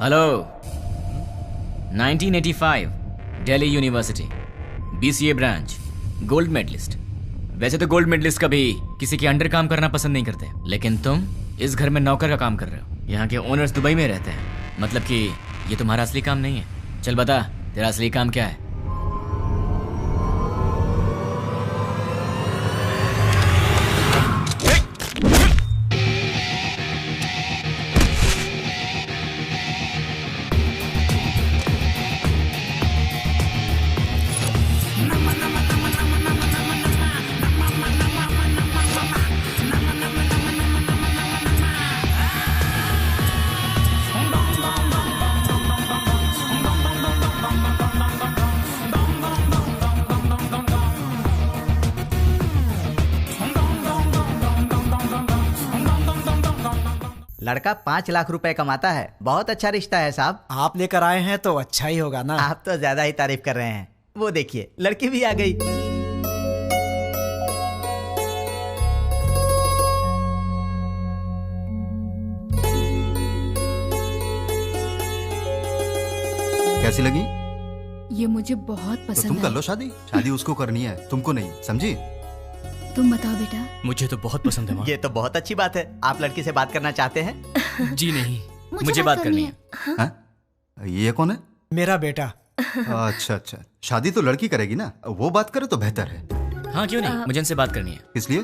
Hello. 1985 Delhi university, BCA branch, gold medalist. वैसे तो gold medallist कभी किसी के अंडर काम करना पसंद नहीं करते, लेकिन तुम इस घर में नौकर का काम कर रहे हो। यहाँ के ओनर्स दुबई में रहते हैं, मतलब कि ये तुम्हारा असली काम नहीं है। चल बता, तेरा असली काम क्या है? लड़का 5 लाख रुपए कमाता है। बहुत अच्छा रिश्ता है साहब। आप लेकर आए हैं तो अच्छा ही होगा ना। आप तो ज्यादा ही तारीफ कर रहे हैं। वो देखिए, लड़की भी आ गई। कैसी लगी? ये मुझे बहुत तो पसंद तुम है। कर लो शादी। शादी उसको करनी है, तुमको नहीं, समझी? तुम बताओ बेटा। मुझे तो बहुत पसंद है माँ। ये तो बहुत अच्छी बात है। आप लड़की से बात करना चाहते हैं? जी नहीं, मुझे बात करनी है। हाँ? ये कौन है? मेरा बेटा। अच्छा अच्छा, शादी तो लड़की करेगी ना, वो बात करे तो बेहतर है। हाँ क्यों नहीं, मुझे इनसे बात करनी है। इसलिए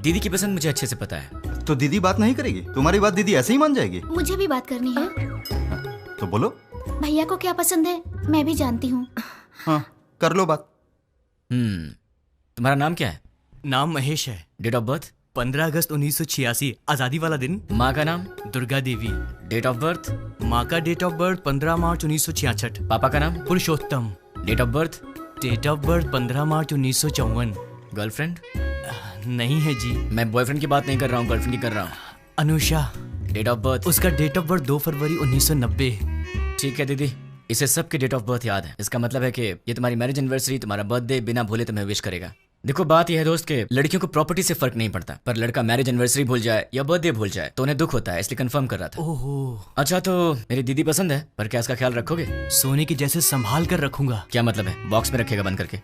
दीदी की पसंद मुझे अच्छे से पता है। तो दीदी बात नहीं करेगी? तुम्हारी बात दीदी ऐसे ही मान जाएगी? मुझे भी बात करनी है। तो बोलो। भैया को क्या पसंद है मैं भी जानती हूँ। हाँ, कर लो बात। तुम्हारा नाम क्या है? नाम महेश है। Date of birth? 15 अगस्त 1986, आजादी वाला दिन। माँ का नाम? Durga Devi. Date of birth? माँ का डेट ऑफ बर्थ 15 मार्च 1966। पापा का नाम? Purushottam. Date of birth? Date of birth 15 मार्च 1954। गर्लफ्रेंड? नहीं है जी। मैं बॉयफ्रेंड की बात नहीं कर रहा हूँ, गर्लफ्रेंड की कर रहा हूँ। अनुषा। Date of birth? उसका डेट ऑफ बर्थ 2 फरवरी 1990। ठीक है दीदी, इसे सबके डेट ऑफ बर्थ याद है। इसका मतलब है कि ये तुम्हारी मैरिज एनिवर्सरी, तुम्हारा बर्थडे बिना भूले तुम्हें विश करेगा। देखो बात यह है दोस्त के लड़कियों को प्रॉपर्टी से फर्क नहीं पड़ता, पर लड़का मैरिज एनिवर्सरी भूल जाए या बर्थडे भूल जाए तो उन्हें दुख होता है, इसलिए कंफर्म कर रहा था। ओहो। अच्छा, तो मेरी दीदी पसंद है, पर क्या इसका ख्याल रखोगे? सोने की जैसे संभाल कर रखूंगा। क्या मतलब है? बॉक्स में रखेगा बंद करके?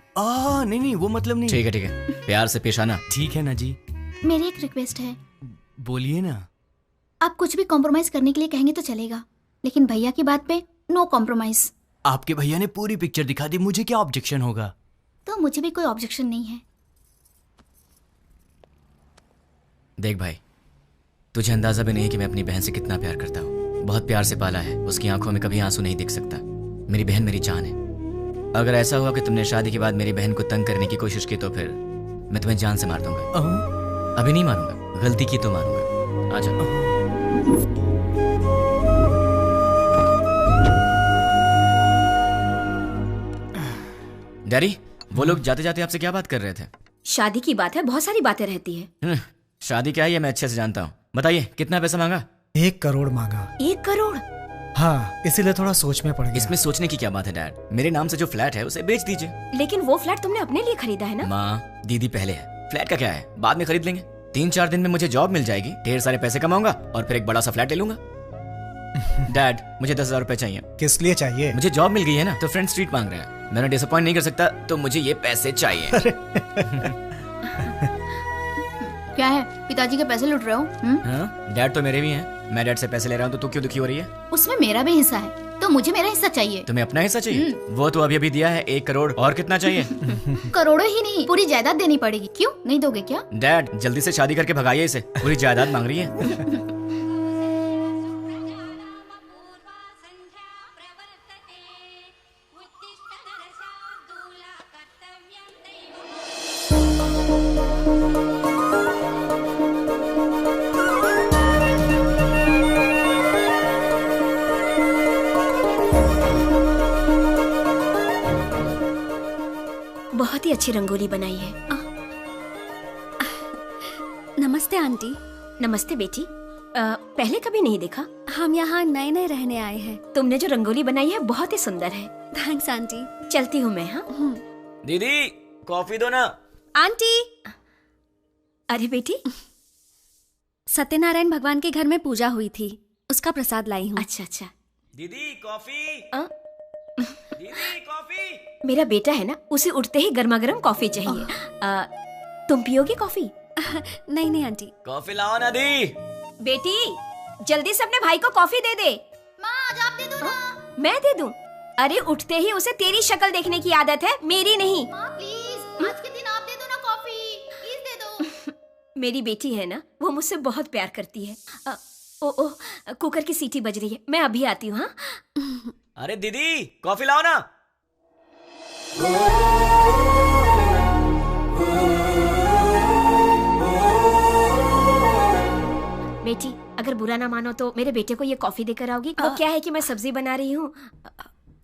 नहीं, वो मतलब नहीं। ठीक है, प्यार से पेश आना। ठीक है ना जी। मेरी एक रिक्वेस्ट है। बोलिए ना। आप कुछ भी कॉम्प्रोमाइज करने के लिए कहेंगे तो चलेगा, लेकिन भैया की बात पे नो कॉम्प्रोमाइज। आपके भैया ने पूरी पिक्चर दिखा दी, मुझे क्या ऑब्जेक्शन होगा? तो मुझे भी कोई ऑब्जेक्शन नहीं है। देख भाई, तुझे अंदाजा भी नहीं कि मैं अपनी बहन से कितना प्यार करता हूँ। बहुत प्यार से पाला है, उसकी आंखों में कभी आंसू नहीं दिख सकता। मेरी बहन मेरी जान है। अगर ऐसा हुआ कि तुमने शादी के बाद मेरी बहन को तंग करने की कोशिश की तो फिर मैं तुम्हें जान से मार दूंगा। अभी नहीं मारूंगा, गलती की तो मारूंगा। आजा। डैडी, वो लोग जाते जाते आपसे क्या बात कर रहे थे? शादी की बात है, बहुत सारी बातें रहती है। शादी क्या है ये मैं अच्छे से जानता हूँ। बताइए कितना पैसा मांगा? 1 करोड़ मांगा। 1 करोड़? हाँ, इसीलिए थोड़ा सोच में पड़ गया। इसमें सोचने की क्या बात है डैड? मेरे नाम से जो फ्लैट है उसे बेच दीजिए। लेकिन वो फ्लैट तुमने अपने लिए खरीदा है ना? माँ, दीदी पहले है, फ्लैट का क्या है, बाद में खरीद लेंगे। 3-4 दिन में मुझे जॉब मिल जाएगी, ढेर सारे पैसे कमाऊंगा और फिर एक बड़ा सा फ्लैट ले लूंगा। डैड, मुझे 10,000 रुपए चाहिए। किस लिए चाहिए? मुझे जॉब मिल गई है ना, तो फ्रेंड स्ट्रीट मांग रहे हैं। मैंने डिसअपॉइंट नहीं कर सकता, तो मुझे ये पैसे चाहिए। क्या है, पिताजी के पैसे लूट रहे हो? हाँ, डैड तो मेरे भी हैं। मैं डैड से पैसे ले रहा हूँ तो तू क्यों दुखी हो रही है? उसमें मेरा भी हिस्सा है, तो मुझे मेरा हिस्सा चाहिए। तुम्हें अपना हिस्सा चाहिए? वो तो अभी अभी दिया है 1 करोड़, और कितना चाहिए? करोड़ों ही नहीं, पूरी जायदाद देनी पड़ेगी। क्यों नहीं दोगे क्या? डैड, जल्दी से शादी करके भगाइए इसे, पूरी जायदाद मांग रही है। बहुत ही अच्छी रंगोली बनाई है। नमस्ते आंटी। नमस्ते बेटी। पहले कभी नहीं देखा। हम यहाँ नए नए रहने आए हैं। तुमने जो रंगोली बनाई है बहुत ही सुंदर है। Thanks aunty. चलती हूँ मैं। हाँ दीदी, कॉफी दो ना। आंटी। अरे बेटी, सत्यनारायण भगवान के घर में पूजा हुई थी, उसका प्रसाद लाई हूँ। अच्छा। दीदी कॉफी। अ? दीदी कॉफी। मेरा बेटा है ना, उसे उठते ही गर्मा गर्म कॉफी चाहिए। तुम पियोगी कॉफी? नहीं नहीं आंटी। कॉफी लाओ ना दी। बेटी जल्दी से अपने भाई को कॉफी दे दे। माँ आज आप दे दो ना। मैं दे दूं? अरे उठते ही उसे तेरी शक्ल देखने की आदत है, मेरी नहीं। माँ प्लीज आज के दिन आप दे दो ना कॉफी, प्लीज दे दो। मेरी बेटी है ना, वो मुझसे बहुत प्यार करती है। ओ कुकर की सीटी बज रही है, मैं अभी आती हूँ। हाँ अरे दीदी कॉफी लाओ ना। बेटी अगर बुरा ना मानो तो मेरे बेटे को ये कॉफी देकर आओगी। वो क्या है कि मैं सब्जी बना रही हूँ,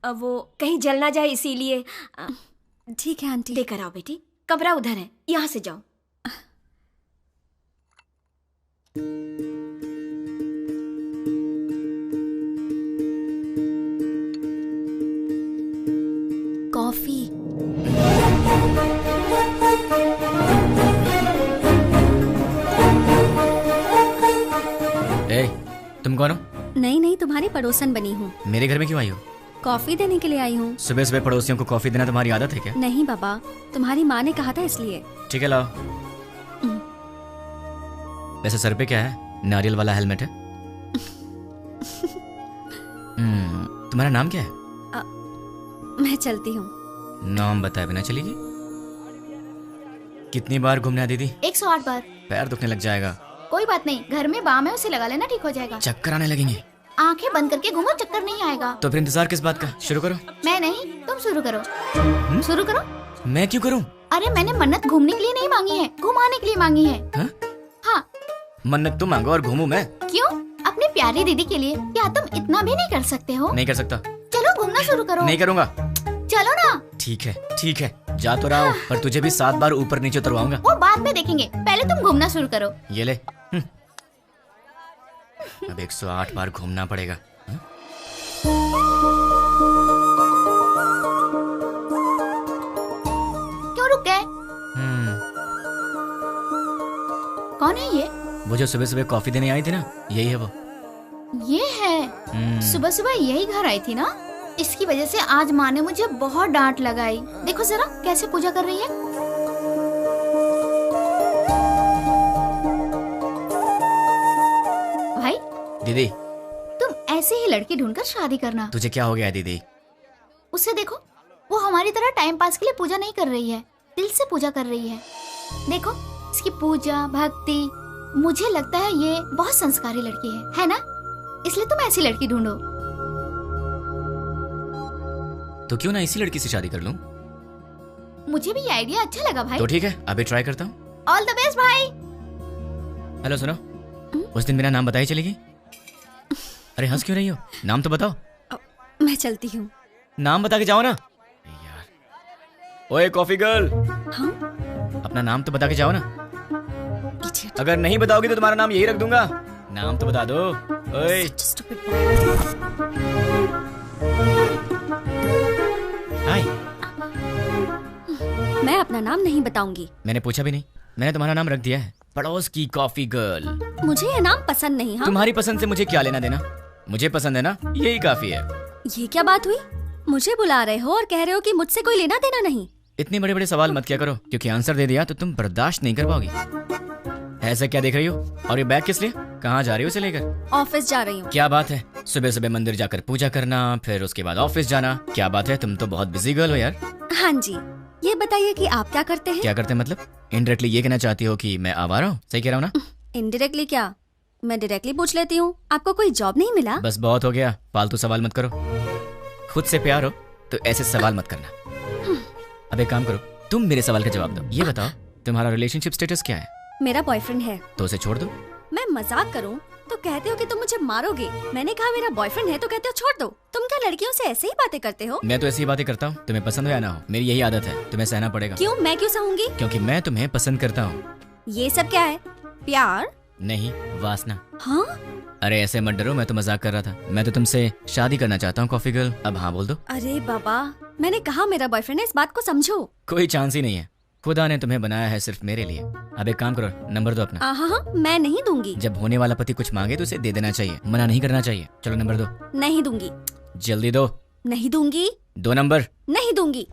वो कहीं जल ना जाए इसीलिए। ठीक है आंटी। देकर आओ बेटी, कमरा उधर है, यहाँ से जाओ। कॉफी। ए, तुम कौन हो? नहीं नहीं, तुम्हारी पड़ोसन बनी हूँ। मेरे घर में क्यों आई हो? कॉफी देने के लिए आई हूँ। सुबह सुबह पड़ोसियों को कॉफी देना तुम्हारी आदत है क्या? नहीं बाबा, तुम्हारी माँ ने कहा था इसलिए। ठीक है लाओ। वैसे सर पे क्या है? नारियल वाला हेलमेट है। तुम्हारा नाम क्या है? मैं चलती हूँ। नाम बताए बिना चलेगी? कितनी बार घूमना है दीदी? 108 बार। पैर दुखने लग जाएगा। कोई बात नहीं, घर में बाम है, उसे लगा लेना, ठीक हो जाएगा। चक्कर आने लगेंगे। आंखें बंद करके घूमो, चक्कर नहीं आएगा। तो फिर इंतजार किस बात का? शुरू करो। मैं नहीं, तुम शुरू करो। शुरू करो। मैं क्यों करूं? अरे मैंने मन्नत घूमने के लिए नहीं मांगी है, घुमाने के लिए मांगी है। हाँ? हाँ। मन्नत तुम मांगो और घूमूं मैं? क्यों? अपनी प्यारी दीदी के लिए। क्या तुम इतना भी नहीं कर सकते हो? नहीं कर सकता। चलो घूमना शुरू करो। नहीं करूंगा। चलो ना। ठीक है जा तो रहा हूं, पर तुझे भी 7 बार ऊपर नीचे उतरवाऊंगा। वो बाद में देखेंगे, पहले तुम घूमना शुरू करो। ये ले। अब 108 बार घूमना पड़ेगा। क्यों रुक गए? कौन है ये? वो जो सुबह सुबह कॉफी देने आई थी ना, यही है वो। ये है। सुबह सुबह यही घर आई थी ना, इसकी वजह से आज माँ ने मुझे बहुत डांट लगाई। देखो जरा कैसे पूजा कर रही है। भाई दीदी तुम ऐसे ही लड़की ढूंढकर शादी करना। तुझे क्या हो गया है दीदी? उसे देखो, वो हमारी तरह टाइम पास के लिए पूजा नहीं कर रही है, दिल से पूजा कर रही है। देखो इसकी पूजा भक्ति, मुझे लगता है ये बहुत संस्कारी लड़की है ना? इसलिए तुम ऐसी लड़की ढूंढो। तो क्यों ना इसी लड़की से शादी कर लूं? मुझे भी ये आइडिया अच्छा लगा भाई। तो ठीक है, अभी ट्राई करता हूँ। ऑल द बेस्ट भाई। हेलो सुनो, उस दिन मेरा नाम बताई चलेगी? अरे हंस क्यों रही हो? नाम तो बताओ। मैं चलती हूँ। नाम बता के जाओ ना यार। ओए कॉफी गर्ल, हाँ? अपना नाम तो बता के जाओ ना। Idiot. अगर नहीं बताओगी तो तुम्हारा नाम यही रख दूंगा। नाम तो बता दो। ओए Such a stupid boy. हाय। मैं अपना नाम नहीं बताऊंगी। मैंने पूछा भी नहीं, मैंने तुम्हारा नाम रख दिया है, पड़ोस की कॉफी गर्ल। मुझे ये नाम पसंद नहीं। हाँ? तुम्हारी पसंद से मुझे क्या लेना देना? मुझे पसंद है ना, यही काफी है। ये क्या बात हुई? मुझे बुला रहे हो और कह रहे हो कि मुझसे कोई लेना देना नहीं। इतने बड़े बड़े सवाल मत किया करो, क्योंकि आंसर दे दिया तो तुम बर्दाश्त नहीं कर पाओगी। ऐसा क्या देख रही हो? और ये बैग किस लिए? कहाँ जा रही हो इसे लेकर? ऑफिस जा रही हूँ। क्या बात है, सुबह सुबह मंदिर जाकर पूजा करना, फिर उसके बाद ऑफिस जाना। क्या बात है, तुम तो बहुत बिजी गर्ल हो यार। हाँ जी, ये बताइए कि आप क्या करते हैं? क्या करते हैं मतलब? इनडायरेक्टली ये कहना चाहती हो कि मैं आवारा हूँ? सही कह रहा हूँ ना? इनडायरेक्टली क्या? मैं डायरेक्टली पूछ लेती हूँ, आपको कोई जॉब नहीं मिला? बस बहुत हो गया, फालतू सवाल मत करो। खुद से प्यार हो तो ऐसे सवाल मत करना। अब एक काम करो, तुम मेरे सवाल का जवाब दो। ये बताओ तुम्हारा रिलेशनशिप स्टेटस क्या है? मेरा बॉयफ्रेंड है। तो उसे छोड़ दो। मैं मजाक करूं तो कहते हो कि तुम मुझे मारोगे। मैंने कहा मेरा बॉयफ्रेंड है तो कहते हो छोड़ दो। तुम क्या लड़कियों से ऐसे ही बातें करते हो? मैं तो ऐसी बातें करता हूँ, तुम्हें पसंद हो या ना हो, मेरी यही आदत है, तुम्हें सहना पड़ेगा। क्यों? मैं क्यों सहूंगी? क्योंकि मैं तुम्हें पसंद करता हूँ। ये सब क्या है? प्यार? नहीं, वासना। हाँ? अरे ऐसे मत डरो, मैं तो मजाक कर रहा था। मैं तो तुमसे शादी करना चाहता हूँ कॉफी गर्ल। अब हाँ बोल दो। अरे बाबा, मैंने कहा मेरा बॉयफ्रेंड है, इस बात को समझो। कोई चांस ही नहीं है। खुदा ने तुम्हें बनाया है सिर्फ मेरे लिए। अब एक काम करो, नंबर दो अपना। हाँ, मैं नहीं दूंगी। जब होने वाला पति कुछ मांगे तो उसे दे देना चाहिए, मना नहीं करना चाहिए। चलो नंबर दो। नहीं दूंगी। जल्दी दो। नहीं दूंगी। 2 नंबर। नहीं दूंगी।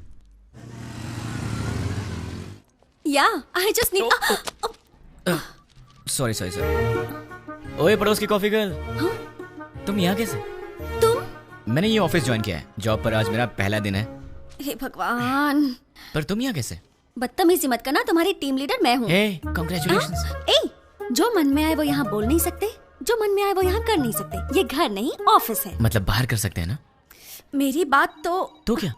या I just need. Sorry sorry sorry. ओए पड़ोस की कॉफी गर्ल, तुम यहाँ कैसे? तुम? मैंने ये ऑफिस ज्वाइन किया है, जॉब पर आज मेरा पहला दिन है। हे भगवान, पर तुम यहाँ कैसे? बदतमीजी मत करना, तुम्हारी टीम लीडर मैं हूँ। हे कांग्रेचुलेशंस। ए, जो मन में आए वो यहाँ बोल नहीं सकते, जो मन में आए वो यहाँ कर नहीं सकते। ये घर नहीं ऑफिस है। मतलब बाहर कर सकते हैं ना? मेरी बात तो क्या?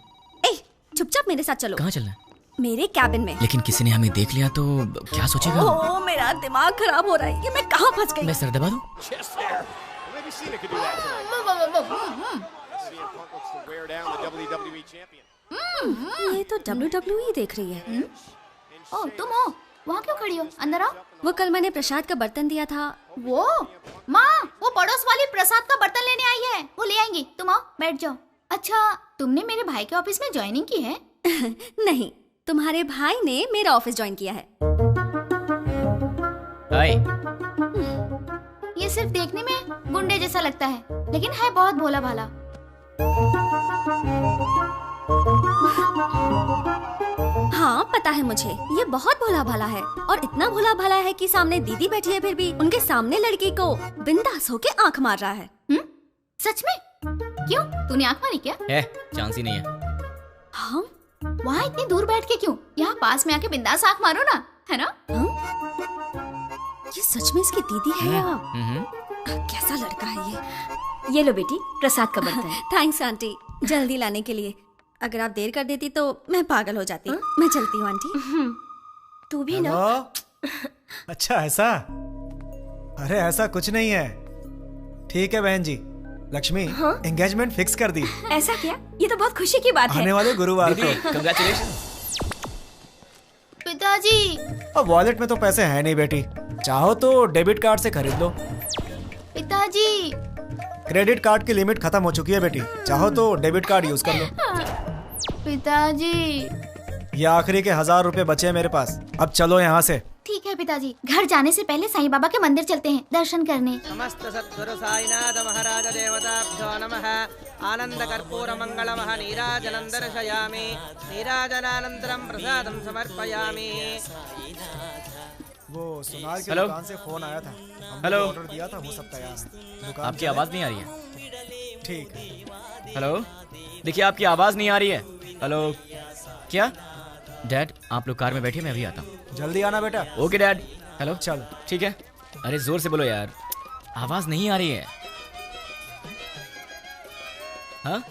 ए, चुपचाप मेरे साथ चलो। कहाँ चलना है? मेरे कैबिन में। लेकिन किसी ने हमें देख लिया तो क्या सोचेगा? ओह, मेरा दिमाग खराब हो रहा है, ये मैं कहाँ फंस गई? मैं सर दबा दूं? ये तो WWE देख रही है। ओह तुम हो, वहाँ क्यों खड़ी हो? अंदर आओ। वो कल मैंने प्रसाद का बर्तन दिया था। वो माँ, वो पड़ोस वाली प्रसाद का बर्तन लेने आई है, वो ले आएंगी। तुम आओ, बैठ जाओ। अच्छा, तुमने मेरे भाई के ऑफिस में ज्वाइनिंग की है? नहीं, तुम्हारे भाई ने मेरा ऑफिस ज्वाइन किया है। हाय। ये सिर्फ देखने में गुंडे जैसा लगता है, लेकिन है बहुत भोला भाला। हाँ पता है मुझे, ये बहुत भोला भाला है, और इतना भोला भाला है कि सामने दीदी बैठी है फिर भी उनके सामने लड़की को बिंदास होके आंख मार रहा है। सच में? क्यों, तूने आंख मारी क्या? चांस ही नहीं है। हाँ? वहाँ इतनी दूर बैठ के क्यों? यहाँ पास में आके बिंदास आंख मारो ना, है ना? ये सच में इसकी दीदी है या कैसा लड़का है ये लो बेटी, प्रसाद का बर्तन। थैंक्स आंटी, जल्दी लाने के लिए। अगर आप देर कर देती तो मैं पागल हो जाती। मैं चलती हूँ आंटी। तू भी ना। अच्छा ऐसा? अरे ऐसा कुछ नहीं है। ठीक है बहन जी, लक्ष्मी एंगेजमेंट फिक्स कर दी। ऐसा क्या? ये तो बहुत खुशी की बात है। आने वाले गुरुवार को। कांग्रेचुलेशंस। पिताजी। अब वॉलेट में तो पैसे हैं नहीं बेटी, चाहो तो डेबिट कार्ड से खरीद लो। पिताजी। क्रेडिट कार्ड की लिमिट खत्म हो चुकी है बेटी, चाहो तो डेबिट कार्ड यूज कर लो। पिताजी। ये आखिरी के 1000 रुपए बचे हैं मेरे पास, अब चलो यहाँ से। ठीक है पिताजी, घर जाने से पहले साईं बाबा के मंदिर चलते हैं दर्शन करने। समस्त सद्गुरु साईनाथ महाराज देवताभ्यो नमः। आनंद कर्पूर मंगलमः नीराजनं दर्शयामि। नीराजनानन्तरं प्रसादं समर्पयामि। वो सोनार की हेलो? दुकान से फोन आया था, हमने हेलो? ऑर्डर दिया था, वो सब तैयार है। दुकान आपकी चले? आवाज नहीं आ रही है। ठीक है। हेलो, देखिए आपकी आवाज नहीं आ रही है। हेलो, क्या? डैड आप लोग कार में बैठिए, मैं अभी आता हूँ। जल्दी आना बेटा। Okay dad. हेलो, चलो ठीक है। अरे जोर से बोलो यार, आवाज नहीं आ रही है। हाँ?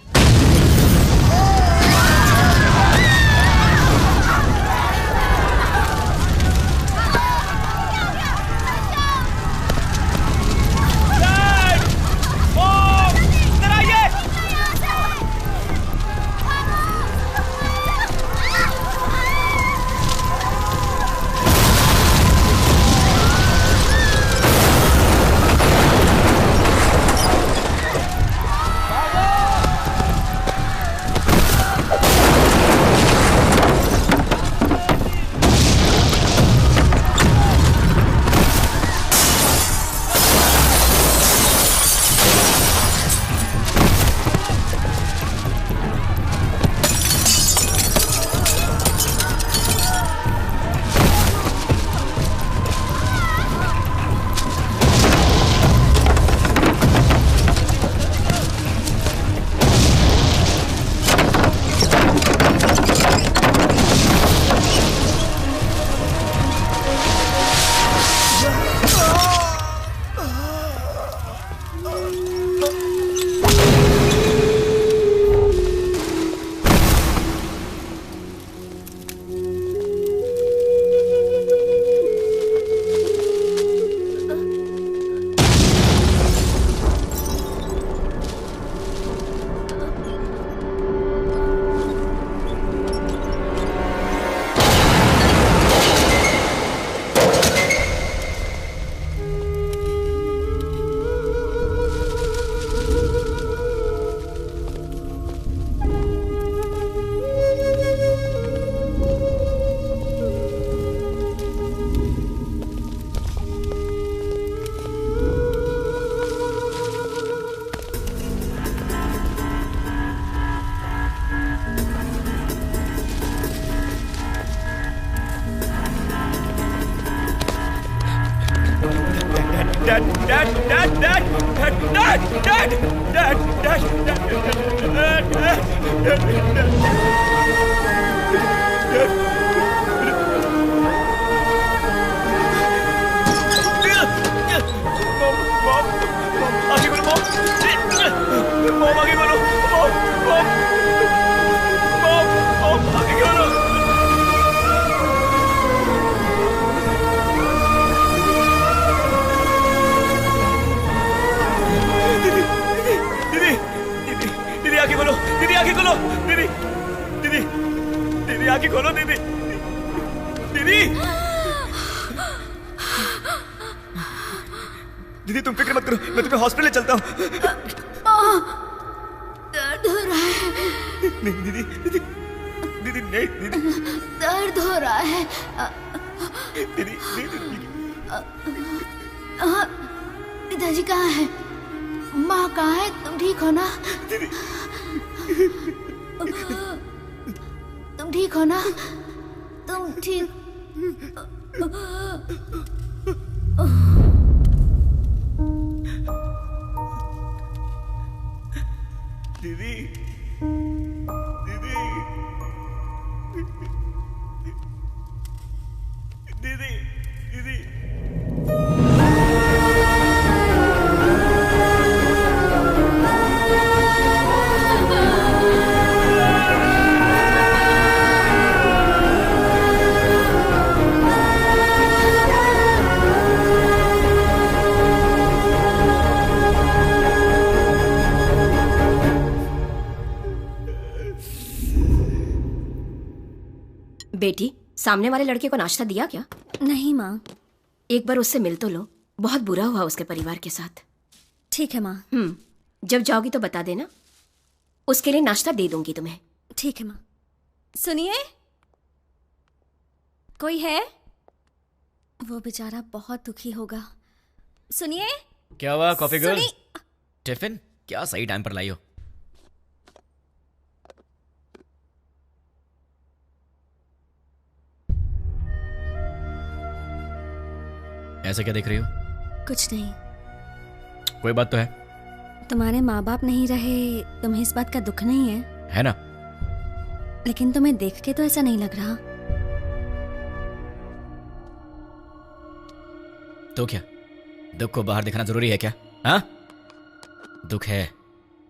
आंखें खोलो दीदी, दीदी, दीदी तुम फिक्र मत करो, मैं तुम्हें हॉस्पिटल ले चलता हूँ। दर्द हो रहा है। नहीं दीदी, दीदी, दीदी नहीं दीदी, दर्द हो रहा है। दीदी, दीदी, पिताजी कहाँ है? माँ कहाँ है? तुम ठीक हो ना? दीदी, तुम ठीक हो ना? तुम ठीक? दीदी, दीदी, दीदी, दीदी। बेटी, सामने वाले लड़के को नाश्ता दिया क्या? नहीं माँ। एक बार उससे मिल तो लो, बहुत बुरा हुआ उसके परिवार के साथ। ठीक है माँ। जब जाओगी तो बता देना, उसके लिए नाश्ता दे दूंगी तुम्हें। ठीक है माँ। सुनिए, कोई है? वो बेचारा बहुत दुखी होगा। सुनिए। क्या हुआ कॉफी गर्ल? सुनी। टिफिन क्या सही टाइम पर लाई हो? ऐसा क्या देख रही हो? कुछ नहीं। कोई बात तो है? तुम्हारे माँ बाप नहीं रहे, तुम्हें इस बात का दुख नहीं है? है ना। लेकिन तुम्हें देख के तो ऐसा नहीं लग रहा। तो क्या दुख को बाहर दिखाना जरूरी है क्या? हाँ, दुख है,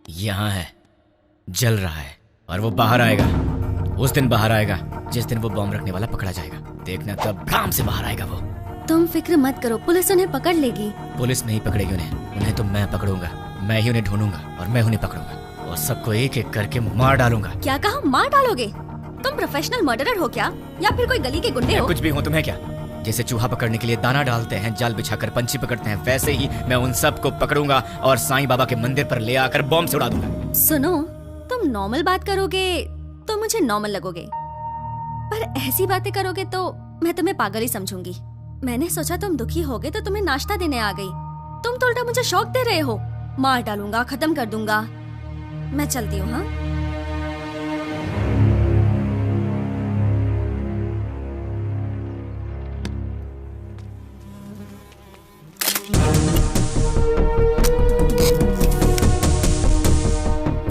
यहां है, जल रहा है, और वो बाहर आएगा। उस दिन बाहर आएगा जिस दिन वो बॉम्ब रखने वाला पकड़ा जाएगा। देखना तब काम से बाहर आएगा वो। तुम फिक्र मत करो, पुलिस उन्हें पकड़ लेगी। पुलिस नहीं पकड़ेगी उन्हें तो मैं पकड़ूंगा। मैं ही उन्हें ढूंढूंगा और मैं उन्हें पकड़ूंगा और सबको एक एक करके मार डालूंगा। क्या कहा? मार डालोगे? तुम प्रोफेशनल मर्डरर हो क्या, या फिर कोई गली के गुंडे हो? कुछ भी हूँ, तुम्हें क्या? जैसे चूहा पकड़ने के लिए दाना डालते हैं, जाल बिछाकर पंछी पकड़ते हैं, वैसे ही मैं उन सबको पकड़ूंगा और साईं बाबा के मंदिर पर ले आकर बॉम्ब से उड़ा दूंगा। सुनो, तुम नॉर्मल बात करोगे तो मुझे नॉर्मल लगोगे, पर ऐसी बातें करोगे तो मैं तुम्हें पागल ही समझूंगी। मैंने सोचा तुम दुखी होगे तो तुम्हें नाश्ता देने आ गई। तुम तो उल्टा मुझे शौक दे रहे हो। मार डालूंगा, खत्म कर दूंगा। मैं चलती हूँ। हाँ,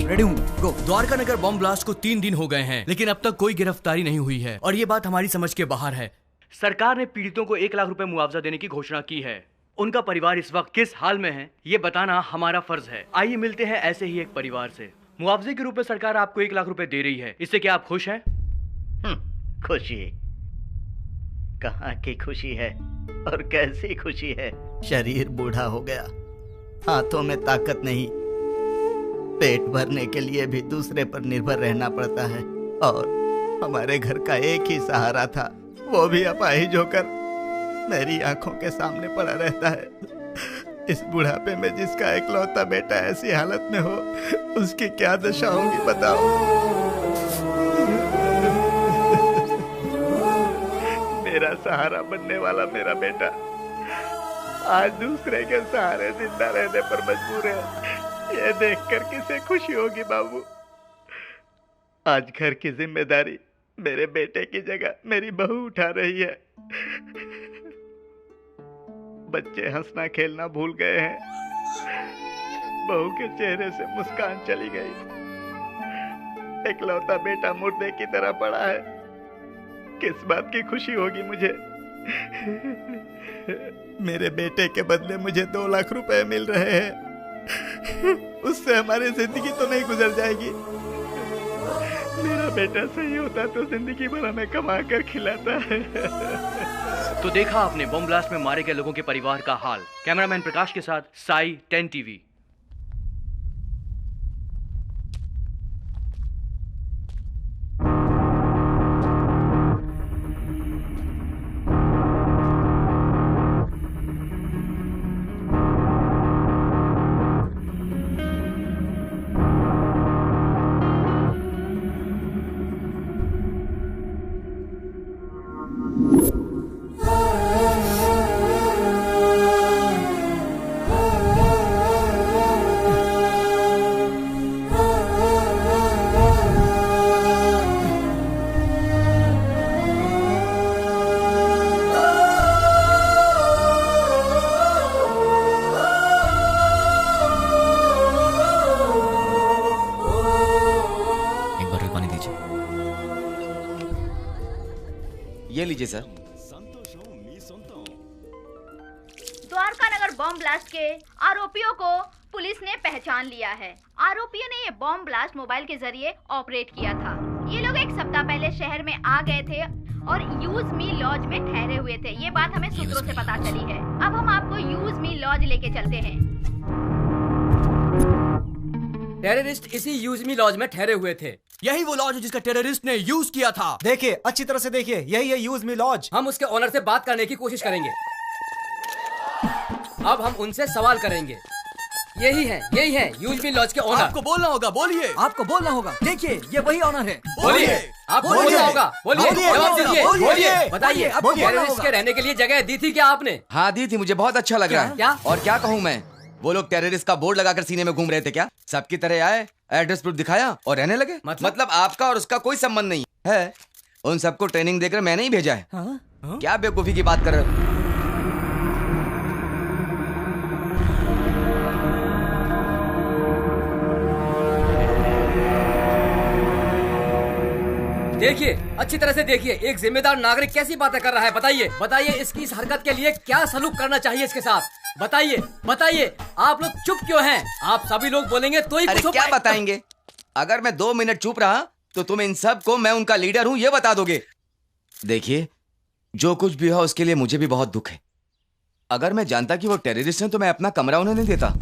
रेडी हूँ, गो। द्वारका नगर बॉम्ब ब्लास्ट को 3 दिन हो गए हैं, लेकिन अब तक कोई गिरफ्तारी नहीं हुई है और ये बात हमारी समझ के बाहर है। सरकार ने पीड़ितों को 1 लाख रुपए मुआवजा देने की घोषणा की है। उनका परिवार इस वक्त किस हाल में है, ये बताना हमारा फर्ज है। आइए मिलते हैं ऐसे ही एक परिवार से। मुआवजे के रूप में सरकार आपको 1 लाख रुपए दे रही है, इससे क्या आप खुश हैं? खुशी कहाँ की खुशी है और कैसी खुशी है। शरीर बूढ़ा हो गया, हाथों में ताकत नहीं, पेट भरने के लिए भी दूसरे पर निर्भर रहना पड़ता है, और हमारे घर का एक ही सहारा था, वो भी अपाहिज होकर मेरी आंखों के सामने पड़ा रहता है। इस बुढ़ापे में जिसका इकलौता बेटा ऐसी हालत में हो, उसकी क्या दशा होगी बताओ। मेरा सहारा बनने वाला मेरा बेटा आज दूसरे के सहारे जिंदा रहने पर मजबूर है। ये देखकर किसे खुशी होगी बाबू। आज घर की जिम्मेदारी मेरे बेटे की जगह मेरी बहू उठा रही है। बच्चे हंसना खेलना भूल गए हैं। बहू के चेहरे से मुस्कान चली गई। इकलौता बेटा मुर्दे की तरह पड़ा है। किस बात की खुशी होगी मुझे? मेरे बेटे के बदले मुझे 2 लाख रुपए मिल रहे हैं। उससे हमारी जिंदगी तो नहीं गुजर जाएगी। मेरा बेटा सही होता तो जिंदगी भर हमें कमा कर खिलाता है। तो देखा आपने बम ब्लास्ट में मारे गए लोगों के परिवार का हाल। कैमरामैन प्रकाश के साथ साई 10 टीवी। ये लीजिए सर। द्वारका नगर बॉम्ब ब्लास्ट के आरोपियों को पुलिस ने पहचान लिया है। आरोपियों ने ये बॉम्ब ब्लास्ट मोबाइल के जरिए ऑपरेट किया था। ये लोग 1 सप्ताह पहले शहर में आ गए थे और यूज मी लॉज में ठहरे हुए थे। ये बात हमें सूत्रों से पता चली है। अब हम आपको यूज मी लॉज लेके चलते हैं। टेररिस्ट इसी यूज मी लॉज में ठहरे हुए थे। यही वो लॉज है जिसका टेररिस्ट ने यूज किया था। देखिए, अच्छी तरह से देखिए, यही है यूज मी लॉज। हम उसके ओनर से बात करने की कोशिश करेंगे। अब हम उनसे सवाल करेंगे। यही है यूज मी लॉज के ओनर। आपको बोलना होगा, बोलिए। आपको बोलना होगा। देखिए, ये वही ऑनर है। बोलिए। आपको बोलना होगा, बोलिए। जवाब दीजिए, बोलिए। बताइए, टेररिस्ट के रहने के लिए जगह दी थी क्या आपने? हाँ दी थी, मुझे बहुत अच्छा लग रहा है। क्या? और क्या कहूँ मैं, वो लोग टेररिस्ट का बोर्ड लगाकर सीने में घूम रहे थे क्या? सबकी तरह आए, एड्रेस प्रूफ दिखाया और रहने लगे। मतलब आपका और उसका कोई संबंध नहीं है। उन सबको ट्रेनिंग देकर मैंने ही भेजा है। क्या बेवकूफी की बात कर रहे हो? देखिए, अच्छी तरह से देखिए, एक जिम्मेदार नागरिक कैसी बातें कर रहा है। बताइए, बताइए इसकी इस हरकत के लिए क्या सलूक करना चाहिए इसके साथ। बताइए, बताइए। आप लोग चुप क्यों हैं? आप सभी लोग बोलेंगे तो ही अरे कुछ क्या बताएंगे? अगर मैं 2 मिनट चुप रहा तो तुम इन सब को मैं उनका लीडर हूँ ये बता दोगे। देखिए, जो कुछ भी हुआ उसके लिए मुझे भी बहुत दुख है। अगर मैं जानता कि वो टेररिस्ट हैं तो मैं अपना कमरा उन्हें नहीं देता।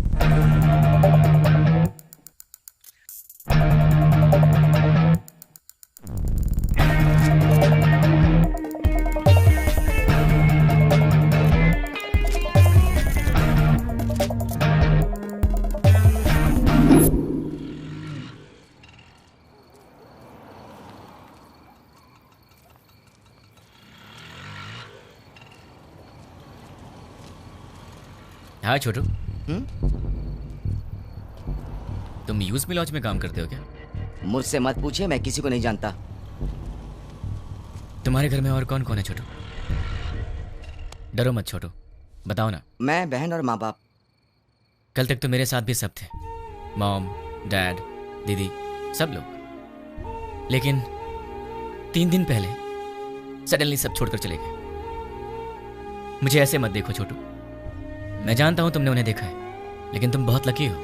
हाँ छोटू, तुम यूज मी लॉज में काम करते हो क्या? मुझसे मत पूछिए, मैं किसी को नहीं जानता। तुम्हारे घर में और कौन कौन है छोटू? डरो मत छोटू, बताओ ना। मैं, बहन और माँ बाप। कल तक तो मेरे साथ भी सब थे, मॉम, डैड, दीदी, सब लोग। लेकिन 3 दिन पहले सडनली सब छोड़कर चले गए। मुझे ऐसे मत देखो छोटू, मैं जानता हूं तुमने उन्हें देखा है, लेकिन तुम बहुत लकी हो,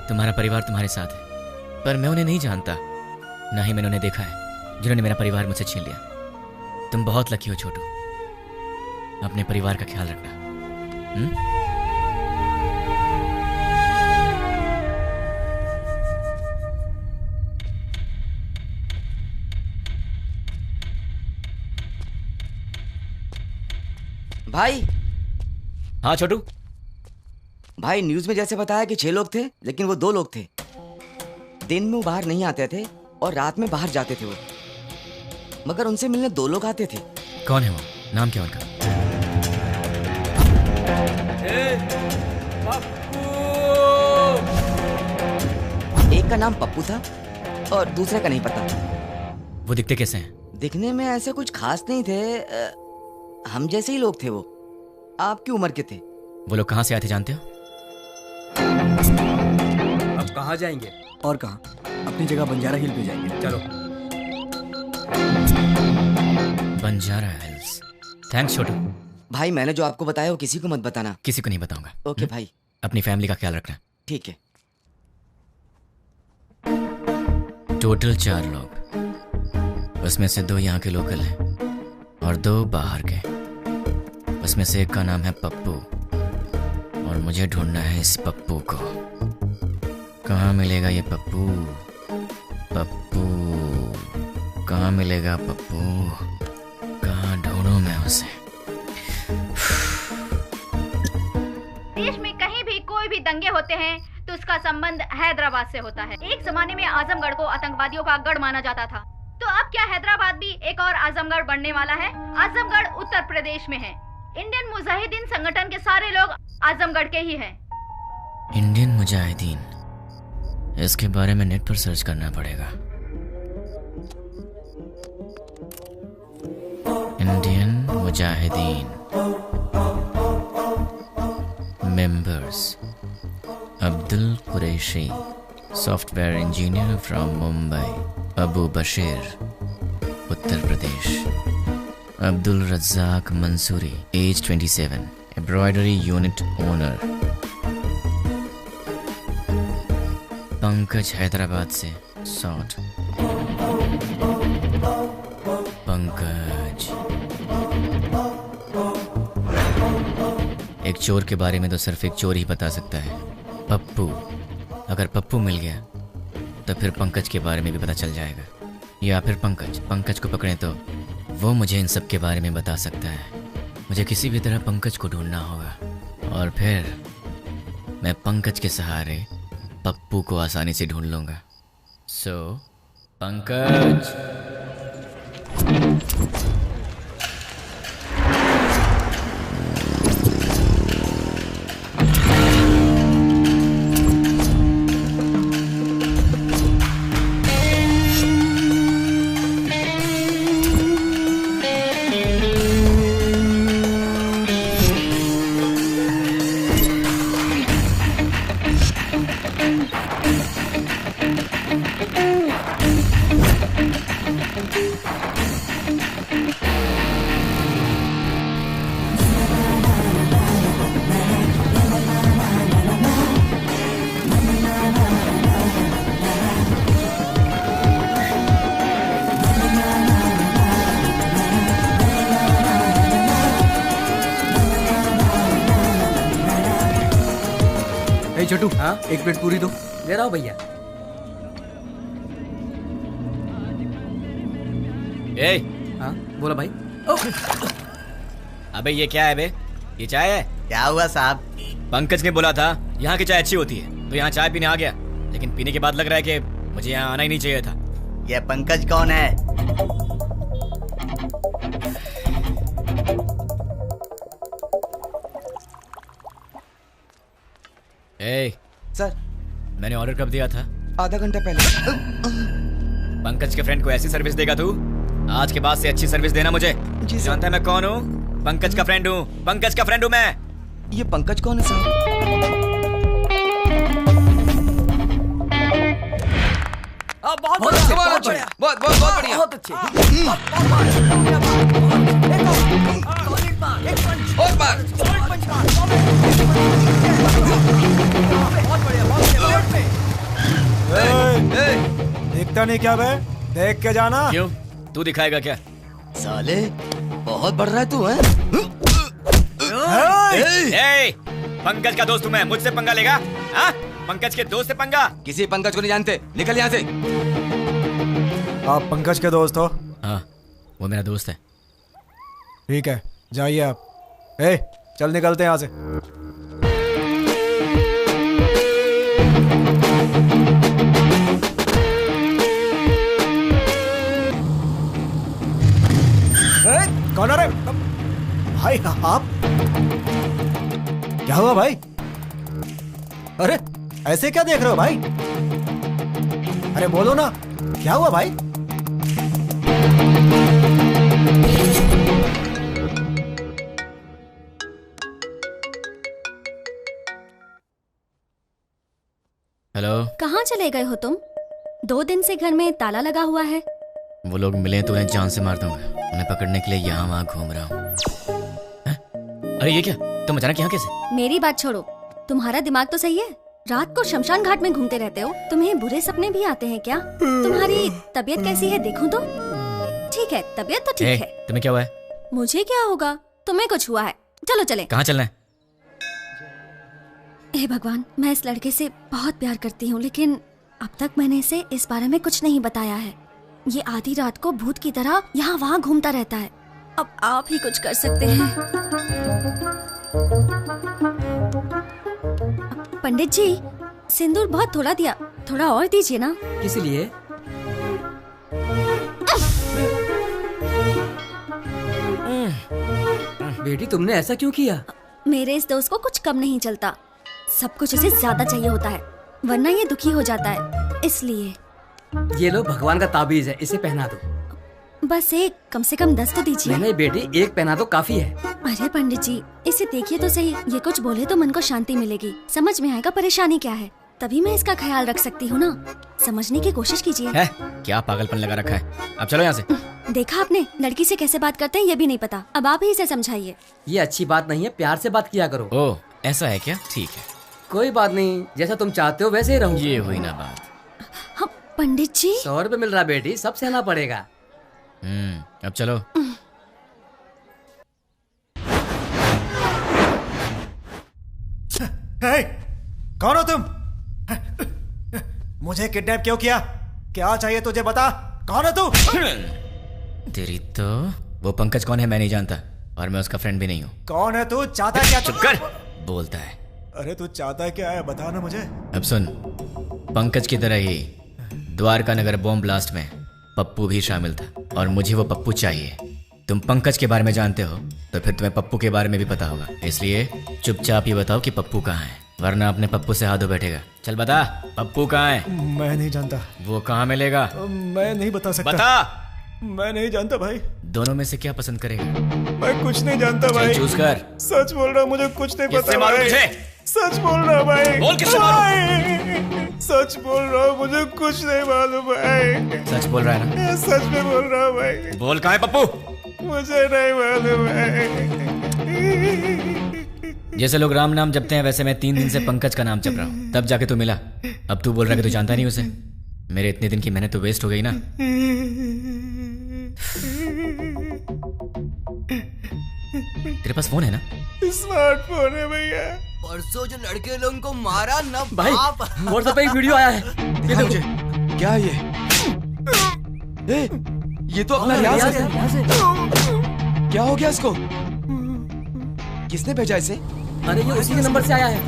तुम्हारा परिवार तुम्हारे साथ है। पर मैं उन्हें नहीं जानता, ना ही मैंने उन्हें देखा है जिन्होंने मेरा परिवार मुझसे छीन लिया। तुम बहुत लकी हो छोटू, अपने परिवार का ख्याल रखना। भाई। हाँ छोटू। भाई, न्यूज में जैसे बताया कि 6 लोग थे, लेकिन वो 2 लोग थे। दिन में वो बाहर नहीं आते थे और रात में बाहर जाते थे वो, मगर उनसे मिलने 2 लोग आते थे। कौन है वो? नाम क्या उनका? एक का नाम पप्पू था और दूसरे का नहीं पता। वो दिखते कैसे हैं? दिखने में ऐसे कुछ खास नहीं थे, हम जैसे ही लोग थे वो। आपकी उम्र के थे। वो लोग कहाँ से आए थे जानते हो? अब कहाँ जाएंगे? और कहाँ, अपनी जगह बंजारा हिल पे जाएंगे। चलो। बंजारा हिल्स। थैंक्स छोटू। भाई मैंने जो आपको बताया वो किसी को मत बताना। किसी को नहीं बताऊंगा। ओके भाई। अपनी फैमिली का ख्याल रखना। ठीक है। टोटल 4 लोग, उसमें से 2 यहाँ के लोकल हैं और 2 बाहर के। उसमें से एक का नाम है पप्पू और मुझे ढूंढना है इस पप्पू को। कहाँ मिलेगा ये पप्पू? पप्पू कहाँ मिलेगा? पप्पू कहाँ ढूंढूं मैं उसे? देश में कहीं भी कोई भी दंगे होते हैं तो उसका संबंध हैदराबाद से होता है। एक जमाने में आजमगढ़ को आतंकवादियों का गढ़ माना जाता था, तो अब क्या हैदराबाद भी एक और आजमगढ़ बनने वाला है? आजमगढ़ उत्तर प्रदेश में है। इंडियन मुजाहिदीन संगठन के सारे लोग आजमगढ़ के ही हैं। इंडियन मुजाहिदीन, इसके बारे में नेट पर सर्च करना पड़ेगा। Indian Mujahideen members: Abdul Qureshi, software engineer from Mumbai, Abu Bashir, Uttar Pradesh, Abdul Razak Mansuri, age 27, embroidery unit owner, Pankaj Hyderabad से, सॉट, पंकज। एक चोर के बारे में तो सिर्फ एक चोर ही बता सकता है, पप्पू। अगर पप्पू मिल गया तो फिर पंकज के बारे में भी पता चल जाएगा, या फिर पंकज को पकड़ें तो वो मुझे इन सब के बारे में बता सकता है। मुझे किसी भी तरह पंकज को ढूंढना होगा और फिर मैं पंकज के सहारे पप्पू को आसानी से ढूंढ लूंगा। सो पंकज। छोटू, हाँ, एक प्लेट पूरी दो। ले रहा हूँ भैया। ए, हाँ बोला भाई। अबे ये क्या है बे? ये चाय है? क्या हुआ साहब? पंकज ने बोला था यहाँ की चाय अच्छी होती है, तो यहाँ चाय पीने आ गया, लेकिन पीने के बाद लग रहा है कि मुझे यहाँ आना ही नहीं चाहिए था। ये पंकज कौन है? ए, सर, मैंने ऑर्डर कब दिया था? आधा घंटा पहले। पंकज के फ्रेंड को ऐसी सर्विस देगा तू? आज के बाद से अच्छी सर्विस देना मुझे। जी जानता है मैं कौन हूँ? पंकज का फ्रेंड हूँ। पंकज का फ्रेंड हूँ मैं। ये पंकज कौन है साहब? बहुत बढ़िया। बहुत अच्छे। और बार। देखता नहीं क्या बे? देख के जाना। क्यों? तू दिखाएगा क्या? साले बहुत बढ़ रहा है तू, हैं? पंकज का दोस्त हूँ मैं, मुझसे पंगा लेगा? हाँ? पंकज के दोस्त से पंगा? किसी पंकज को नहीं जानते, निकल यहाँ से। आप पंकज के दोस्त हो? हाँ, वो मेरा दोस्त है। ठीक है, जाइए आप। चल निकलते हैं यहाँ से। कौन है रे? भाई आप? क्या हुआ भाई? अरे ऐसे क्या देख रहे हो भाई? अरे बोलो ना, क्या हुआ भाई? से घर में ताला लगा हुआ है? वो लोग मिले तो उन्हें जान से मार दूंगा। उन्हें पकड़ने के लिए यहाँ वहाँ घूम रहा हूँ। अरे ये क्या, तुम अचानक यहाँ कैसे? मेरी बात छोड़ो, तुम्हारा दिमाग तो सही है। रात को शमशान घाट में घूमते रहते हो, तुम्हें बुरे सपने भी आते हैं क्या? तुम्हारी तबीयत कैसी है देखूं तो? ठीक है, तबीयत तो ठीक है। तुम्हें क्या हुआ है? मुझे क्या होगा, तुम्हें कुछ हुआ है। चलो चले। कहाँ चलना है? हे भगवान, मैं इस लड़के से बहुत प्यार करती हूँ, लेकिन अब तक मैंने इसे इस बारे में कुछ नहीं बताया है। ये आधी रात को भूत की तरह यहाँ वहाँ घूमता रहता है। अब आप ही कुछ कर सकते हैं। पंडित जी, सिंदूर बहुत थोड़ा दिया, थोड़ा और दीजिए ना। किस लिए? बेटी तुमने ऐसा क्यों किया? मेरे इस दोस्त को कुछ कम नहीं चलता, सब कुछ उसे ज्यादा चाहिए होता है, वरना ये दुखी हो जाता है, इसलिए। ये लो भगवान का ताबीज है, इसे पहना दो। बस एक, कम से कम 10 तो दीजिए। नहीं बेटी, एक पहना दो काफी है। अरे पंडित जी, इसे देखिए तो सही, ये कुछ बोले तो मन को शांति मिलेगी, समझ में आएगा परेशानी क्या है, तभी मैं इसका ख्याल रख सकती हूँ ना। समझने की कोशिश कीजिए। है? क्या पागलपन लगा रखा है? अब चलो यहाँ से। देखा आपने, लड़की से कैसे बात करते हैं ये भी नहीं पता, अब आप ही इसे समझाइए। ये अच्छी बात नहीं है, प्यार से बात किया करो। ओह, ऐसा है क्या? ठीक है, कोई बात नहीं, जैसा तुम चाहते हो वैसे ही रहूं। ये हुई ना बात। हाँ, पंडित जी 100 रुपए मिल रहा बेटी, सब सहना पड़ेगा। अब चलो। हे, कौन हो तुम? मुझे किडनैप क्यों किया? क्या चाहिए तुझे, बता। कौन है तू? तेरी तो वो पंकज कौन है मैं नहीं जानता, और मैं उसका फ्रेंड भी नहीं हूँ। कौन है तू? चाहता क्या? चुप कर, बोलता है। अरे तू चाहता क्या है, बता ना मुझे। अब सुन, पंकज की तरह ही द्वारका नगर बॉम्ब ब्लास्ट में पप्पू भी शामिल था, और मुझे वो पप्पू चाहिए। तुम पंकज के बारे में जानते हो तो फिर तुम्हें पप्पू के बारे में भी पता होगा, इसलिए चुपचाप ये बताओ कि पप्पू कहाँ है, वरना अपने पप्पू से हाथ धो बैठेगा। चल बता, पप्पू कहाँ है? मैं नहीं जानता। वो कहाँ मिलेगा? मैं नहीं बता सकता। बता। मैं नहीं जानता भाई। दोनों में से क्या पसंद करेगा? मैं कुछ नहीं जानता भाई। चूज कर। सच बोल रहा, मुझे कुछ नहीं पता भाई। सच बोल रहा भाई। बोल किससे मारूं? सच बोल रहा हूँ, मुझे कुछ नहीं मालूम भाई। सच बोल रहा है ना? सच में बोल रहा हूँ भाई। बोल कहाँ है पप्पू? मुझे नहीं मालूम भाई। जैसे लोग राम नाम जपते हैं, वैसे मैं 3 दिन से पंकज का नाम जप रहा हूँ, तब जाके तू मिला। अब तू बोल रहा है कि तू जानता नहीं उसे। मेरे इतने दिन की मेहनत तो वेस्ट हो गई ना। तेरे पास फोन है ना? स्मार्टफोन है भैया। परसों जो लड़के लोगों को मारा ना भाई, व्हाट्सएप पे एक वीडियो आया है, ये देखो। क्या ये? ये तो अपना रियाज है। क्या हो गया इसको? किसने भेजा इसे? अरे ये उसी के नंबर से आया है।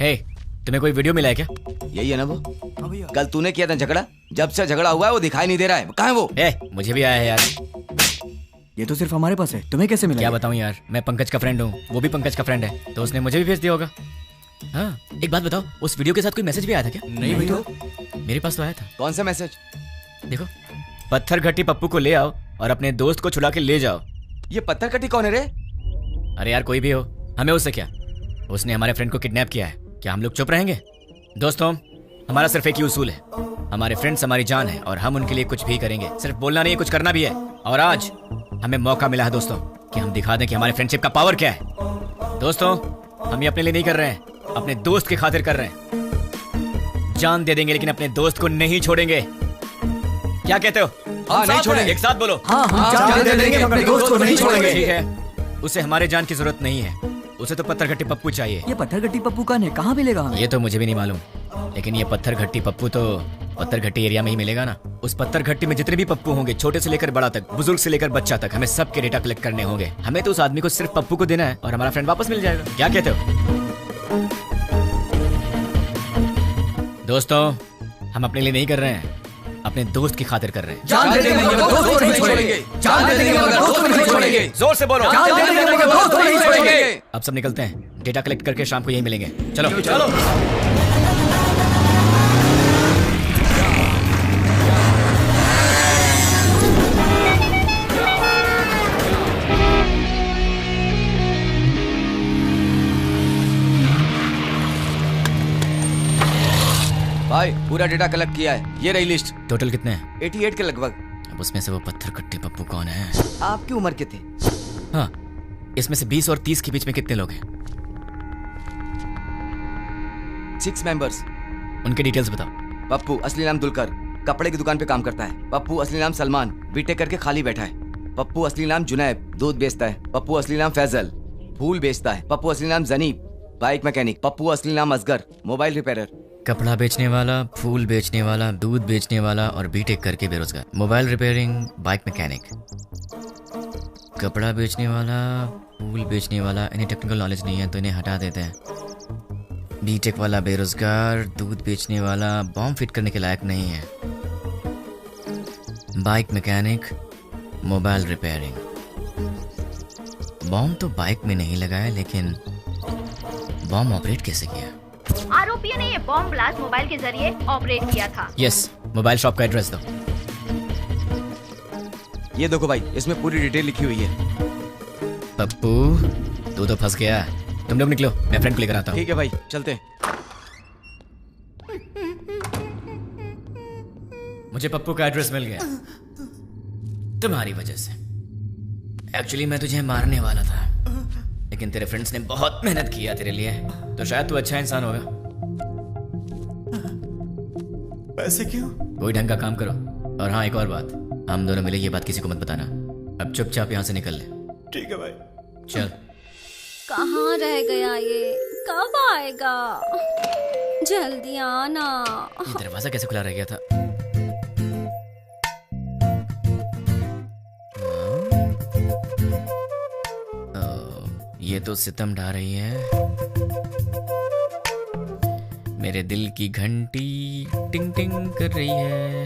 हे, तुम्हें कोई वीडियो मिला है क्या? यही है ना वो? कल तूने किया था झगड़ा, जब से झगड़ा हुआ है वो दिखाई नहीं दे रहा है। कहाँ है वो? मुझे भी आया है यार। ये तो सिर्फ हमारे पास है, तुम्हें कैसे मिला? क्या बताऊं यार, मैं पंकज का फ्रेंड हूँ, वो भी पंकज का फ्रेंड है, तो उसने मुझे भी भेज दिया होगा। हाँ, एक बात बताओ, उस वीडियो के साथ कोई मैसेज भी आया था क्या? नहीं भाई। तो मेरे पास तो आया था। कौन सा मैसेज? देखो, पत्थर घट्टी पप्पू को ले आओ और अपने दोस्त को छुड़ा के ले जाओ। ये पत्थर घट्टी कौन है रे? अरे यार कोई भी हो, हमें उससे क्या? उसने हमारे फ्रेंड को किडनैप किया है, क्या हम लोग चुप रहेंगे? दोस्तों, हमारा सिर्फ एक ही उसूल है, हमारे फ्रेंड्स हमारी जान है और हम उनके लिए कुछ भी करेंगे। सिर्फ बोलना नहीं, कुछ करना भी है। और आज हमें मौका मिला है दोस्तों कि हम दिखा दें कि हमारे फ्रेंडशिप का पावर क्या है। दोस्तों, हम ये अपने लिए नहीं कर रहे हैं, अपने दोस्त की खातिर कर रहे हैं। जान दे देंगे लेकिन अपने दोस्त को नहीं छोड़ेंगे। क्या कहते हो? हाँ, नहीं छोड़ेंगे। एक साथ बोलो। हाँ, हम जान दे देंगे, अपने दोस्त को नहीं छोड़ेंगे। ठीक है, उसे हमारे जान की जरूरत नहीं है, उसे तो पत्थर घट्टी पप्पू चाहिए। ये पत्थर घट्टी पप्पू कौन है, कहाँ मिलेगा हमें? ये तो मुझे भी नहीं मालूम, लेकिन ये पत्थर घट्टी पप्पू तो पत्थर घट्टी एरिया में ही मिलेगा ना। उस पत्थर घट्टी में जितने भी पप्पू होंगे, छोटे से लेकर बड़ा तक, बुजुर्ग से लेकर बच्चा तक, हमें सबके डेटा कलेक्ट करने होंगे। हमें तो उस आदमी को सिर्फ पप्पू को देना है और हमारा फ्रेंड वापस मिल जाएगा। क्या कहते हो दोस्तों? हम अपने लिए नहीं कर रहे हैं, अपने दोस्त की खातिर कर रहे हैं। जान दे देंगे मगर दोस्त को नहीं छोड़ेंगे। जान दे देंगे मगर दोस्त को नहीं छोड़ेंगे। जोर से बोलो। जान दे देंगे मगर दोस्त को नहीं छोड़ेंगे। अब सब निकलते हैं, डेटा कलेक्ट करके शाम को यही मिलेंगे। चलो चलो। भाई पूरा डेटा कलेक्ट किया है, ये रही लिस्ट। टोटल कितने हैं? 88 के लगभग। अब उसमें से वो पत्थर कट्टे पप्पू कौन है? आपकी उम्र के थे। हाँ, इसमें से 20 और 30 के बीच में कितने लोग हैं? 6 मेंबर्स। उनके डिटेल्स बताओ। पप्पू असली नाम दुलकर, कपड़े की दुकान पे काम करता है। पप्पू असली नाम सलमान, बीटेक करके खाली बैठा है। पप्पू असली नाम जुनैद, दूध बेचता है। पप्पू असली नाम फैजल, फूल बेचता है। पप्पू असली नाम जनीब, बाइक मैकेनिक। पप्पू असली नाम असगर, मोबाइल रिपेयरर। कपड़ा बेचने वाला, फूल बेचने वाला, दूध बेचने वाला और बीटेक करके बेरोजगार। Mobile repairing, bike mechanic. कपड़ा बेचने वाला, फूल बेचने वाला, इन्हें टेक्निकल नॉलेज नहीं है तो इन्हें हटा देते हैं। बीटेक वाला बेरोजगार, दूध बेचने वाला बॉम्ब फिट करने के लायक नहीं है। Bike mechanic, mobile repairing. Bomb तो बाइक में नहीं लगाया, लेकिन बॉम्ब ऑपरेट कैसे किया? आरोपियों ने ये बॉम्ब ब्लास्ट मोबाइल के जरिए ऑपरेट किया था। यस, मोबाइल शॉप का एड्रेस दो। ये देखो भाई, इसमें पूरी डिटेल लिखी हुई है। पप्पू, तू तो फंस गया। तुम लोग निकलो, मैं फ्रेंड को लेकर आता हूँ। ठीक है भाई, चलते हैं। मुझे पप्पू का एड्रेस मिल गया तुम्हारी वजह से। एक्चुअली मैं तुझे मारने वाला था, लेकिन तेरे फ्रेंड्स ने बहुत मेहनत किया तेरे लिए, तो शायद तू अच्छा इंसान होगा। ऐसे क्यों? कोई ढंग का काम करो। और हाँ, एक और बात, हम दोनों मिले ये बात किसी को मत बताना। अब चुपचाप यहाँ से निकल ले। ठीक है भाई। चल। कहाँ रह गया ये? कब आएगा? जल्दी आना। ये दरवाजा कैसे खुला रह गया था? ये तो सितम ढा रही है। मेरे दिल की घंटी टिंग टिंग कर रही है।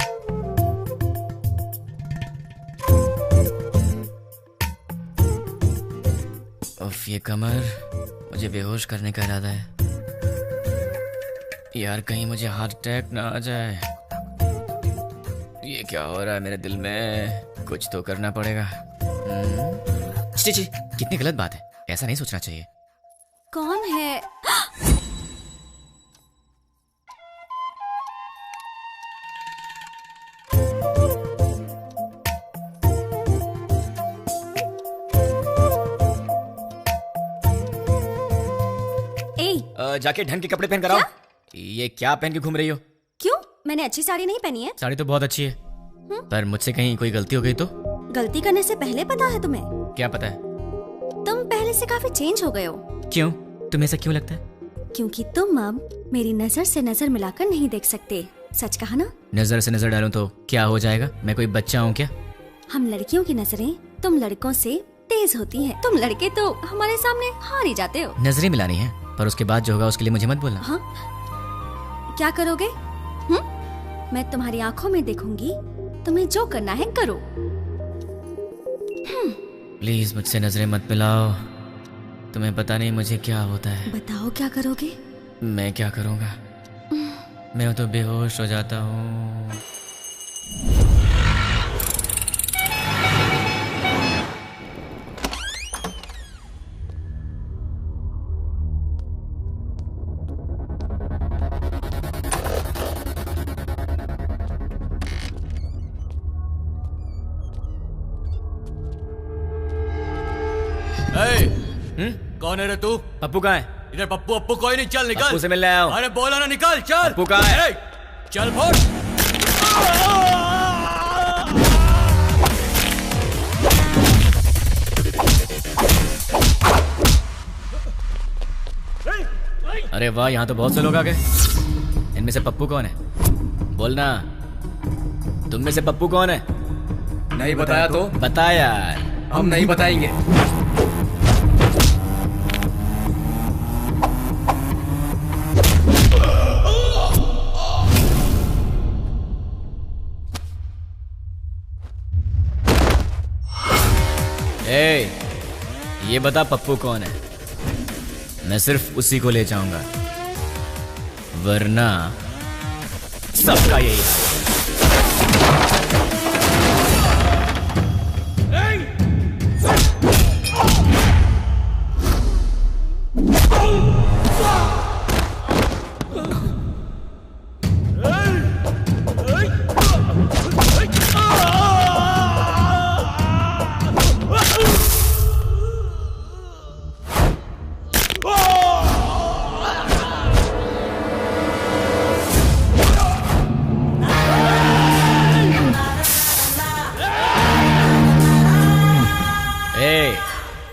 उफ, ये कमर, मुझे बेहोश करने का इरादा है। यार कहीं मुझे हार्ट अटैक ना आ जाए। ये क्या हो रहा है मेरे दिल में? कुछ तो करना पड़ेगा। छी, कितनी गलत बात है, ऐसा नहीं सोचना चाहिए। कौन है? जाके ढंग के कपड़े पहन कर आओ। ये क्या पहन के घूम रही हो? क्यों? मैंने अच्छी साड़ी नहीं पहनी है। साड़ी तो बहुत अच्छी है, पर मुझसे कहीं कोई गलती हो गई तो? गलती करने से पहले पता है तुम्हें? क्या पता है? तुम पहले से काफी चेंज हो गए हो। क्यों? तुम्हें ऐसा क्यों लगता है? क्योंकि तुम अब मेरी नजर से नजर मिलाकर नहीं देख सकते। सच कहा ना? नजर से नजर डालूं तो क्या हो जाएगा? मैं कोई बच्चा हूँ क्या? हम लड़कियों की नजरें तुम लड़कों से तेज होती हैं। तुम लड़के तो हमारे सामने हार ही जाते हो। नजरें मिलानी है, पर उसके बाद जो होगा उसके लिए मुझे मत बोलना। हाँ? क्या करोगे? मैं तुम्हारी आंखों में देखूंगी, तुम्हें जो करना है करो। प्लीज मुझसे नजरें मत मिलाओ। तुम्हें पता नहीं मुझे क्या होता है। बताओ क्या करोगे? मैं क्या करूँगा? मैं तो बेहोश हो जाता हूँ। कौन है रे तू? पप्पू कहाँ है? इधर पप्पू अपू कोई नहीं, चल निकल। पप्पू से मिलने आया हूँ। अरे बोला ना निकल, चल। पप्पू कहाँ है? चल फोड़। अरे वाह, यहाँ तो बहुत से लोग आ गए। इनमें से पप्पू कौन है? बोलना। तुम में से पप्पू कौन है? नहीं बताया तो? बता यार। हम नहीं बताएंगे। ये बता पप्पू कौन है? मैं सिर्फ उसी को ले जाऊंगा, वरना सबका यही हाल।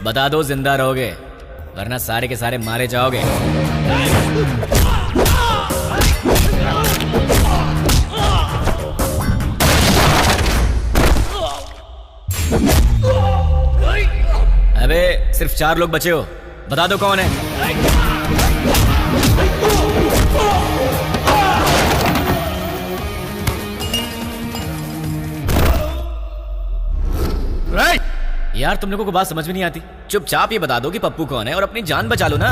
बता दो जिंदा रहोगे, वरना सारे के सारे मारे जाओगे। अबे सिर्फ 4 लोग बचे हो, बता दो कौन है। यार तुम लोगों को बात समझ में नहीं आती, चुपचाप ये बता दो कि पप्पू कौन है और अपनी जान बचा लो ना।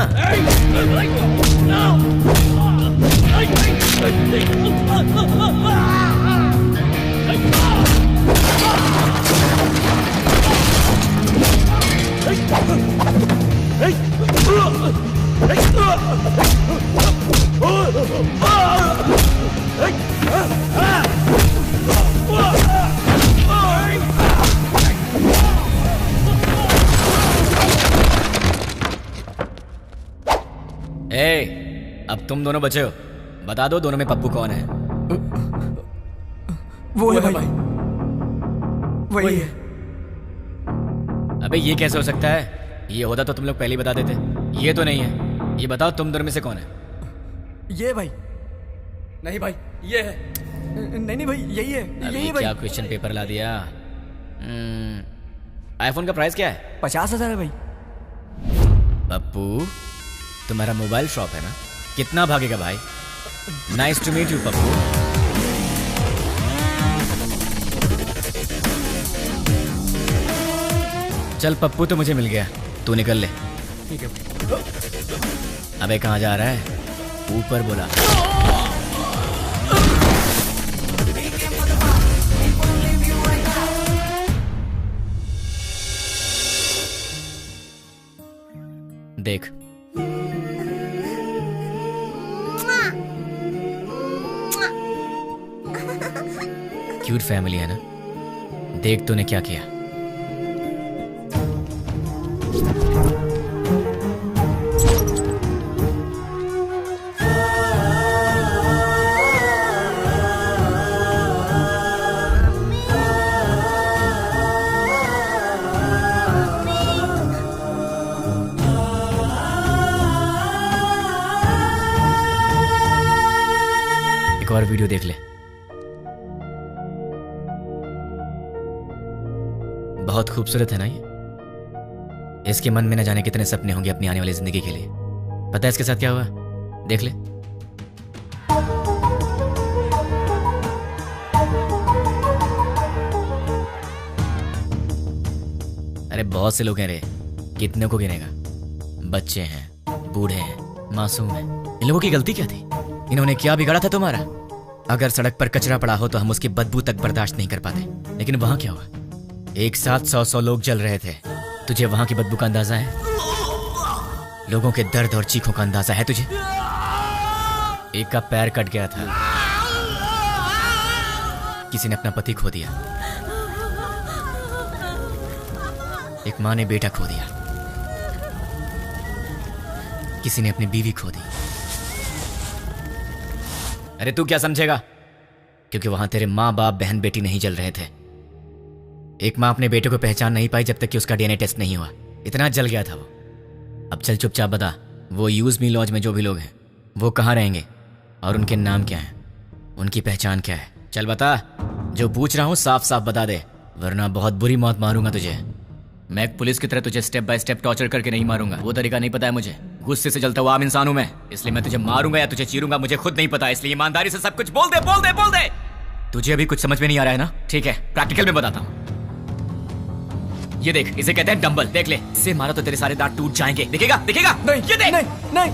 अब तुम दोनों बचे हो, बता दो दोनों में पप्पू कौन है। वो है भाई, वही है। अबे ये कैसे हो सकता है, ये होता तो तुम लोग पहले ही बता देते। ये तो नहीं है, ये बताओ तुम दोनों में से कौन है। ये भाई नहीं भाई, ये है। नहीं भाई, यही है, यही भाई। क्या क्वेश्चन पेपर ला दिया। आईफोन का प्राइस क्या है? 50,000 है भाई। पप्पू तुम्हारा मोबाइल शॉप है ना, कितना भागेगा भाई। Nice to meet you Pappu. चल पप्पू तो मुझे मिल गया, तू निकल ले। ठीक है। अबे कहाँ जा रहा है, ऊपर बोला। देख क्यूट फैमिली है ना, देख तूने क्या किया। एक और वीडियो देख ले, बहुत खूबसूरत है ना ये। इसके मन में न जाने कितने सपने होंगे अपनी आने वाली जिंदगी के लिए। पता है इसके साथ क्या हुआ, देख ले। अरे बहुत से लोग हैं रे, कितने को गिनेगा। बच्चे हैं, बूढ़े हैं, मासूम हैं। इन लोगों की गलती क्या थी, इन्होंने क्या बिगाड़ा था तुम्हारा। अगर सड़क पर कचरा पड़ा हो तो हम उसकी बदबू तक बर्दाश्त नहीं कर पाते, लेकिन वहां क्या हुआ, एक साथ 100 लोग जल रहे थे। तुझे वहां की बदबू का अंदाजा है, लोगों के दर्द और चीखों का अंदाजा है तुझे। एक का पैर कट गया था, किसी ने अपना पति खो दिया, एक माँ ने बेटा खो दिया, किसी ने अपनी बीवी खो दी। अरे तू क्या समझेगा, क्योंकि वहां तेरे माँ बाप बहन बेटी नहीं जल रहे थे। एक माँ अपने बेटे को पहचान नहीं पाई जब तक कि उसका डीएनए टेस्ट नहीं हुआ, इतना जल गया था वो। अब चल चुपचाप बता, वो यूज मी लॉज में जो भी लोग हैं वो कहाँ रहेंगे और उनके नाम क्या हैं, उनकी पहचान क्या है। चल बता, जो पूछ रहा हूँ साफ साफ बता दे, वरना बहुत बुरी मौत मारूंगा तुझे। मैं एक पुलिस की तरह तुझे स्टेप बाय स्टेप टॉर्चर करके नहीं मारूंगा, वो तरीका नहीं पता है मुझे। गुस्से से जलता हुआ आम इंसान हूं मैं, इसलिए मैं तुझे मारूंगा या तुझे चीरूंगा मुझे खुद नहीं पता। इसलिए ईमानदारी से सब कुछ बोल दे, बोल दे, बोल दे। तुझे अभी कुछ समझ में नहीं आ रहा है ना, ठीक है, प्रैक्टिकल में बताता हूँ। ये देख, इसे कहते हैं डंबल, देख ले। इससे मारा तो तेरे सारे दांत टूट जाएंगे, दिखेगा दिखेगा। नहीं, ये देख। नहीं।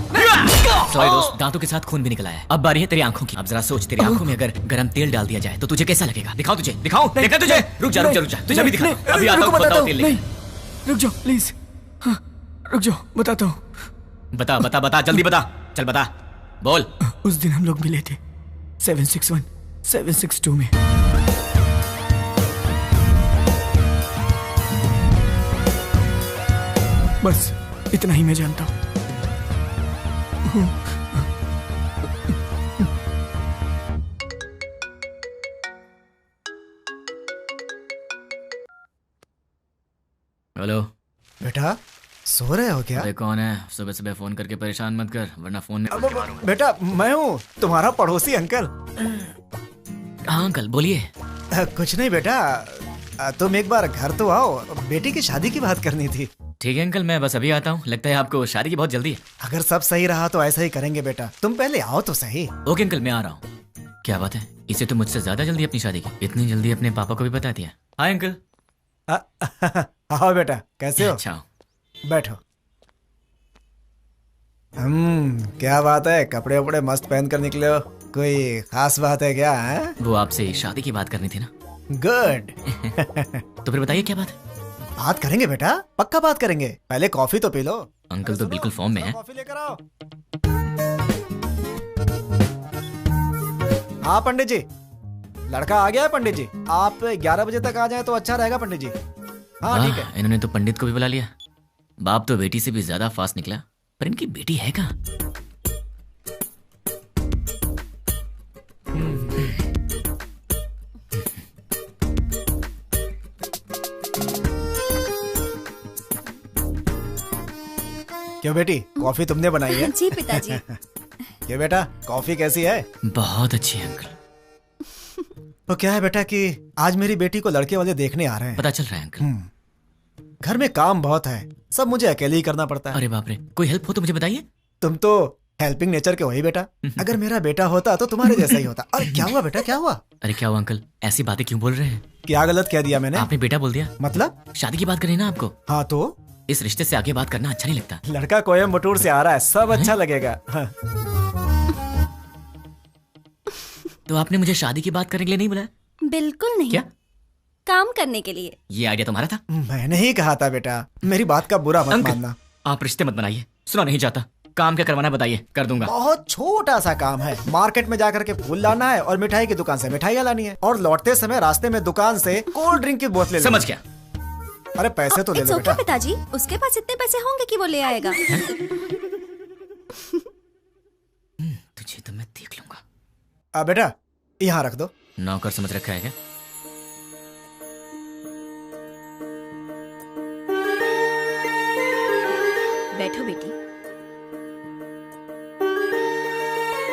सॉरी दोस्त, दांतों के साथ खून भी निकला है। अब बारी है तेरी आंखों की। अब जरा सोच, तेरी आंखों में अगर गरम तेल डाल दिया जाए तो तुझे कैसा लगेगा। दिखाओ तुझे, दिखाओ, देखा तुझे। रुक जा, रुक जा, रुक जा, तुझे अभी दिखा। अभी आता हूँ, बताओ तेल लेके। रुक जाओ प्लीज, हाँ, रुक जाओ, बताता हूँ। बता बता बता, जल्दी बता, चल बता, बोल। उस दिन हम लोग मिले थे 761 762 में। बस इतना ही मैं जानता हूँ। हेलो बेटा, सो रहे हो क्या? अरे कौन है? सुबह सुबह फोन करके परेशान मत कर, वरना फोन में कुछ मारूंगा। बेटा मैं हूँ तुम्हारा पड़ोसी अंकल। हाँ अंकल बोलिए। कुछ नहीं बेटा, तुम एक बार घर तो आओ, बेटी की शादी की बात करनी थी। ठीक है अंकल, मैं बस अभी आता हूँ। लगता है आपको शादी की बहुत जल्दी है। अगर सब सही रहा तो ऐसा ही करेंगे बेटा, तुम पहले आओ तो सही। ओके अंकल, मैं आ रहा हूँ। क्या बात है, इसे तो मुझसे ज्यादा जल्दी अपनी शादी की। इतनी जल्दी अपने पापा को भी बता दिया। Hi uncle. आओ बेटा, कैसे हो? अच्छा बैठो। क्या बात है, कपड़े वपड़े मस्त पहन कर निकले हो, कोई खास बात है क्या? है? वो आपसे शादी की बात करनी थी ना। गुड। तो फिर बताइए क्या बात है? बात करेंगे बेटा, पक्का बात करेंगे। पहले कॉफी तो पी लो। अंकल तो बिल्कुल फॉर्म में है। कॉफी लेकर आओ। हाँ पंडित जी, लड़का आ गया है। पंडित जी आप 11 बजे तक आ जाए तो अच्छा रहेगा पंडित जी। हाँ ठीक है। इन्होंने तो पंडित को भी बुला लिया। बाप तो बेटी से भी ज्यादा फास्ट निकला, पर इनकी बेटी है कहाँ? क्यों बेटी, कॉफी तुमने बनाई है? जी पिताजी। ये बेटा कॉफी कैसी है? बहुत अच्छी है अंकल। तो क्या है बेटा कि आज मेरी बेटी को लड़के वाले देखने आ रहे हैं। पता चल रहा है अंकल। घर में काम बहुत है, सब मुझे अकेले ही करना पड़ता है। अरे बाप रे, कोई हेल्प हो तो मुझे बताइए। तुम तो हेल्पिंग नेचर के हो ही बेटा। अगर मेरा बेटा होता तो तुम्हारे जैसा ही होता। और क्या हुआ बेटा, क्या हुआ? अरे क्या हुआ अंकल, ऐसी बातें क्यों बोल रहे हैं? क्या गलत कह दिया मैंने? आपने बेटा बोल दिया। मतलब? शादी की बात करी ना आपको। हाँ तो इस रिश्ते से आगे बात करना अच्छा नहीं लगता। लड़का कोयम्बटूर से आ रहा है, सब अच्छा लगेगा। हाँ। तो आपने मुझे शादी की बात करने के लिए नहीं बुलाया? बिल्कुल नहीं। क्या? काम करने के लिए। ये आइडिया तुम्हारा था? मैंने ही कहा था बेटा, मेरी बात का बुरा मत मानना। आप रिश्ते मत बनाइए, सुना नहीं चाहता। काम क्या करवाना बताइए, कर दूंगा। बहुत छोटा सा काम है, मार्केट में जाकर के फूल लाना है और मिठाई की दुकान से मिठाइयाँ लानी है, और लौटते समय रास्ते में दुकान से कोल्ड ड्रिंक की बोतलें। समझ गया। अरे पैसे तो ले लो बेटा। पिताजी उसके पास इतने पैसे होंगे कि वो ले आएगा। तुझे तो मैं देख लूंगा। बेटा यहाँ रख दो। नौकर समझ रखा है क्या? बैठो बेटी,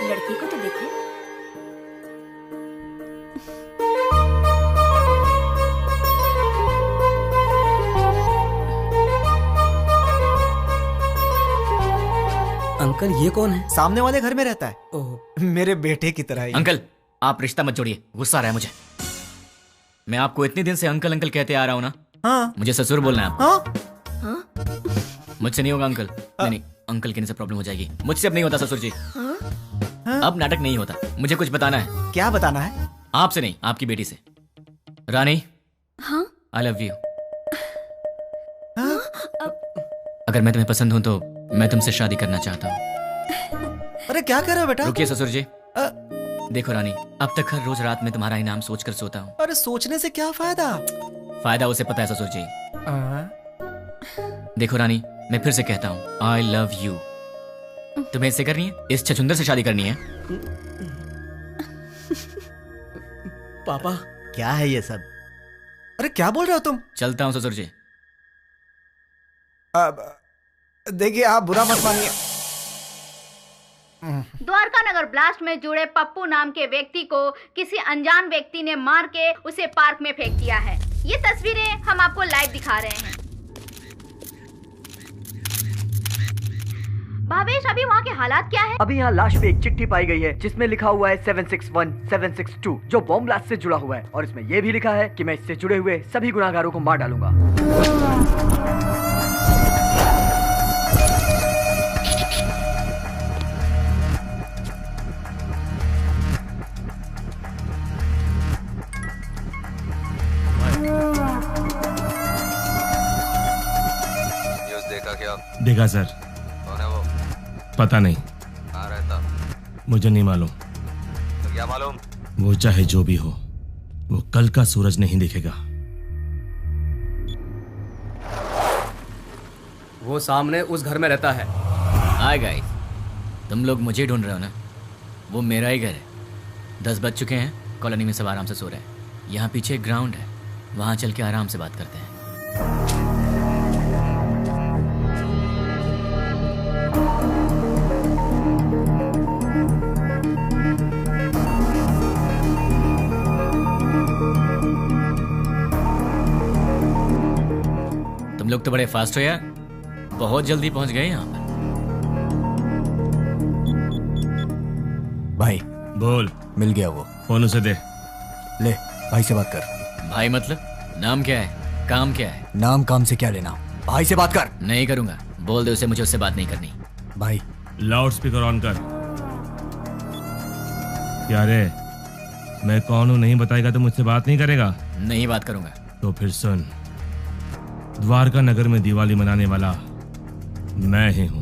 लड़की को तो देखो। अंकल ये कौन है? सामने वाले घर में रहता है। मेरे बेटे की तरह ही। अंकल आप रिश्ता मत जोड़िए, गुस्सा आ रहा है मुझे। मैं आपको इतने दिन से अंकल अंकल कहते आ रहा हूँ ना। हाँ। मुझे ससुर बोलना है आपको। हाँ? मुझसे नहीं होगा अंकल। नहीं अंकल कहने से प्रॉब्लम हो जाएगी। मुझसे अब नहीं होता ससुर जी। अब नाटक नहीं होता। मुझे कुछ बताना है। क्या बताना है? आपसे नहीं, आपकी बेटी से। रानी। हाँ? I love you. अगर मैं तुम्हें पसंद हूं तो मैं तुमसे शादी करना चाहता हूँ। अरे क्या कर रहे हो बेटा? रुकिए ससुर जी। देखो रानी, अब तक हर रोज रात में तुम्हारा इनाम सोचकर सोता हूँ। अरे सोचने से क्या फायदा? फायदा उसे पता है ससुर जी। देखो रानी, मैं फिर से कहता हूँ आई लव यू। तुम्हें इससे करनी है? इस छछुंदर से शादी करनी है? पापा क्या है ये सब? अरे क्या बोल रहे हो तुम? चलता हूँ ससुर जी। देखिए आप बुरा मत मानिए। द्वारका नगर ब्लास्ट में जुड़े पप्पू नाम के व्यक्ति को किसी अनजान व्यक्ति ने मार के उसे पार्क में फेंक दिया है। ये तस्वीरें हम आपको लाइव दिखा रहे हैं। भावेश, अभी वहाँ के हालात क्या है? अभी यहाँ लाश पे एक चिट्ठी पाई गई है जिसमें लिखा हुआ है 761 762 जो बॉम्ब ब्लास्ट से जुड़ा हुआ है, और इसमें यह भी लिखा है कि मैं इससे जुड़े हुए सभी गुनाहगारों को मार डालूंगा। न्यूज़ देखा क्या? देखा सर। कौन है वो? पता नहीं। कहाँ रहता? मुझे नहीं मालूम। तो क्या मालूम? वो चाहे जो भी हो, वो कल का सूरज नहीं दिखेगा। वो सामने उस घर में रहता है। हाय गाइस, तुम लोग मुझे ढूंढ रहे हो ना? वो मेरा ही घर है। 10 बज चुके हैं, कॉलोनी में सब आराम से सो रहे हैं। यहाँ पीछे एक ग्राउंड है, वहाँ चल के आराम से बात करते हैं। लोग तो बड़े फास्ट हो यार, बहुत जल्दी पहुंच गए यहाँ पर। भाई बोल। मिल गया वो। फोन उसे दे। ले भाई से बात कर। भाई मतलब नाम क्या है, काम क्या है? नाम काम से क्या लेना, भाई से बात कर। नहीं करूंगा, बोल दे उसे मुझे उससे बात नहीं करनी। भाई लाउड स्पीकर ऑन कर। क्या रे, मैं कौन हूं नहीं बताएगा तो मुझसे बात नहीं करेगा? नहीं बात करूंगा। तो फिर सुन, द्वारका नगर में दिवाली मनाने वाला मैं ही हूं।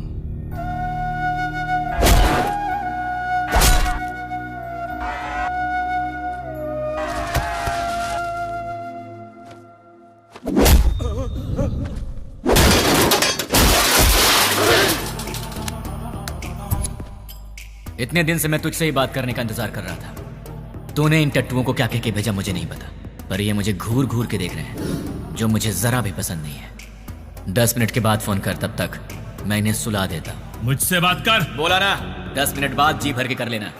इतने दिन से मैं तुझसे ही बात करने का इंतजार कर रहा था। तूने इन टट्टुओं को क्या कह के भेजा मुझे नहीं पता, पर ये मुझे घूर घूर के देख रहे हैं, जो मुझे जरा भी पसंद नहीं है। 10 मिनट के बाद फोन कर, तब तक मैं इन्हें सुला देता। मुझसे बात कर। बोला ना, 10 मिनट बाद जी भर के कर लेना।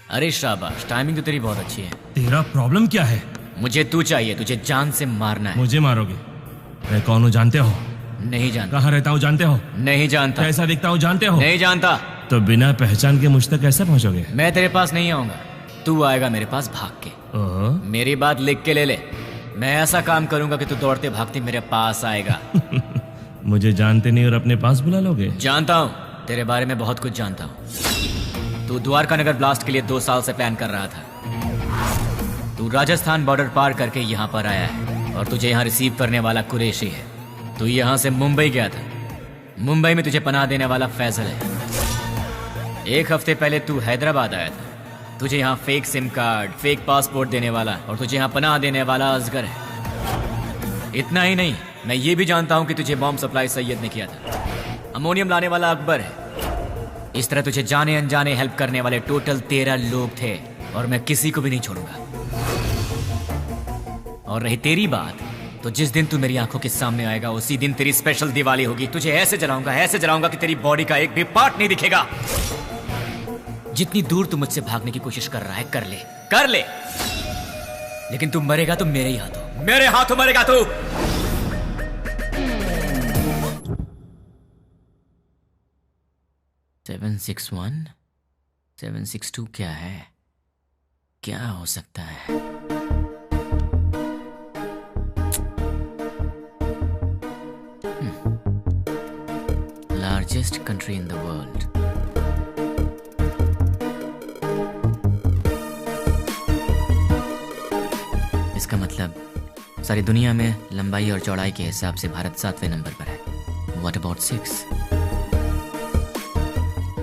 अरे शाबाश, टाइमिंग तो तेरी बहुत अच्छी है। तेरा प्रॉब्लम क्या है? मुझे तू चाहिए, तुझे जान से मारना है। मुझे मारोगे? मैं कौन हूँ जानते हो? नहीं जानता। कहाँ रहता हूँ जानते हो? नहीं जानता। कैसा दिखता हूँ जानते हो? नहीं जानता। तो बिना पहचान के मुझ तक कैसे पहुँचोगे? मैं तेरे पास नहीं आऊंगा, तू आएगा मेरे पास भाग के। मेरी बात लिख के ले ले, मैं ऐसा काम करूंगा कि तू दौड़ते भागते मेरे पास आएगा। मुझे जानते नहीं और अपने पास बुला लोगे? जानता हूँ, तेरे बारे में बहुत कुछ जानता हूँ। तू द्वारका नगर ब्लास्ट के लिए 2 साल से प्लान कर रहा था। तू राजस्थान बॉर्डर पार करके यहाँ पर आया है और तुझे यहाँ रिसीव करने वाला कुरैशी है। तू यहाँ से मुंबई गया था, मुंबई में तुझे पनाह देने वाला फैजल है। 1 हफ्ते पहले तू हैदराबाद आया था, तुझे यहाँ fake SIM card, fake passport देने वाला और तुझे यहाँ पनाह देने वाला असगर है। इतना ही नहीं, मैं ये भी जानता हूँ कि तुझे बॉम्ब सप्लाई सैयद ने किया था। अमोनियम लाने वाला अकबर है। इस तरह तुझे जाने अनजाने हेल्प करने वाले टोटल 13 लोग थे और मैं किसी को भी नहीं छोड़ूंगा। और रही तेरी बात, तो जिस दिन तू मेरी आंखों के सामने आएगा उसी दिन तेरी स्पेशल दिवाली होगी। तुझे ऐसे जलाऊंगा कि तेरी बॉडी का एक भी पार्ट नहीं दिखेगा। जितनी दूर तू मुझसे भागने की कोशिश कर रहा है कर ले, लेकिन तू मरेगा तो मेरे ही हाथों, मेरे हाथों मरेगा तू। सेवन 6-1 762 क्या है? क्या हो सकता है? Largest country in the world. इसका मतलब सारी दुनिया में लंबाई और चौड़ाई के हिसाब से भारत 7वें नंबर पर है। What about 6?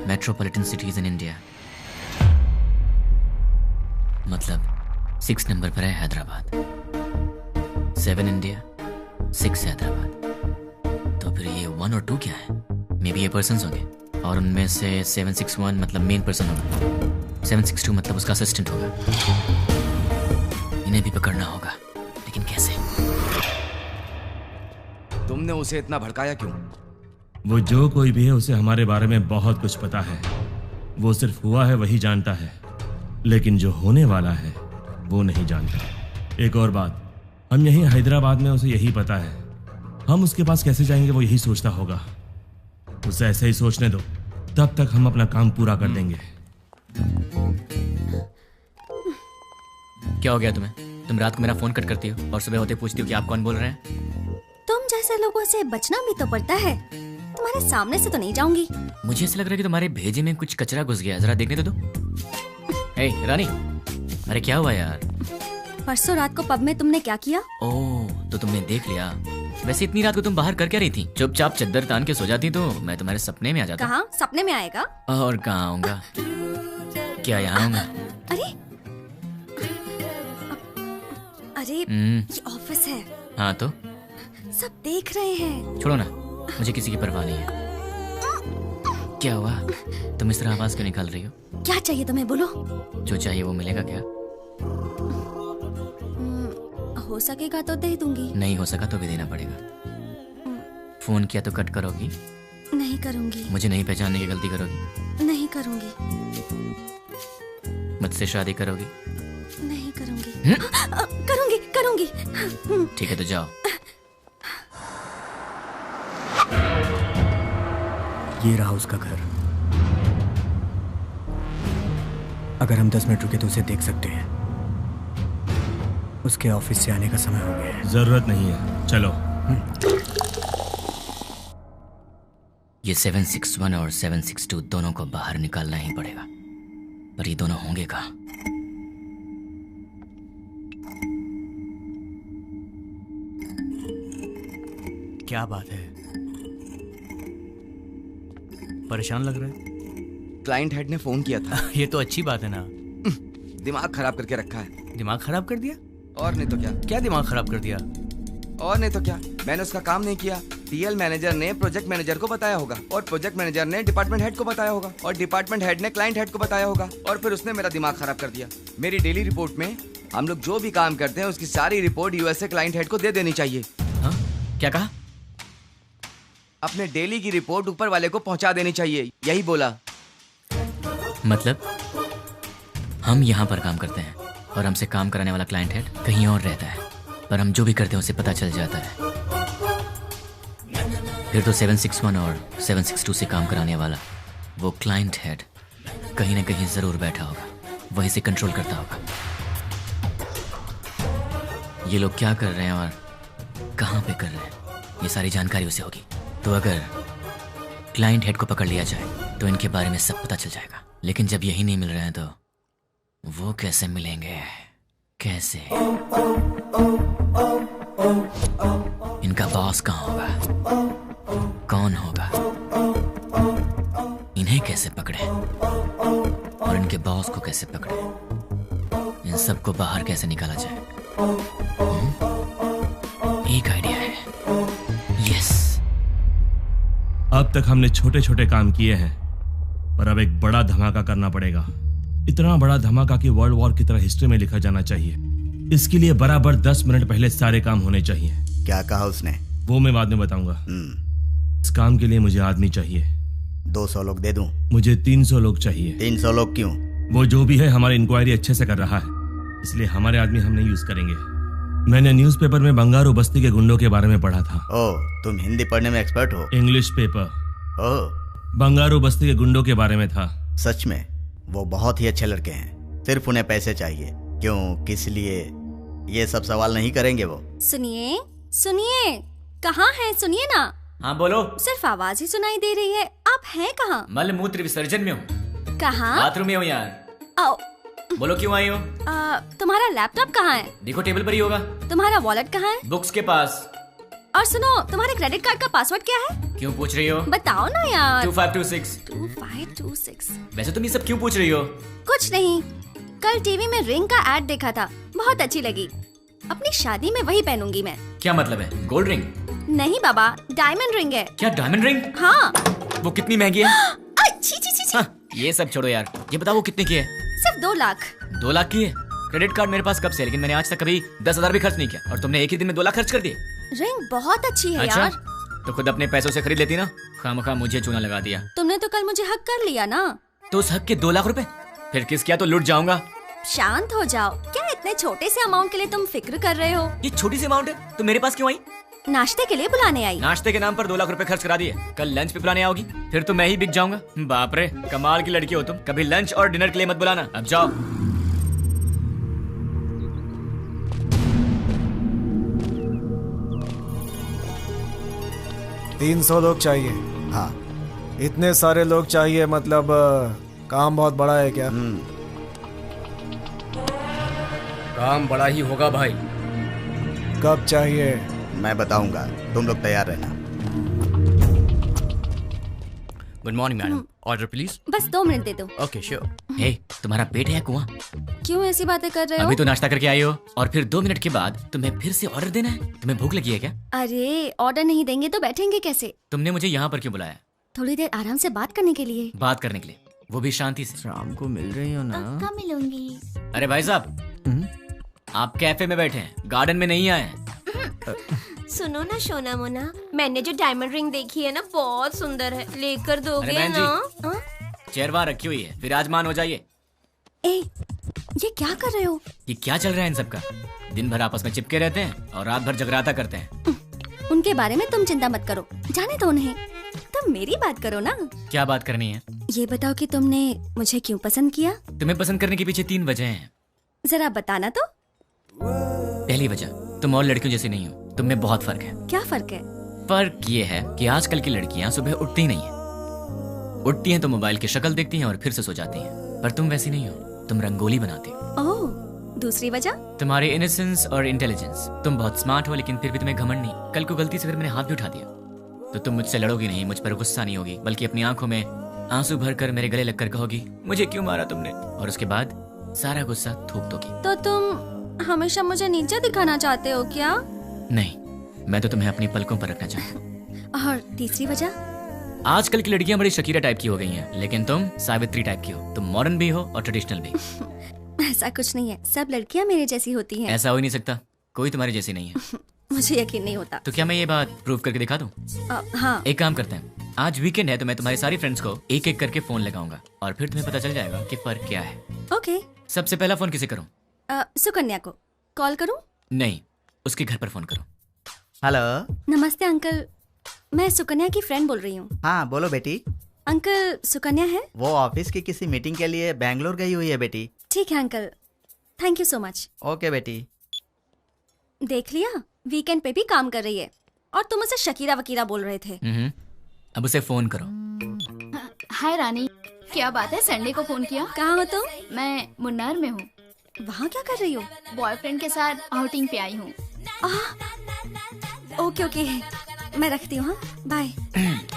Metropolitan cities in India, मतलब 6 नंबर पर है हैदराबाद। 7 इंडिया, 6 हैदराबाद। तो फिर ये 1 और 2 क्या है? मे बी ये पर्सन्स होंगे। और उनमें से 761 मतलब मेन पर्सन होगा, 762 मतलब उसका असिस्टेंट होगा। इन्हें भी पकड़ना होगा, लेकिन कैसे? तुमने उसे इतना भड़काया क्यों? वो जो कोई भी है उसे हमारे बारे में बहुत कुछ पता है। वो सिर्फ हुआ है वही जानता है, लेकिन जो होने वाला है वो नहीं जानता। एक और बात, हम यहीं हैदराबाद में उसे यही पता है। हम उसके पास कैसे जाएंगे वो यही सोचता होगा। उसे ऐसे ही सोचने दो, तब तक हम अपना काम पूरा कर देंगे। क्या हो गया तुम्हें? तुम रात को मेरा फोन कट करती हो और सुबह होते पूछती हो कि आप कौन बोल रहे हैं। तुम जैसे लोगों से बचना भी तो पड़ता है। तुम्हारे सामने से तो नहीं जाऊंगी। मुझे ऐसा लग रहा है कि तुम्हारे भेजे में कुछ कचरा घुस गया, जरा देखने तो दो। हे रानी, अरे क्या हुआ यार? परसों रात को पब में तुमने क्या किया? ओह, तो तुमने देख लिया। वैसे इतनी रात को तुम बाहर कर क्या रही थी? चुपचाप चद्दर तान के सो जाती तो मैं तुम्हारे सपने में आ जाता। कहाँ सपने में आएगा? और कहाँ आऊंगा? क्या यहाँ आऊंगा? अरे ये ऑफिस है। हाँ तो सब देख रहे हैं। छोड़ो ना, मुझे किसी की परवाह नहीं है। क्या हुआ? तुम इस तरह आवाज क्यों निकाल रही हो? क्या चाहिए तुम्हें, बोलो। जो चाहिए वो मिलेगा क्या? हो सकेगा तो दे दूंगी। नहीं हो सका तो भी देना पड़ेगा। फोन किया तो कट करोगी? नहीं करूंगी। मुझे नहीं पहचानने की गलती करोगी? नहीं करूंगी। मुझसे शादी करोगी? नहीं करूंगी। करूंगी करूंगी। ठीक है तो जाओ। ये रहा उसका घर। अगर हम 10 मिनट रुके तो उसे देख सकते हैं। उसके ऑफिस से आने का समय हो गया है। जरूरत नहीं है, चलो। ये 761 और 762 दोनों को बाहर निकालना ही पड़ेगा, पर ये दोनों होंगे कहाँ? क्या बात है, परेशान लग रहा है? क्लाइंट हेड ने फोन किया था। ये तो अच्छी बात है ना। दिमाग खराब करके रखा है। दिमाग खराब कर दिया? और नहीं तो क्या। क्या दिमाग खराब कर दिया? और नहीं तो क्या, मैंने उसका काम नहीं किया। टीएल मैनेजर ने प्रोजेक्ट मैनेजर को बताया होगा, और प्रोजेक्ट मैनेजर ने डिपार्टमेंट हेड को बताया होगा, और डिपार्टमेंट हेड ने क्लाइंट हेड को बताया होगा, और फिर उसने मेरा दिमाग खराब कर दिया। मेरी डेली रिपोर्ट में हम लोग जो भी काम करते हैं उसकी सारी रिपोर्ट यूएसए क्लाइंट हेड को दे देनी चाहिए। हाँ? क्या कहा? अपने डेली की रिपोर्ट ऊपर वाले को पहुंचा देनी चाहिए, यही बोला। मतलब हम यहाँ पर काम करते हैं और हमसे काम कराने वाला क्लाइंट हेड कहीं और रहता है, पर हम जो भी करते हैं उसे पता चल जाता है। फिर तो 761 और 762 से काम कराने वाला वो क्लाइंट हेड कहीं ना कहीं जरूर बैठा होगा, वहीं से कंट्रोल करता होगा। ये लोग क्या कर रहे हैं और कहाँ पे कर रहे हैं, ये सारी जानकारी उसे होगी। तो अगर क्लाइंट हेड को पकड़ लिया जाए तो इनके बारे में सब पता चल जाएगा। लेकिन जब यही नहीं मिल रहे हैं तो वो कैसे मिलेंगे? कैसे? इनका बॉस कहाँ होगा? कौन होगा? इन्हें कैसे पकड़े और इनके बॉस को कैसे पकड़े? इन सबको बाहर कैसे निकाला जाए? एक आइडिया है। यस। अब तक हमने छोटे छोटे काम किए हैं, पर अब एक बड़ा धमाका करना पड़ेगा। इतना बड़ा धमाका कि वर्ल्ड वॉर की तरह हिस्ट्री में लिखा जाना चाहिए। इसके लिए बराबर 10 मिनट पहले सारे काम होने चाहिए। क्या कहा उसने? वो मैं बाद में बताऊंगा। इस काम के लिए मुझे आदमी चाहिए। 200 लोग दे दूं? मुझे 300 लोग चाहिए। 300 लोग क्यों? वो जो भी है हमारी इंक्वायरी अच्छे से कर रहा है, इसलिए हमारे आदमी हम नहीं यूज करेंगे। मैंने न्यूज़पेपर में बंगारू बस्ती के गुंडों के बारे में पढ़ा था। ओह, तुम हिंदी पढ़ने में एक्सपर्ट हो? English paper. ओह, बंगारू बस्ती के गुंडों के बारे में था। सच में? वो बहुत ही अच्छे लड़के हैं, सिर्फ उन्हें पैसे चाहिए। क्यों, किस लिए, ये सब सवाल नहीं करेंगे वो। सुनिए सुनिए, कहाँ है? सुनिए ना। हाँ बोलो। सिर्फ आवाज ही सुनाई दे रही है। आप हैं कहाँ? मल मूत्र विसर्जन में हूँ। कहाँ? बाथरूम में हूँ यार। आओ। बोलो क्यों आई हो? तुम्हारा लैपटॉप कहाँ है? देखो टेबल पर ही होगा। तुम्हारा वॉलेट कहाँ है? बुक्स के पास। और सुनो, तुम्हारे क्रेडिट कार्ड का पासवर्ड क्या है? क्यों पूछ रही हो? बताओ ना यार। 2526। 2526। वैसे तुम ये सब क्यों पूछ रही हो? कुछ नहीं, कल टीवी में रिंग का एड देखा था, बहुत अच्छी लगी। अपनी शादी में वही पहनूंगी मैं। क्या मतलब है? Gold ring? नहीं बाबा, डायमंड रिंग है। क्या डायमंड रिंग? हाँ। वो कितनी महंगी है? ये सब छोड़ो यार, ये बताओ वो कितने की है? सिर्फ 2 लाख। 2 लाख की है? क्रेडिट कार्ड मेरे पास कब से, लेकिन मैंने आज तक कभी 10,000 भी खर्च नहीं किया, और तुमने एक ही दिन में 2 लाख खर्च कर दिए। रिंग बहुत अच्छी है अच्छा? यार। तो खुद अपने पैसों से खरीद लेती ना, खामखा मुझे चूना लगा दिया। तुमने तो कल मुझे हक कर लिया ना। तो उस हक के 2 लाख रुपए फिर किस किया तो लुट जाऊंगा। शांत हो जाओ, क्या इतने छोटे से अमाउंट के लिए तुम फिक्र कर रहे हो? ये छोटी सी अमाउंट है तो मेरे पास क्यों आई? नाश्ते के लिए बुलाने आई। नाश्ते के नाम पर 2 लाख रुपए खर्च करा दिए, कल लंच पे बुलाने आओगी, फिर तो मैं ही बिक जाऊंगा। बाप रे, कमाल की लड़की हो तुम। कभी लंच और डिनर के लिए मत बुलाना, अब जाओ। 300 लोग चाहिए। हाँ। इतने सारे लोग चाहिए मतलब काम बहुत बड़ा है क्या? काम बड़ा ही होगा भाई। कब चाहिए? मैं बताऊंगा, तुम लोग तैयार रहना। Good morning madam, order please. बस 2 मिनट दे दो। Okay sure. हे, तुम्हारा पेट है या कुआं? क्यों ऐसी बातें कर रहे हो? अभी तो नाश्ता करके आई हो और फिर 2 मिनट के बाद तुम्हें फिर से ऑर्डर देना है? तुम्हें भूख लगी है क्या? अरे ऑर्डर नहीं देंगे तो बैठेंगे कैसे? तुमने मुझे यहाँ पर क्यों बुलाया? थोड़ी देर आराम से बात करने के लिए। बात करने के लिए, वो भी शांति से। शाम को मिल रही हो ना? कब मिलूंगी? अरे भाई साहब, आप कैफे में बैठे हैं, गार्डन में नहीं आए हैं। सुनो ना सोना मोना, मैंने जो डायमंड रिंग देखी है ना, बहुत सुंदर है, लेकर अरे दोगे बहन ना? चेयर वहाँ रखी हुई है, विराजमान हो जाइए। ए, ये क्या कर रहे हो? ये क्या चल रहा है इन सबका? दिन भर आपस में चिपके रहते हैं और रात भर जगराता करते हैं। उनके बारे में तुम चिंता मत करो, जाने दो उन्हें। तुम मेरी बात करो ना। क्या बात करनी है? ये बताओ कि तुमने मुझे क्यों पसंद किया? तुम्हें पसंद करने के पीछे 3 वजह हैं। जरा बताना तो। पहली वजह, तुम और लड़कियों जैसी नहीं हो, तुम में बहुत फर्क है। क्या फर्क है? फर्क ये है कि आजकल की लड़कियां सुबह उठती नहीं है, उठती हैं तो मोबाइल की शक्ल देखती हैं और फिर से सो जाती हैं। पर तुम वैसी नहीं हो, तुम रंगोली बनाती हो। ओह, दूसरी वजह? तुम्हारी इनोसेंस और इंटेलिजेंस। तुम बहुत स्मार्ट हो लेकिन फिर भी तुम्हें घमंड नहीं। कल को गलती से अगर मैंने हाथ भी उठा दिया तो तुम मुझसे लड़ोगी नहीं, मुझ पर गुस्सा नहीं होगी, बल्कि अपनी आंखों में आंसू भरकर मेरे गले लगकर कहोगी मुझे क्यों मारा तुमने, और उसके बाद सारा गुस्सा थूक दोगी। तो तुम हमेशा मुझे नीचे दिखाना चाहते हो क्या? नहीं, मैं तो तुम्हें अपनी पलकों पर रखना चाहता हूँ। और तीसरी वजह? आजकल की लड़कियां बड़ी शकीरा टाइप की हो गई हैं, लेकिन तुम सावित्री टाइप की हो। तुम मॉडर्न भी हो और ट्रेडिशनल भी। ऐसा कुछ नहीं है, सब लड़कियां मेरे जैसी होती हैं। ऐसा हो ही नहीं सकता, कोई तुम्हारी जैसी नहीं है। मुझे यकीन नहीं होता। तो क्या मैं ये बात प्रूव करके दिखा दूं? हाँ। एक काम करते हैं, आज वीकेंड है तो मैं तुम्हारी सारी फ्रेंड्स को एक एक करके फोन लगाऊंगा और फिर तुम्हें पता चल जाएगा कि फर्क क्या है। ओके। सबसे पहला फोन किसे करूं? सुकन्या को कॉल करूं? नहीं, उसके घर पर फोन करो। हेलो। नमस्ते अंकल, मैं सुकन्या की फ्रेंड बोल रही हूँ। हाँ बोलो बेटी। अंकल, सुकन्या है? वो ऑफिस की किसी मीटिंग के लिए बैंगलोर गई हुई है बेटी। ठीक है uncle, thank you so much. Okay बेटी। देख लिया, वीकेंड पे भी काम कर रही है और तुम उसे शकीरा वकीरा बोल रहे थे। अब उसे फोन करो। हाय रानी, क्या बात है, संडे को फोन किया? कहाँ हो तुम? मैं मुन्नार में हूँ। वहाँ क्या कर रही हो? बॉयफ्रेंड के साथ आउटिंग पे आई हूँ। ओके ओके, मैं रखती हूँ। बाय।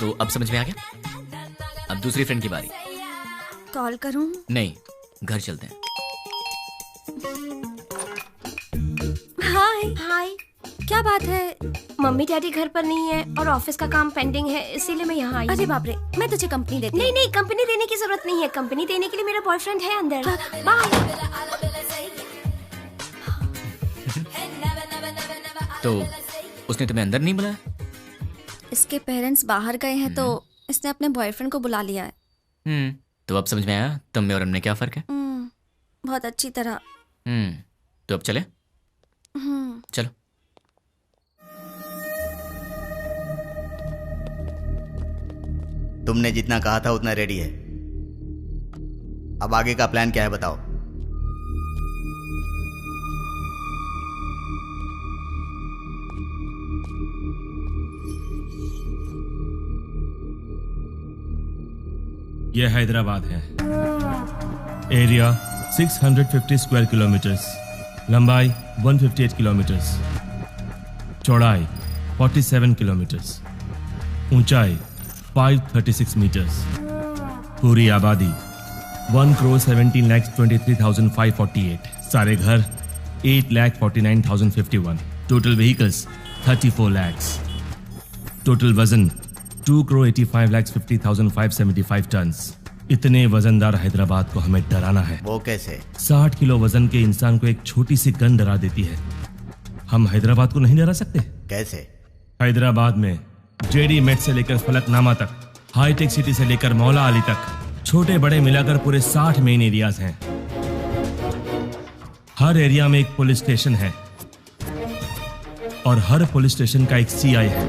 तो अब समझ में आ गया? अब दूसरी फ्रेंड की बारी। कॉल करूँ? नहीं, घर चलते हैं। हाय। हाय। क्या बात है? मम्मी डैडी घर पर नहीं है और ऑफिस का काम पेंडिंग है, इसीलिए मैं यहाँ आई। अरे बाप रे, मैं तुझे कंपनी देती हूँ। नहीं नहीं, कंपनी देने की जरूरत नहीं है, कंपनी देने के लिए मेरा बॉयफ्रेंड है अंदर। बाय। तो उसने तुम्हें अंदर नहीं बुलाया? इसके पेरेंट्स बाहर गए हैं तो इसने अपने बॉयफ्रेंड को बुला लिया है। तो अब समझ में आया तुम में और हमने क्या फर्क है? बहुत अच्छी तरह। तो अब चले? चलो। तुमने जितना कहा था उतना रेडी है। अब आगे का प्लान क्या है बताओ। यह हैदराबाद है। एरिया 650 स्क्वायर किलोमीटर्स, लंबाई 158 किलोमीटर्स, चौड़ाई 47 किलोमीटर्स, ऊंचाई 536 मीटर्स, पूरी आबादी 1,17,23,548, सारे घर 8,49,051, टोटल व्हीकल्स 34 lakhs, टोटल वजन 2,85,50,575 टन्स, इतने वजनदार हैदराबाद को हमें डराना है। वो कैसे? 60 किलो वजन के इंसान को एक छोटी सी गन डरा देती है। हम हैदराबाद को नहीं डरा सकते। कैसे? हैदराबाद में जेडी मेट से लेकर फलकनामा तक, हाईटेक सिटी से लेकर मौला अली तक, छोटे बड़े मिलाकर पूरे 60 मेन एरियाज हैं। हर एरिया में एक पुलिस स्टेशन है और हर पुलिस स्टेशन का एक सीआई है।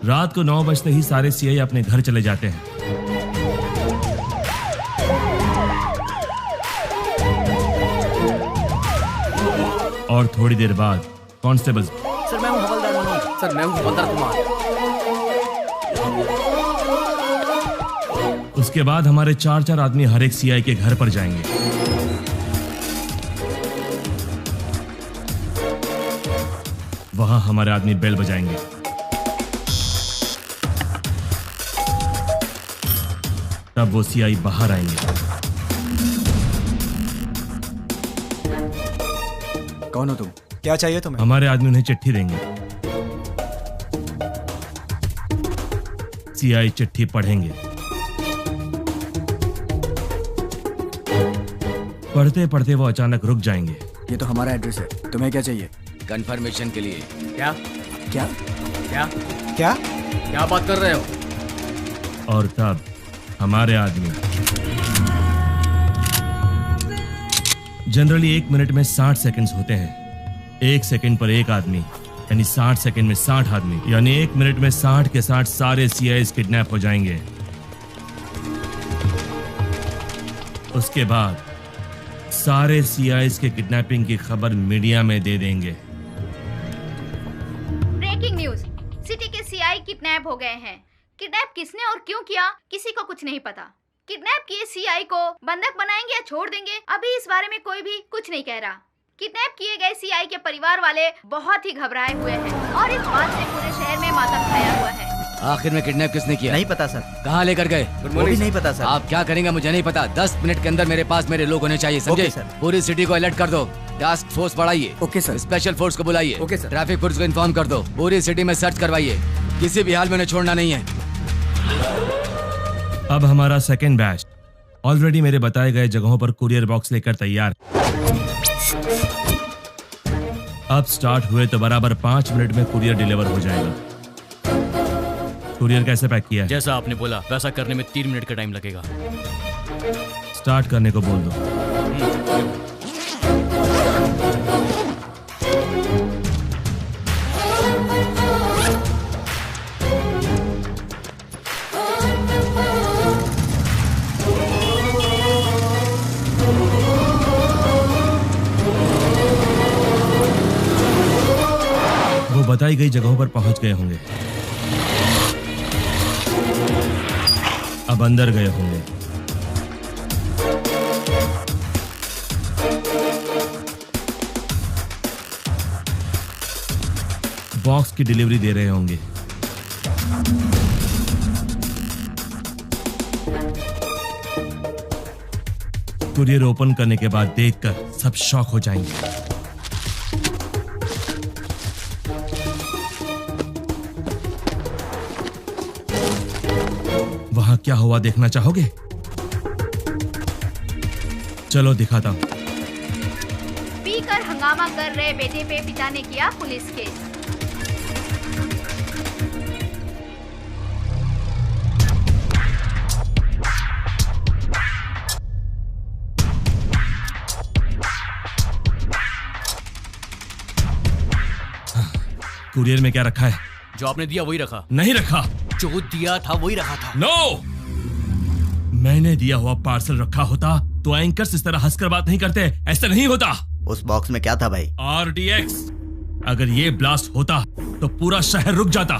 रात को 9 बजते ही सारे सीआई अपने घर चले जाते हैं। और थोड़ी देर बाद कांस्टेबल। सर मैं हूं हवलदार मनोज। सर मैं हूं हवलदार कुमार। उसके बाद हमारे 4-4 आदमी हर एक सीआई के घर पर जाएंगे। वहां हमारे आदमी बेल बजाएंगे। तब वो सीआई बाहर आएंगे। कौन हो तुम? क्या चाहिए तुम्हें? हमारे आदमी उन्हें चिट्ठी देंगे। सीआई चिट्ठी पढ़ेंगे। पढ़ते पढ़ते वो अचानक रुक जाएंगे। ये तो हमारा एड्रेस है, तुम्हें क्या चाहिए? कंफर्मेशन के लिए। क्या क्या क्या क्या क्या बात कर रहे हो? और तब हमारे आदमी जनरली 1 मिनट में 60 सेकंड्स होते हैं। 1 सेकंड पर एक आदमी यानी 60 सेकंड में 60 आदमी, यानी 1 मिनट में 60 के 60 सारे सीआईएस किडनैप हो जाएंगे। उसके बाद सारे सीआईएस के किडनैपिंग की खबर मीडिया में दे देंगे। ब्रेकिंग न्यूज, सिटी के सीआई किडनैप हो गए हैं। किडनैप किसने और क्यों किया किसी को कुछ नहीं पता। किडनैप किए सीआई को बंधक बनाएंगे या छोड़ देंगे, अभी इस बारे में कोई भी कुछ नहीं कह रहा। किडनैप किए गए सीआई के परिवार वाले बहुत ही घबराए हुए हैं और इस बात से पूरे शहर में मातम छाया हुआ है। आखिर में किडनैप किसने किया? नहीं पता सर। कहाँ लेकर गए? वो भी नहीं पता सर। आप क्या करेंगे मुझे नहीं पता। 10 मिनट के अंदर मेरे पास मेरे लोग होने चाहिए, समझे? पूरी सिटी को अलर्ट कर दो। टास्क फोर्स बढ़ाइए। Okay sir. स्पेशल फोर्स को बुलाइए। Okay sir. ट्रैफिक पुलिस को इन्फॉर्म कर दो। पूरी सिटी में सर्च करवाइए। किसी भी हाल में उन्हें छोड़ना नहीं है। अब हमारा सेकेंड बैच ऑलरेडी मेरे बताए गए जगहों पर कुरियर बॉक्स लेकर तैयार। अब स्टार्ट हुए तो बराबर 5 मिनट में कुरियर डिलीवर हो जाएगा। कुरियर कैसे पैक किया है? जैसा आपने बोला वैसा करने में 3 मिनट का टाइम लगेगा। स्टार्ट करने को बोल दो। वो बताई गई जगहों पर पहुंच गए होंगे। अब अंदर गए होंगे। बॉक्स की डिलीवरी दे रहे होंगे। कुरियर ओपन करने के बाद देखकर सब शॉक हो जाएंगे। वहां क्या हुआ देखना चाहोगे? चलो दिखाता हूं। पीकर हंगामा कर रहे बेटे पे पिता ने किया पुलिस केस। कुरियर में क्या रखा है? जो आपने दिया वही रखा। नहीं रखा। जो दिया था वही रखा था। नो! मैंने दिया हुआ पार्सल रखा होता तो एंकर्स इस तरह हंसकर बात नहीं करते। ऐसा नहीं होता। उस बॉक्स में क्या था भाई? RDX। अगर ये ब्लास्ट होता तो पूरा शहर रुक जाता।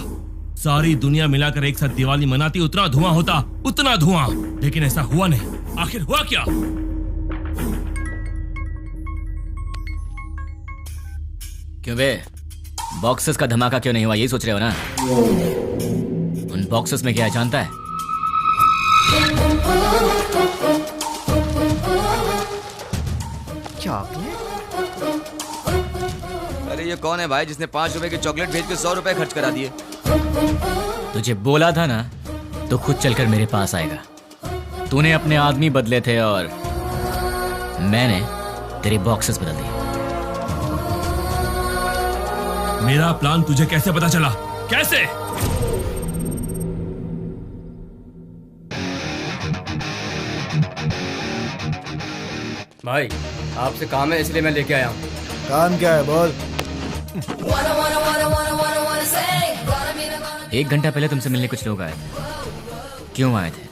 सारी दुनिया मिलाकर एक साथ दिवाली मनाती, उतना धुआं होता, उतना धुआं। लेकिन ऐसा हुआ नहीं। आखिर हुआ क्या? क्यों बे, बॉक्सेस का धमाका क्यों नहीं हुआ, यही सोच रहे हो ना? उन बॉक्सेस में क्या है जानता है? चॉकलेट? अरे ये कौन है भाई जिसने 5 रुपए की चॉकलेट भेज के 100 रुपए खर्च करा दिए? तुझे बोला था ना तो खुद चलकर मेरे पास आएगा। तूने अपने आदमी बदले थे और मैंने तेरे बॉक्सेस बदल दिए। मेरा प्लान तुझे कैसे पता चला? कैसे? भाई आपसे काम है इसलिए मैं लेके आया हूँ। काम क्या है बोल? 1 घंटा पहले तुमसे मिलने कुछ लोग आए थे। क्यों आए थे?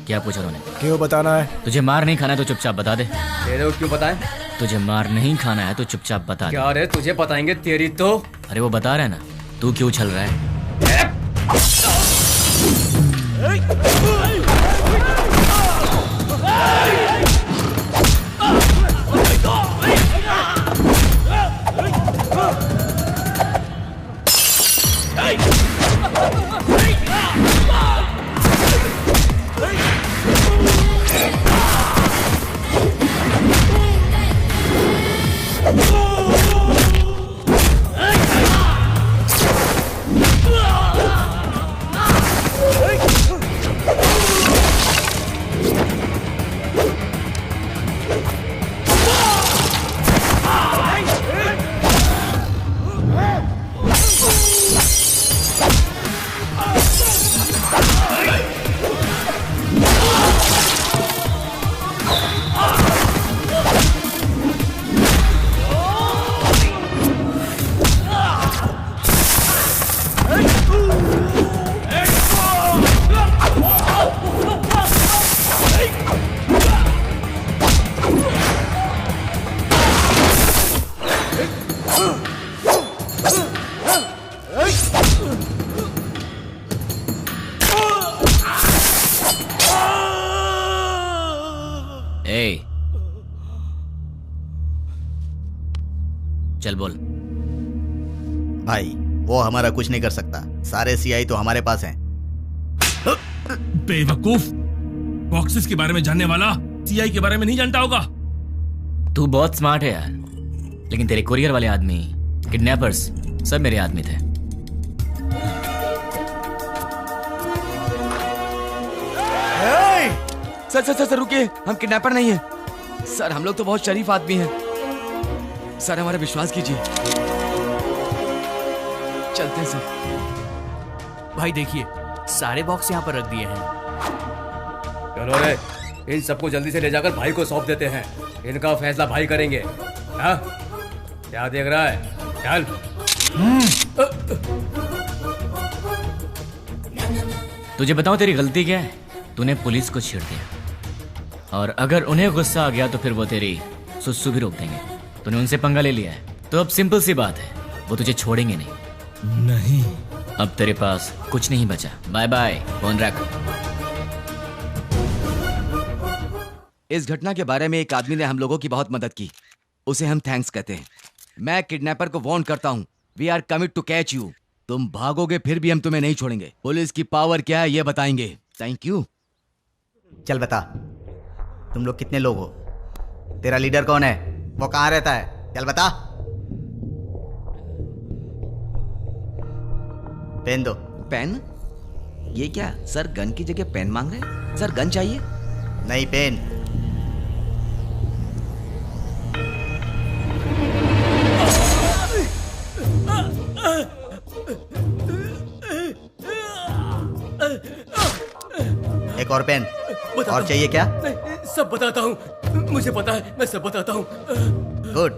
क्या पूछा उन्होंने? क्यों बताना है? तुझे मार नहीं खाना है तो चुपचाप बता दे। तेरे को क्यों बताएं? तुझे मार नहीं खाना है तो चुपचाप बता दे। क्या रे तुझे बताएंगे तेरी तो। अरे वो बता रहा है ना, तू क्यों छल रहा है? चल बोल। भाई वो हमारा कुछ नहीं कर सकता, सारे सीआई तो हमारे पास हैं। बेवकूफ, बॉक्सेस के बारे में जानने वाला सीआई के बारे में नहीं जानता होगा। तू बहुत स्मार्ट है यार, लेकिन तेरे कुरियर वाले आदमी, किडनैपर्स सब मेरे आदमी थे। सर रुकिए, हम किडनैपर नहीं हैं। सर हम लोग तो बहुत शरीफ आदमी हैं। सर हमारा विश्वास कीजिए। चलते हैं सर। भाई देखिए, सारे बॉक्स यहाँ पर रख दिए हैं। चलो रे, इन सबको जल्दी से ले जाकर भाई को सौंप देते हैं। इनका फैसला भाई करेंगे। हाँ? क्या देख रहा है? चल। तुझे बताऊं तेरी गलती क्या है? तूने पुलिस को छेड़ दिया, और अगर उन्हें गुस्सा आ गया तो फिर वो तेरी सुसु भी रोक देंगे। तूने उनसे पंगा ले लिया है, तो अब सिंपल सी बात है, वो तुझे छोड़ेंगे नहीं। अब तेरे पास कुछ नहीं बचा। बाय बाय, फोन रख। इस घटना के बारे में एक आदमी ने हम लोगों की बहुत मदद की, उसे हम थैंक्स कहते हैं। मैं किडनैपर को वार्न करता हूँ, we are commit to catch you. तुम भागोगे फिर भी हम तुम्हें नहीं छोड़ेंगे। पुलिस की पावर क्या है ये बताएंगे। Thank you. चल बता, तुम लोग कितने लोग हो? तेरा लीडर कौन है? वो कहाँ रहता है? चल बता। पेन दो। पेन? ये क्या सर, गन की जगह पेन मांग रहे हैं? सर गन चाहिए? नहीं, पेन। एक और पेन। और चाहिए क्या? सब बताता हूँ, मुझे पता है, मैं सब बताता हूँ। गुड।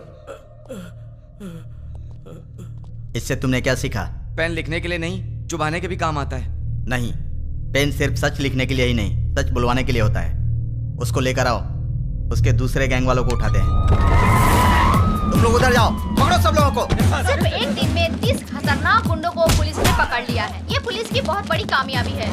इससे तुमने क्या सीखा? पेन लिखने के लिए नहीं, चुभाने के भी काम आता है। नहीं, पेन सिर्फ सच लिखने के लिए ही नहीं, सच बुलवाने के लिए होता है। उसको लेकर आओ, उसके दूसरे गैंग वालों को उठाते हैं। तुम लोग उधर जाओ, पकड़ो सब लोगों को। सिर्फ एक दिन में 30 खतरनाक गुंडों को पुलिस ने पकड़ लिया है। ये पुलिस की बहुत बड़ी कामयाबी है।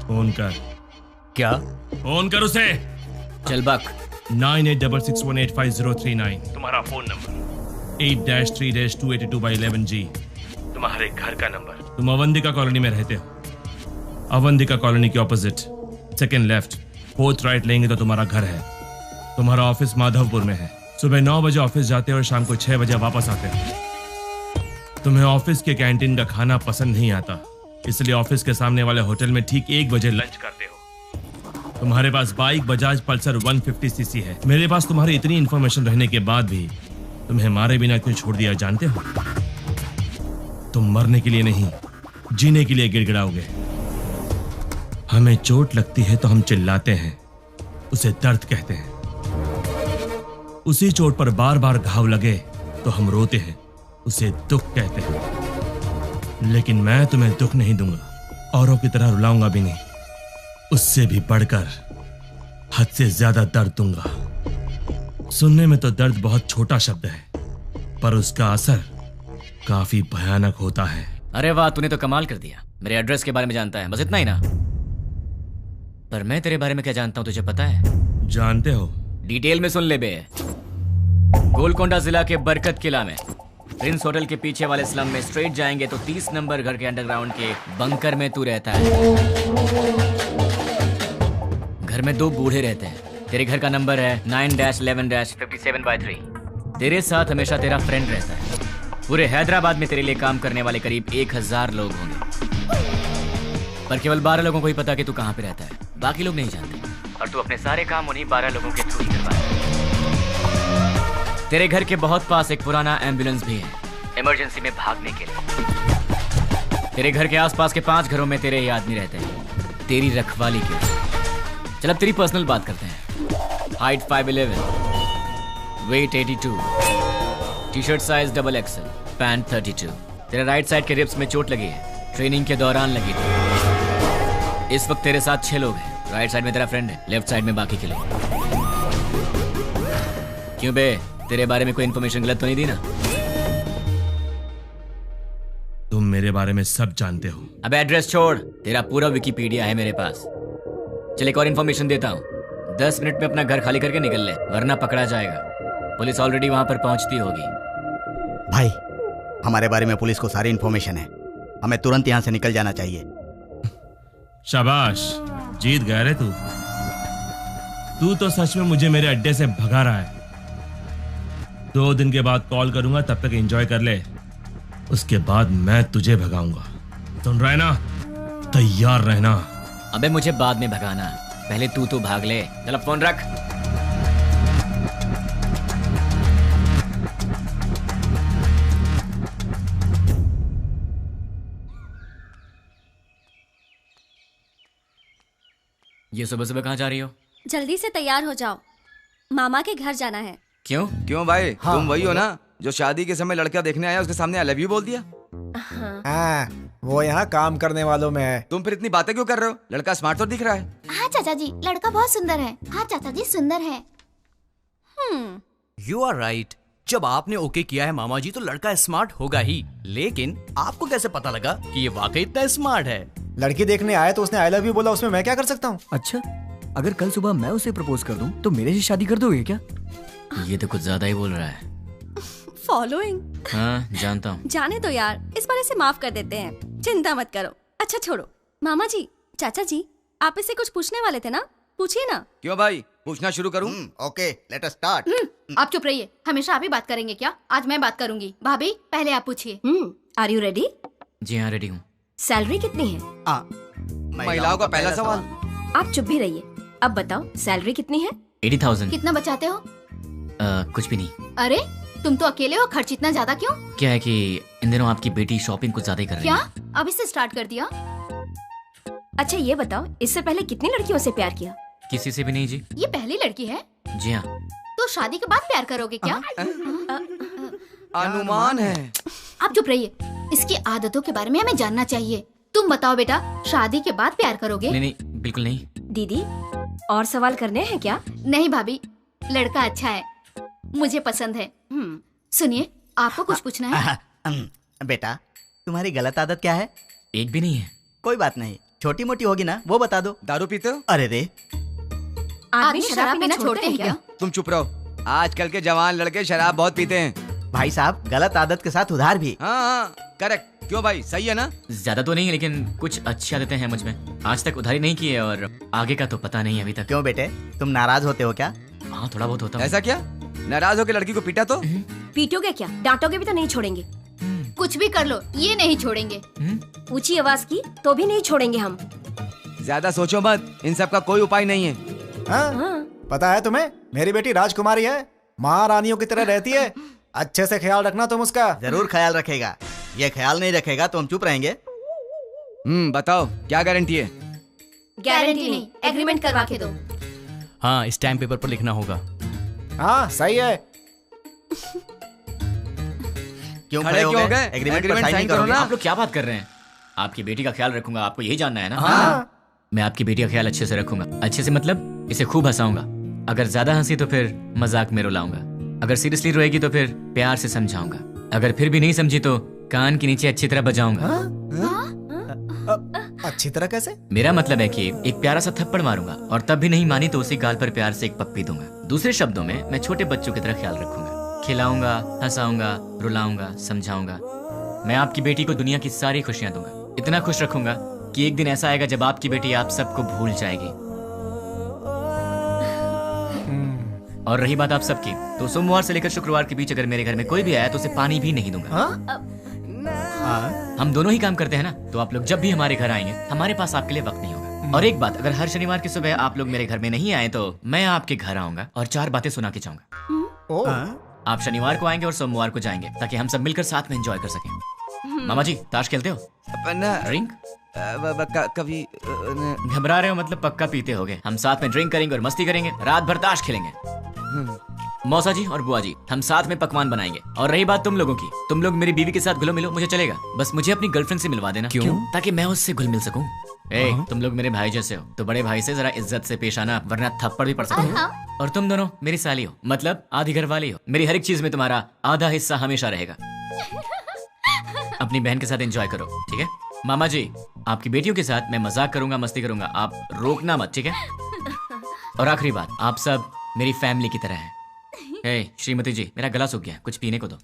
फोन कर। क्या? फोन कर उसे। चल बक। 9866185039 तुम्हारा फोन नंबर। 8-3-282/11G तुम्हारे घर का नंबर। तुम अवंतिका कॉलोनी में रहते हो। अवंतिका कॉलोनी के opposite, second left, fourth right लेंगे तो तुम्हारा घर है। तुम्हारा ऑफिस माधवपुर में है। सुबह 9 बजे ऑफिस जाते हो और शाम को 6 बजे वापस आते हो। तुम्हें ऑफिस के कैंटीन का खाना पसंद नहीं आता, इसलिए ऑफिस के सामने वाले होटल में ठीक 1 बजे लंच करते हो। तुम्हारे पास बाइक बजाज पल्सर 150cc है। मेरे पास तुम्हारी इतनी इंफॉर्मेशन रहने के बाद भी तुम्हें मारे बिना क्यों छोड़ दिया जानते हो? तुम मरने के लिए नहीं, जीने के लिए गिड़गिड़ाओगे। हमें चोट लगती है तो हम चिल्लाते हैं, उसे दर्द कहते हैं। उसी चोट पर बार बार घाव लगे तो हम रोते हैं, उसे दुख कहते हैं। लेकिन मैं तुम्हें दुख नहीं दूंगा, औरों की तरह रुलाऊंगा भी नहीं। उससे भी बढ़कर हद से ज्यादा दर्द दूंगा। सुनने में तो दर्द बहुत छोटा शब्द है, पर उसका असर काफी भयानक होता है। अरे वाह, तूने तो कमाल कर दिया। मेरे एड्रेस के बारे में जानता है, बस इतना ही ना? पर मैं तेरे बारे में क्या जानता हूं तुझे पता है? जानते हो? डिटेल में सुन ले बे। गोलकोंडा जिला के बरकत किला में प्रिंस होटल के पीछे वाले स्लम में स्ट्रेट जाएंगे तो 30 नंबर घर के अंडरग्राउंड के बंकर में तू रहता है। घर में 2 बूढ़े रहते हैं। तेरे घर का नंबर है 9-11-57/3। तेरे साथ हमेशा तेरा फ्रेंड रहता है। पूरे हैदराबाद में तेरे लिए काम करने वाले करीब 1000 लोग होंगे, पर केवल 12 लोगों को ही पता कि तू कहाँ पे रहता है। बाकी लोग नहीं जानते, और तू अपने सारे काम उन्हीं 12 लोगों के थ्रू ही करवाता है। तेरे घर के बहुत पास एक पुराना एम्बुलेंस भी है, इमरजेंसी में भागने के लिए। तेरे घर के आसपास के 5 घरों में तेरे ही आदमी रहते हैं, तेरी रखवाली के लिए। चल अब तेरी पर्सनल बात करते हैं। Height 5'11", weight 82, T-shirt size XXL, pant 32। तेरे राइट साइड के रिब्स में चोट लगी है, ट्रेनिंग के दौरान लगी थी। इस वक्त तेरे साथ 6 लोग हैं। राइट साइड में तेरा फ्रेंड है, लेफ्ट साइड में बाकी के लोग। क्यों बे, तेरे बारे में कोई इन्फॉर्मेशन गलत तो नहीं दी ना? तुम मेरे बारे में सब जानते हो। अब एड्रेस छोड़, तेरा पूरा विकिपीडिया है मेरे पास। चल एक और इन्फॉर्मेशन देता हूँ। 10 मिनट में अपना घर खाली करके निकल ले, वरना पकड़ा जाएगा। पुलिस ऑलरेडी वहां पर पहुंचती होगी। भाई, हमारे बारे में पुलिस को सारी इन्फॉर्मेशन है। हमें तुरंत यहाँ से निकल जाना चाहिए। शाबाश, जीत गया रे तू। तू तो सच में मुझे मेरे अड्डे से भगा रहा है। 2 दिन के बाद कॉल करूंगा, तब तक एंजॉय कर ले। उसके बाद मैं तुझे भगाऊंगा। सुन रहा है ना? तैयार रहना। अबे मुझे बाद में भगाना, पहले तू तो भाग ले। चल फोन रख। ये सुबह सुबह कहाँ जा रही हो? जल्दी से तैयार हो जाओ, मामा के घर जाना है। क्यों भाई? तुम वही हो ना जो शादी के समय लड़का देखने आया, उसके सामने आई लव यू बोल दिया? हाँ, वो यहाँ काम करने वालों में है। तुम फिर इतनी बातें क्यों कर रहे हो? लड़का स्मार्ट तो दिख रहा है। हाँ चाचा जी, लड़का बहुत सुंदर है। हाँ चाचा जी, सुंदर है। You are right. जब आपने ओके किया है मामा जी, तो लड़का स्मार्ट होगा ही। लेकिन आपको कैसे पता लगा कि ये वाकई इतना स्मार्ट है? लड़की देखने आया तो उसने आई लव यू बोला, उसमें मैं क्या कर सकता हूँ? अच्छा, अगर कल सुबह मैं उसे प्रपोज कर दूं तो मेरे से शादी कर दोगे क्या? ये तो कुछ ज्यादा ही बोल रहा है। फॉलोइंग। हाँ जानता हूँ। जाने दो यार, इस बार इसे माफ कर देते हैं, चिंता मत करो। अच्छा छोड़ो, मामा जी, चाचा जी, आप इसे कुछ पूछने वाले थे ना? पूछिए ना। क्यों भाई, पूछना शुरू करूँ? Okay, let us start. आप चुप रहिए। हमेशा आप ही बात करेंगे क्या? आज मैं बात करूंगी। भाभी, पहले आप पूछिए। Are you ready? जी हाँ, रेडी हूँ। सैलरी कितनी है? महिलाओं का पहला सवाल। आप चुप भी रहिए। अब बताओ, सैलरी कितनी है? 80,000। कितना बचाते हो? कुछ भी नहीं। अरे तुम तो अकेले हो, खर्च इतना ज्यादा क्यों? क्या है कि इन दिनों आपकी बेटी शॉपिंग कुछ ज्यादा ही कर रही है। क्या अभी से स्टार्ट कर दिया? अच्छा ये बताओ, इससे पहले कितनी लड़कियों से प्यार किया? किसी से भी नहीं जी। ये पहली लड़की है? जी हाँ। तो शादी के बाद प्यार करोगे क्या? अनुमान है। आप चुप रहिए, इसकी आदतों के बारे में हमें जानना चाहिए। तुम बताओ बेटा, शादी के बाद प्यार करोगे? नहीं, बिल्कुल नहीं। दीदी, और सवाल करने हैं क्या? नहीं भाभी, लड़का अच्छा है, मुझे पसंद है। सुनिए, आपको कुछ पूछना है? बेटा, तुम्हारी गलत आदत क्या है? एक भी नहीं है। कोई बात नहीं, छोटी मोटी होगी ना, वो बता दो। दारू पीते हो? अरे रे, आदमी शराब पीना छोड़ते हैं क्या? तुम चुप रहो। आजकल के जवान लड़के शराब बहुत पीते हैं। भाई साहब गलत आदत के साथ उधार भी। हाँ करेक्ट। क्यों भाई, सही है ना? ज्यादा तो नहीं, लेकिन कुछ अच्छी आदतें हैं मुझ में। आज तक उधारी नहीं की है और आगे का तो पता नहीं अभी तक। क्यों बेटे, तुम नाराज होते हो क्या? हाँ थोड़ा बहुत होता है। ऐसा क्या? नाराज होकर लड़की को पीटा तो? पीटोगे क्या? डांटोगे भी तो नहीं छोड़ेंगे। कुछ भी कर लो, ये नहीं छोड़ेंगे। ऊंची आवाज की तो भी नहीं छोड़ेंगे हम। ज्यादा सोचो मत, इन सब का कोई उपाय नहीं है। हाँ? पता है तुम्हें, मेरी बेटी राजकुमारी है, महारानियों की तरह रहती है। अच्छे से ख्याल रखना तुम उसका। जरूर ख्याल रखेगा। ये ख्याल नहीं रखेगा तो हम चुप रहेंगे। बताओ क्या गारंटी है? गारंटी नहीं, एग्रीमेंट करवा के दो। हाँ, स्टैम्प पेपर पर लिखना होगा। हाँ सही है। क्यों खड़े हो गए? एग्रीमेंट पर साइन करो ना। आप लोग क्या बात कर रहे हैं? आपकी बेटी का ख्याल रखूंगा, आपको यही जानना है ना? हाँ। मैं आपकी बेटी का ख्याल अच्छे से रखूंगा। अच्छे से मतलब इसे खूब हंसाऊंगा। अगर ज्यादा हंसी तो फिर मजाक में रुलाऊंगा। अगर सीरियसली रोएगी तो फिर प्यार से समझाऊंगा। अगर फिर भी नहीं समझी तो कान के नीचे अच्छी तरह बजाऊंगा। अच्छी तरह कैसे? मेरा मतलब है कि एक प्यारा सा थप्पड़ मारूंगा और तब भी नहीं मानी तो उसी गाल पर प्यार से एक पप्पी दूंगा। दूसरे शब्दों में मैं छोटे बच्चों की तरह ख्याल रखूंगा। खिलाऊंगा, हंसाऊंगा, रुलाऊंगा, समझाऊंगा। मैं आपकी बेटी को दुनिया की सारी खुशियां दूंगा। इतना खुश रखूंगा कि एक दिन ऐसा आएगा जब आपकी बेटी आप सबको भूल जाएगी। और रही बात आप सबकी, तो सोमवार से लेकर शुक्रवार के बीच अगर मेरे घर में कोई भी आया तो उसे पानी भी नहीं दूंगा। हम दोनों ही काम करते हैं ना, तो आप लोग जब भी हमारे घर आएंगे हमारे पास आपके लिए वक्त नहीं होगा। और एक बात, अगर हर शनिवार की सुबह आप लोग मेरे घर में नहीं आए तो मैं आपके घर आऊंगा और 4 बातें सुना के जाऊंगा। आप शनिवार को आएंगे और सोमवार को जाएंगे ताकि हम सब मिलकर साथ में एंजॉय कर सकें। मामा जी, ताश खेलते हो? ड्रिंक? कभी घबरा रहे हो मतलब पक्का पीते होगे। हम साथ में ड्रिंक करेंगे और मस्ती करेंगे, रात भर ताश खेलेंगे। मौसा जी और बुआ जी, हम साथ में पकवान बनाएंगे। और रही बात तुम लोगों की, तुम लोग मेरी बीवी के साथ घुलो मिलो, मुझे चलेगा। बस मुझे अपनी गर्लफ्रेंड से मिलवा देना। क्यों? ताकि मैं उससे घुल मिल सकूं। तुम लोग मेरे भाई जैसे हो तो बड़े भाई से जरा इज्जत से पेश आना, वरना थप्पड़ भी पड़ सकता है। और तुम दोनों मेरी साली हो, मतलब आधी घर वाली हो। मेरी हर एक चीज में तुम्हारा आधा हिस्सा हमेशा रहेगा। अपनी बहन के साथ एंजॉय करो, ठीक है? मामा जी, आपकी बेटियों के साथ मैं मजाक करूंगा, मस्ती करूंगा, आप रोकना मत, ठीक है? और आखिरी बात, आप सब मेरी फैमिली की तरह हैं। श्रीमती जी, मेरा गला सूख गया, कुछ पीने को दो।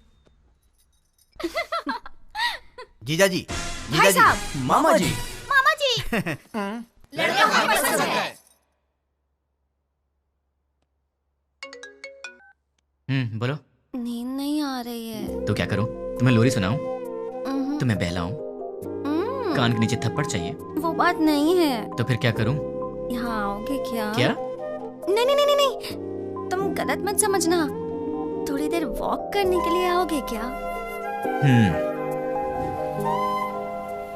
जीजा जी, भाई साहब, मामा जी, मामा जी, लड़का हमें पसंद है। बोलो। नींद नहीं आ रही है। तो क्या करूं? तुम्हें लोरी सुनाऊं? तुम्हें बहलाऊं? कान के नीचे थप्पड़ चाहिए? वो बात नहीं है। तो फिर क्या करूं? यहाँ आओगे क्या? क्या? नहीं नहीं नहीं नहीं, तुम गलत मत समझना। थोड़ी देर वॉक करने के लिए आओगे क्या?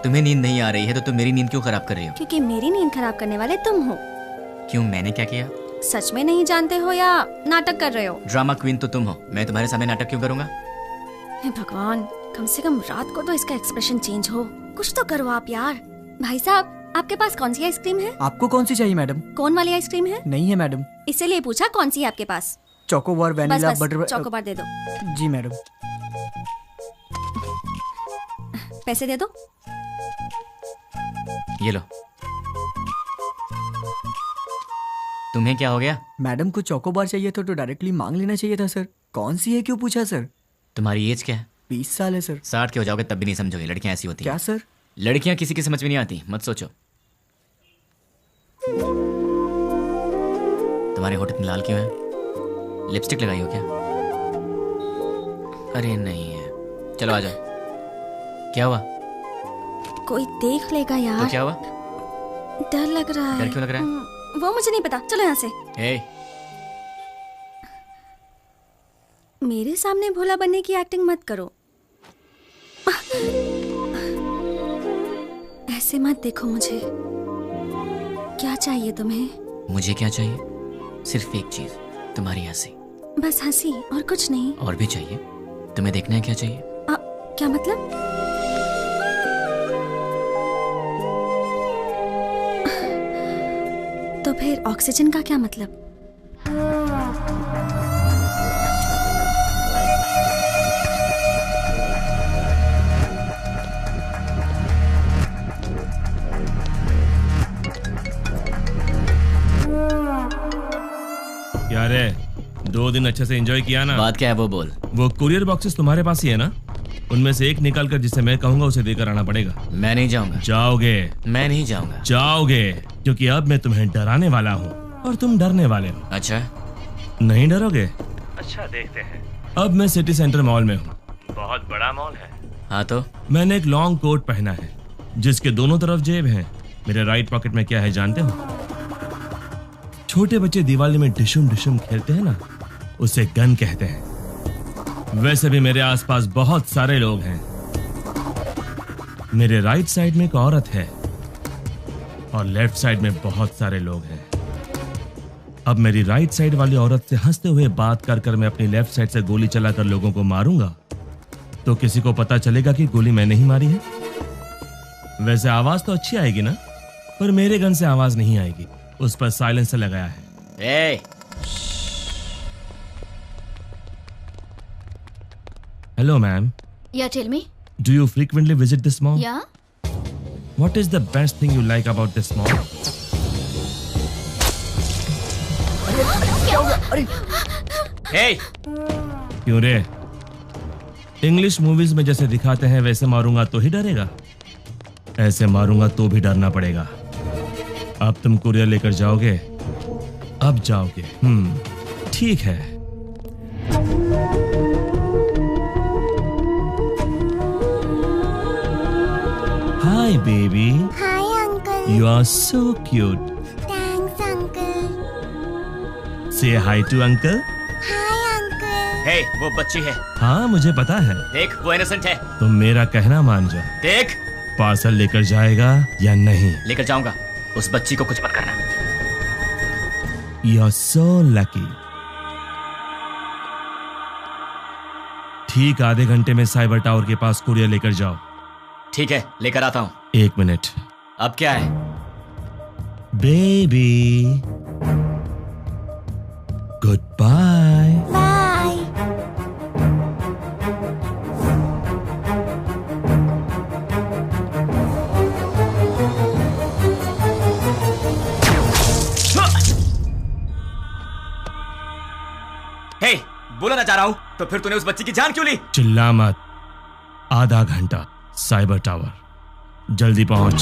तुम्हें नींद नहीं आ रही है तो तुम मेरी नींद क्यों खराब कर रही हो? क्योंकि मेरी नींद खराब करने वाले तुम हो। क्यों, मैंने क्या किया? सच में नहीं जानते हो या नाटक कर रहे हो? ड्रामा क्वीन तो तुम हो, मैं तुम्हारे सामने नाटक क्यों करूंगा? हे भगवान, कम से कम रात को तो इसका एक्सप्रेशन चेंज हो। कुछ तो करो आप यार। भाई साहब, आपके पास कौन सी आइसक्रीम है? आपको कौन सी चाहिए मैडम? कौन वाली आइसक्रीम है? नहीं है मैडम। इसीलिए पूछा कौन सी है आपके पास? Chocobar, vanilla, butter. चोकोबार दे दो। जी मैडम। पैसे दे दो। ये लो। तुम्हें क्या हो गया? मैडम को चोकोबार चाहिए था तो डायरेक्टली मांग लेना चाहिए था सर। कौन सी है क्यों पूछा सर? तुम्हारी एज क्या है? 20 साल है सर। 60 के हो जाओगे तब भी नहीं समझोगे, लड़कियां ऐसी होती हैं। क्या सर? लड़कियां किसी की समझ में नहीं आती, मत सोचो। तुम्हारे होठ इतने लाल क्यों है? लिपस्टिक लगाई हो क्या? अरे नहीं है। चलो आ जाओ। क्या हुआ? कोई देख लेगा यार। तो क्या हुआ? डर लग रहा है। डर क्यों लग रहा है? वो मुझे नहीं पता, चलो यहाँ से। मेरे सामने भोला बनने की एक्टिंग मत करो। ऐसे मत देखो मुझे। क्या चाहिए तुम्हें? मुझे क्या चाहिए? सिर्फ एक चीज, तुम्हारी हंसी। बस हंसी और कुछ नहीं? और भी चाहिए। तुम्हें देखना है क्या चाहिए? क्या मतलब? तो फिर ऑक्सीजन का क्या मतलब? क्या रे, 2 दिन अच्छे से एंजॉय किया ना? बात क्या है वो बोल। वो कुरियर बॉक्सेस तुम्हारे पास ही है ना? उनमें से एक निकाल कर जिसे मैं कहूंगा उसे देकर आना पड़ेगा। मैं नहीं जाऊंगा। जाओगे? मैं नहीं जाऊंगा। जाओगे, क्योंकि अब मैं तुम्हें डराने वाला हूँ और तुम डरने वाले हो। अच्छा, नहीं डरोगे? अच्छा, देखते हैं। अब मैं सिटी सेंटर मॉल में हूँ। बहुत बड़ा मॉल है। हाँ तो? मैंने एक लॉन्ग कोट पहना है जिसके दोनों तरफ जेब हैं। मेरे राइट पॉकेट में क्या है जानते हो? छोटे बच्चे दिवाली में डिशुम डिशुम खेलते हैं ना, उसे गन कहते हैं। वैसे भी मेरे आसपास बहुत सारे लोग हैं। मेरे राइट साइड में एक औरत है और लेफ्ट साइड में बहुत सारे लोग हैं। अब मेरी राइट साइड वाली औरत से हंसते हुए बात कर कर मैं अपनी लेफ्ट साइड से गोली चलाकर लोगों को मारूंगा तो किसी को पता चलेगा कि गोली मैंने ही मारी है। वैसे आवाज तो अच्छी आएगी ना, पर मेरे गन से आवाज नहीं आएगी, उस पर साइलेंसर लगाया है। ए! Hello, ma'am. Yeah, tell me. Do you frequently visit this mall? Yeah. What is the best thing you like about this mall? Hey! क्यों रे? इंग्लिश मूवीज में जैसे दिखाते हैं वैसे मारूंगा तो ही डरेगा, ऐसे मारूंगा तो भी डरना पड़ेगा। अब तुम कुरियर लेकर जाओगे? अब जाओगे? ठीक है। Hi, baby. Hi, uncle. You are so cute. Thanks, uncle. Say hi to uncle. Hi, uncle. Hey, वो बच्ची है। हाँ, मुझे पता है। देख, वो इनोसेंट है। तुम मेरा कहना मान जाओ। देख, पार्सल लेकर जाएगा या नहीं? लेकर जाऊंगा। उस बच्ची को कुछ मत करना। You are so lucky. ठीक आधे घंटे में साइबर टावर के पास कुरियर लेकर जाओ। ठीक है, लेकर आता हूँ। 1 मिनट। अब क्या है? Baby, good bye. Bye. Hey, बोला ना जा रहा हूँ, तो फिर तूने उस बच्ची की जान क्यों ली? चिल्ला मत। आधा घंटा साइबर टावर, जल्दी पहुंच।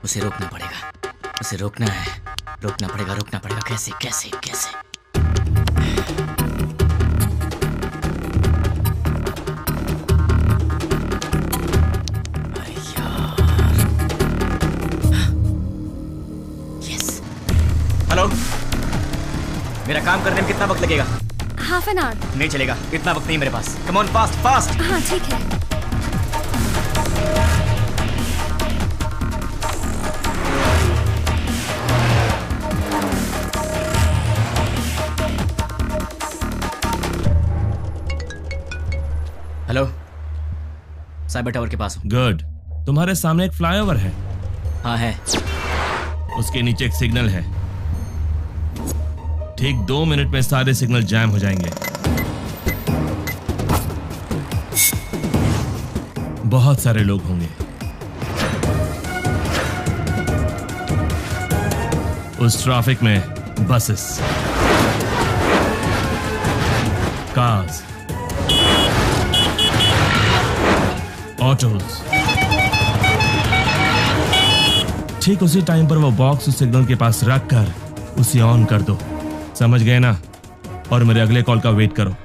उसे रोकना पड़ेगा, उसे रोकना है, रोकना पड़ेगा। कैसे कैसे कैसे? हेलो, मेरा काम करने में कितना वक्त लगेगा? Half an hour. नहीं चलेगा, इतना वक्त नहीं मेरे पास। Come on, fast fast. हाँ ठीक है। हेलो, साइबर टावर के पास हूँ। गुड। तुम्हारे सामने एक फ्लाईओवर है। हाँ है। उसके नीचे एक सिग्नल है। ठीक 2 मिनट में सारे सिग्नल जैम हो जाएंगे। बहुत सारे लोग होंगे। उस ट्रैफिक में बसेस, कार्स, ऑटोज। ठीक उसी टाइम पर वो बॉक्स उस सिग्नल के पास रख कर उसे ऑन कर दो। समझ गए ना? और मेरे अगले कॉल का वेट करो।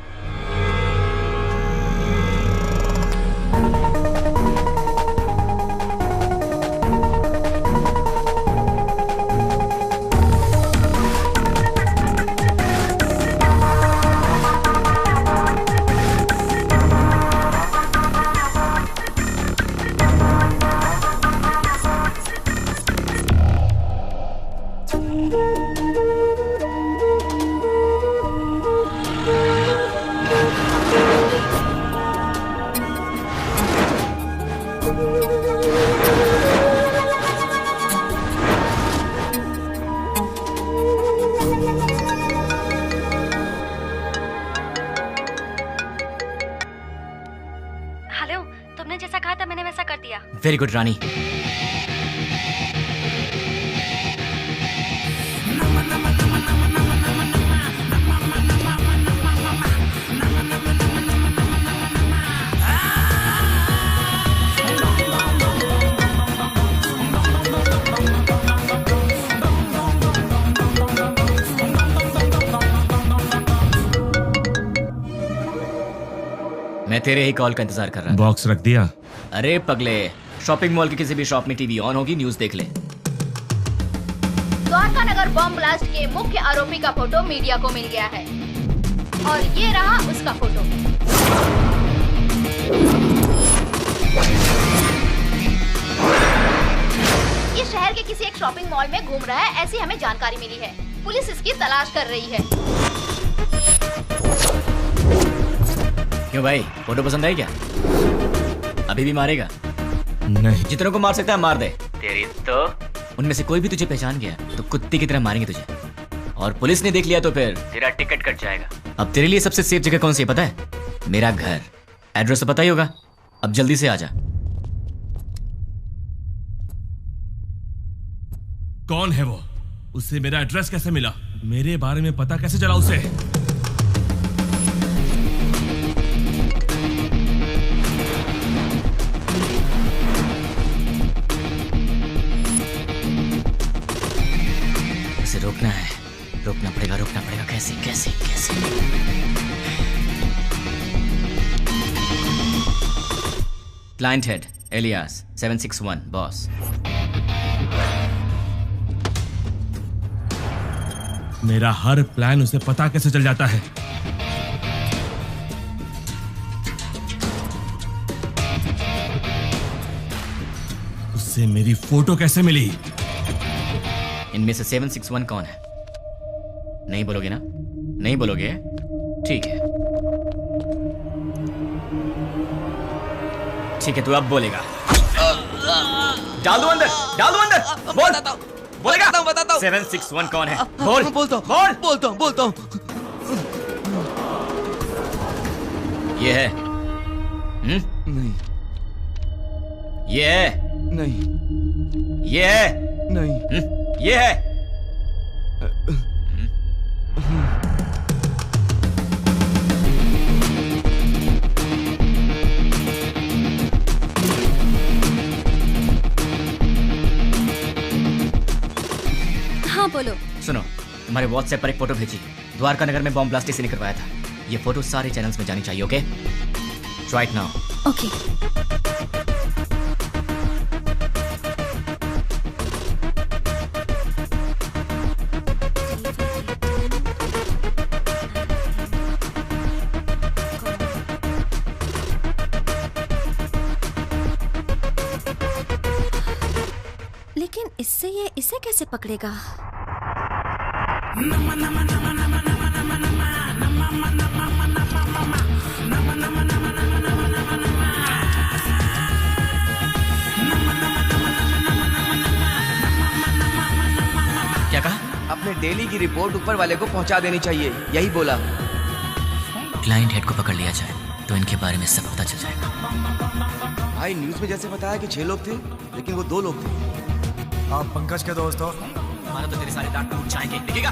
वेरी गुड रानी। मैं तेरे ही कॉल का इंतजार कर रहा था। बॉक्स रख दिया? अरे पगले, शॉपिंग मॉल के किसी भी शॉप में टीवी ऑन होगी, न्यूज़ देख ले। द्वारका नगर बॉम्ब ब्लास्ट के मुख्य आरोपी का फोटो मीडिया को मिल गया है और ये रहा उसका फोटो। ये शहर के किसी एक शॉपिंग मॉल में घूम रहा है, ऐसी हमें जानकारी मिली है। पुलिस इसकी तलाश कर रही है। क्यों भाई, फोटो पसंद आई क्या? अभी भी मारेगा? नहीं। जितनों को मार सकता है मार दे। तेरी तो उनमें से कोई भी तुझे पहचान गया तो कुत्ते की तरह मारेंगे तुझे, और पुलिस ने देख लिया तो फिर तेरा टिकट कट जाएगा। अब तेरे लिए सबसे सेफ जगह कौन सी है पता है? मेरा घर। एड्रेस तो पता ही होगा। अब जल्दी से आ जा। कौन है वो? उससे मेरा एड्रेस कैसे मिला? मेरे बारे में पता कैसे चला उसे? उसे रोकना है, रोकना पड़ेगा। कैसे कैसे कैसे? Client head alias 761 boss. मेरा हर प्लान उसे पता कैसे चल जाता है? उससे मेरी फोटो कैसे मिली? इनमें से 761 कौन है? नहीं बोलोगे ना? नहीं बोलोगे? ठीक है, ठीक है, तू अब बोलेगा। डाल दो अंदर, डाल दो अंदर। बोल, बोलेगा? बताता हूँ। 761 कौन है? बोल। बोलता हूँ। ये है? नहीं। ये है? नहीं। ये है? नहीं। ये है? हाँ बोलो। सुनो, तुम्हारे व्हाट्सएप पर एक फोटो भेजी। द्वारका नगर में बॉम्ब ब्लास्ट किसी ने करवाया था। ये फोटो सारे चैनल्स में जानी चाहिए। Okay, right now. ओके। लेकिन इससे ये इसे कैसे पकड़ेगा? क्या कहा? अपने डेली की रिपोर्ट ऊपर वाले को पहुंचा देनी चाहिए, यही बोला। क्लाइंट हेड को पकड़ लिया जाए तो इनके बारे में सब पता चल जाएगा। भाई न्यूज में जैसे बताया कि 6 लोग थे, लेकिन वो 2 लोग थे। आप पंकज के दोस्त हो? हमारा तो तेरे सारे दांत टूट जाएंगे। दिखेगा?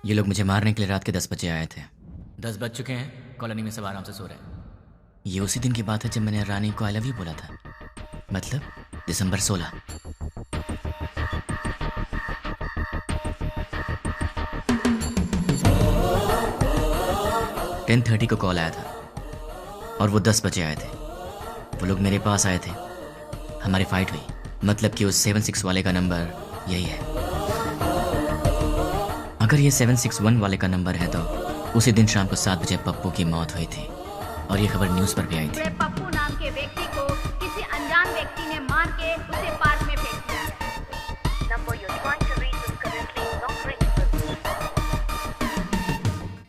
ये लोग मुझे मारने के लिए रात के 10 बजे आए थे। 10 बज चुके हैं, कॉलोनी में सब आराम से सो रहे हैं। ये उसी दिन की बात है जब मैंने रानी को आई लव यू बोला था, मतलब दिसंबर 16। टेन 10:30 को कॉल आया था और वो 10 बजे आए थे। वो लोग मेरे पास आए थे, हमारी फाइट हुई। मतलब कि उस 76 वाले का नंबर यही है। अगर ये 761 वाले का नंबर है तो उसी दिन शाम को 7 बजे पप्पू की मौत हुई थी और ये खबर न्यूज़ पर भी आई थी। पप्पू नाम के व्यक्ति को किसी अनजान व्यक्ति ने मार के उसे पार्क में फेंक दिया है। Number you trying to reach is currently not reachable.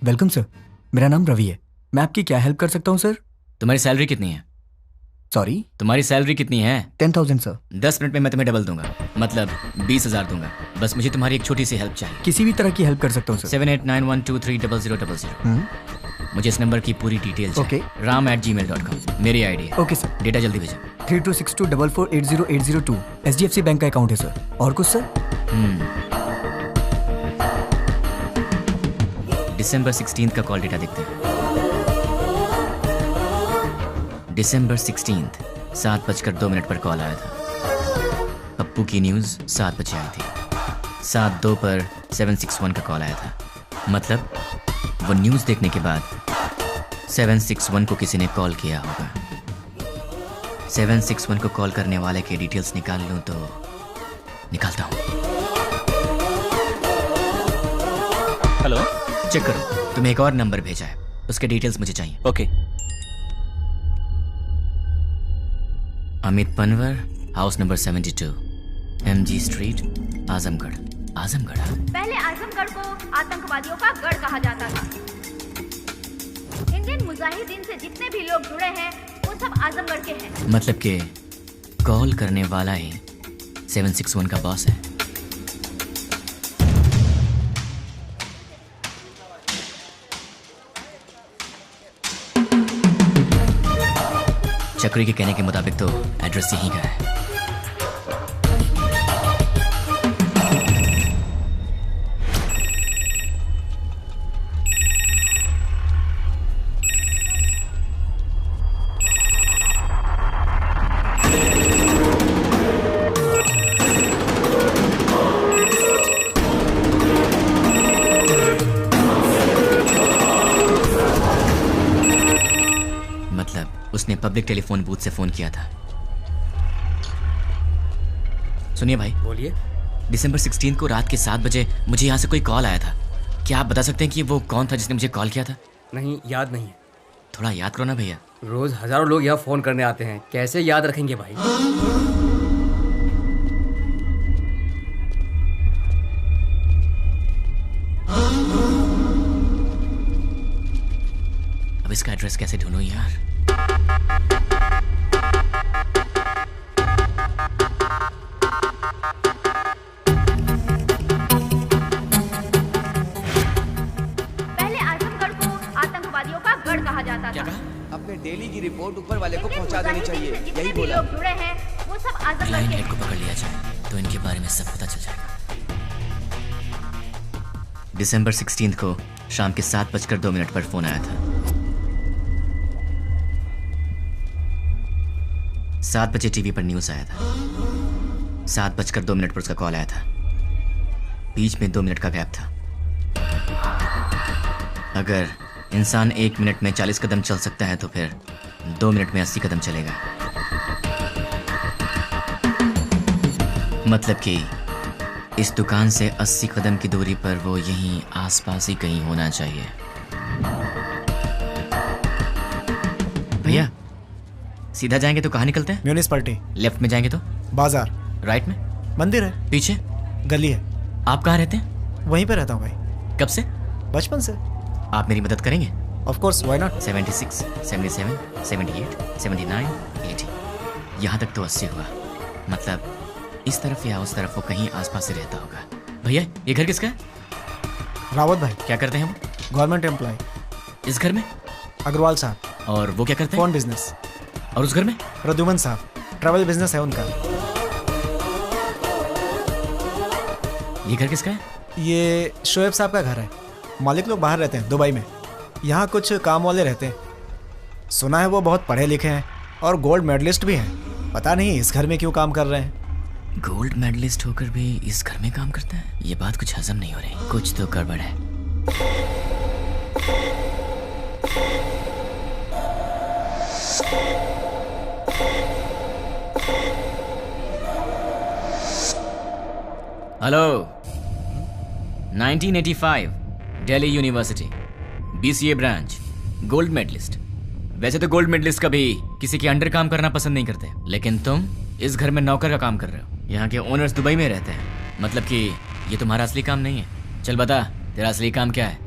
Welcome sir, मेरा नाम रवि है। मैं आपकी क्या हेल्प कर सकता हूँ सर? तुम्हारी सैलरी कितनी है? सॉरी? तुम्हारी सैलरी कितनी है? 10,000 सर। 10 मिनट में मैं तुम्हें डबल दूंगा, मतलब 20,000 दूंगा। बस मुझे तुम्हारी एक छोटी सी हेल्प चाहिए। किसी भी तरह की हेल्प कर सकता हूँ सर। 7891230000। मुझे इस नंबर की पूरी डिटेल चाहिए। ram@gmail.com मेरी आईडी है। Okay sir. डेटा जल्दी भेजो। 326244808002 HDFC बैंक का अकाउंट है सर। और कुछ सर? दिसंबर 16 का कॉल डेटा देखते हैं। दिसंबर 16 7:02 पर कॉल आया था। पप्पू की न्यूज़ 7 बजे आई थी। 7:02 पर 761 का कॉल आया था। मतलब वो न्यूज़ देखने के बाद 761 को किसी ने कॉल किया होगा। 761 को कॉल करने वाले के डिटेल्स निकाल लूं तो निकालता हूं। हेलो, चेक करो, तुम्हें एक और नंबर भेजा है, उसके डिटेल्स मुझे चाहिए। Okay. Amit Panwar, house number 72, MG street, Azamgarh. Azamgarh? पहले आजमगढ़ को आतंकवादियों का गढ़ कहा जाता था। इंडियन मुजाहिदीन से जितने भी लोग जुड़े हैं वो सब आजमगढ़ के हैं। मतलब कि कॉल करने वाला ही 761 का बॉस है। चक्री के कहने के मुताबिक तो एड्रेस यहीं का है। उसने पब्लिक टेलीफोन बूथ से फोन किया था। सुनिए भाई। बोलिए। दिसंबर 16 को रात के 7 बजे मुझे यहाँ से कोई कॉल आया था। क्या आप बता सकते हैं कि वो कौन था जिसने मुझे कॉल किया था? नहीं, याद नहीं है। थोड़ा याद करो ना भैया। रोज हजारों लोग यहाँ फोन करने आते हैं, कैसे याद रखेंगे भाई? अब इसका एड्रेस कैसे ढूंढूं यार? पहले आजमगढ़ को आतंकवादियों का गढ़ कहा जाता था। अपने डेली की रिपोर्ट ऊपर वाले को पहुंचा देनी चाहिए, यही भी बोला। लोग जुड़े हैं वो सब आजमगढ़ लाइन के हेड को पकड़ लिया जाए तो इनके बारे में सब पता चल जाएगा। दिसंबर 16 को शाम के 7:02 पर फोन आया था। 7 बजे टीवी पर न्यूज़ आया था। 7:02 पर उसका कॉल आया था। बीच में 2 मिनट का गैप था। अगर इंसान 1 मिनट में 40 कदम चल सकता है तो फिर 2 मिनट में 80 कदम चलेगा। मतलब कि इस दुकान से 80 कदम की दूरी पर वो यहीं आसपास ही कहीं होना चाहिए। भैया, सीधा जाएंगे तो कहाँ निकलते हैं? म्यूनिसिपैलिटी। लेफ्ट में जाएंगे तो? बाजार। राइट में? मंदिर है। पीछे? गली है। आप कहाँ रहते हैं? वहीं पे रहता हूँ भाई। कब से? बचपन से। आप मेरी मदद करेंगे? Of course, why not. 76, 77, 78, 79, 80। यहाँ तक तो 80 हुआ। मतलब इस तरफ या उस तरफ वो कहीं आसपास से रहता होगा। भैया, ये घर किसका है? रावत भाई। क्या करते हैं वो? Government employ. इस घर में? अग्रवाल साहब। और वो क्या करते हैं? Phone business. और उस घर में? प्रद्युमन साहब, ट्रैवल बिजनेस है उनका। ये घर किसका है? ये शोएब साहब का घर है। मालिक लोग बाहर रहते हैं, दुबई में। यहाँ कुछ काम वाले रहते हैं। सुना है वो बहुत पढ़े लिखे हैं और गोल्ड मेडलिस्ट भी हैं। पता नहीं इस घर में क्यों काम कर रहे हैं। गोल्ड मेडलिस्ट होकर भी इस घर में काम करते हैं? ये बात कुछ हजम नहीं हो रही। कुछ तो गड़बड़ है। Hello. 1985 Delhi university, BCA branch, gold medalist. वैसे तो गोल्ड मेडलिस्ट कभी किसी के अंडर काम करना पसंद नहीं करते, लेकिन तुम इस घर में नौकर का काम कर रहे हो। यहाँ के ओनर्स दुबई में रहते हैं। मतलब कि ये तुम्हारा असली काम नहीं है। चल बता, तेरा असली काम क्या है?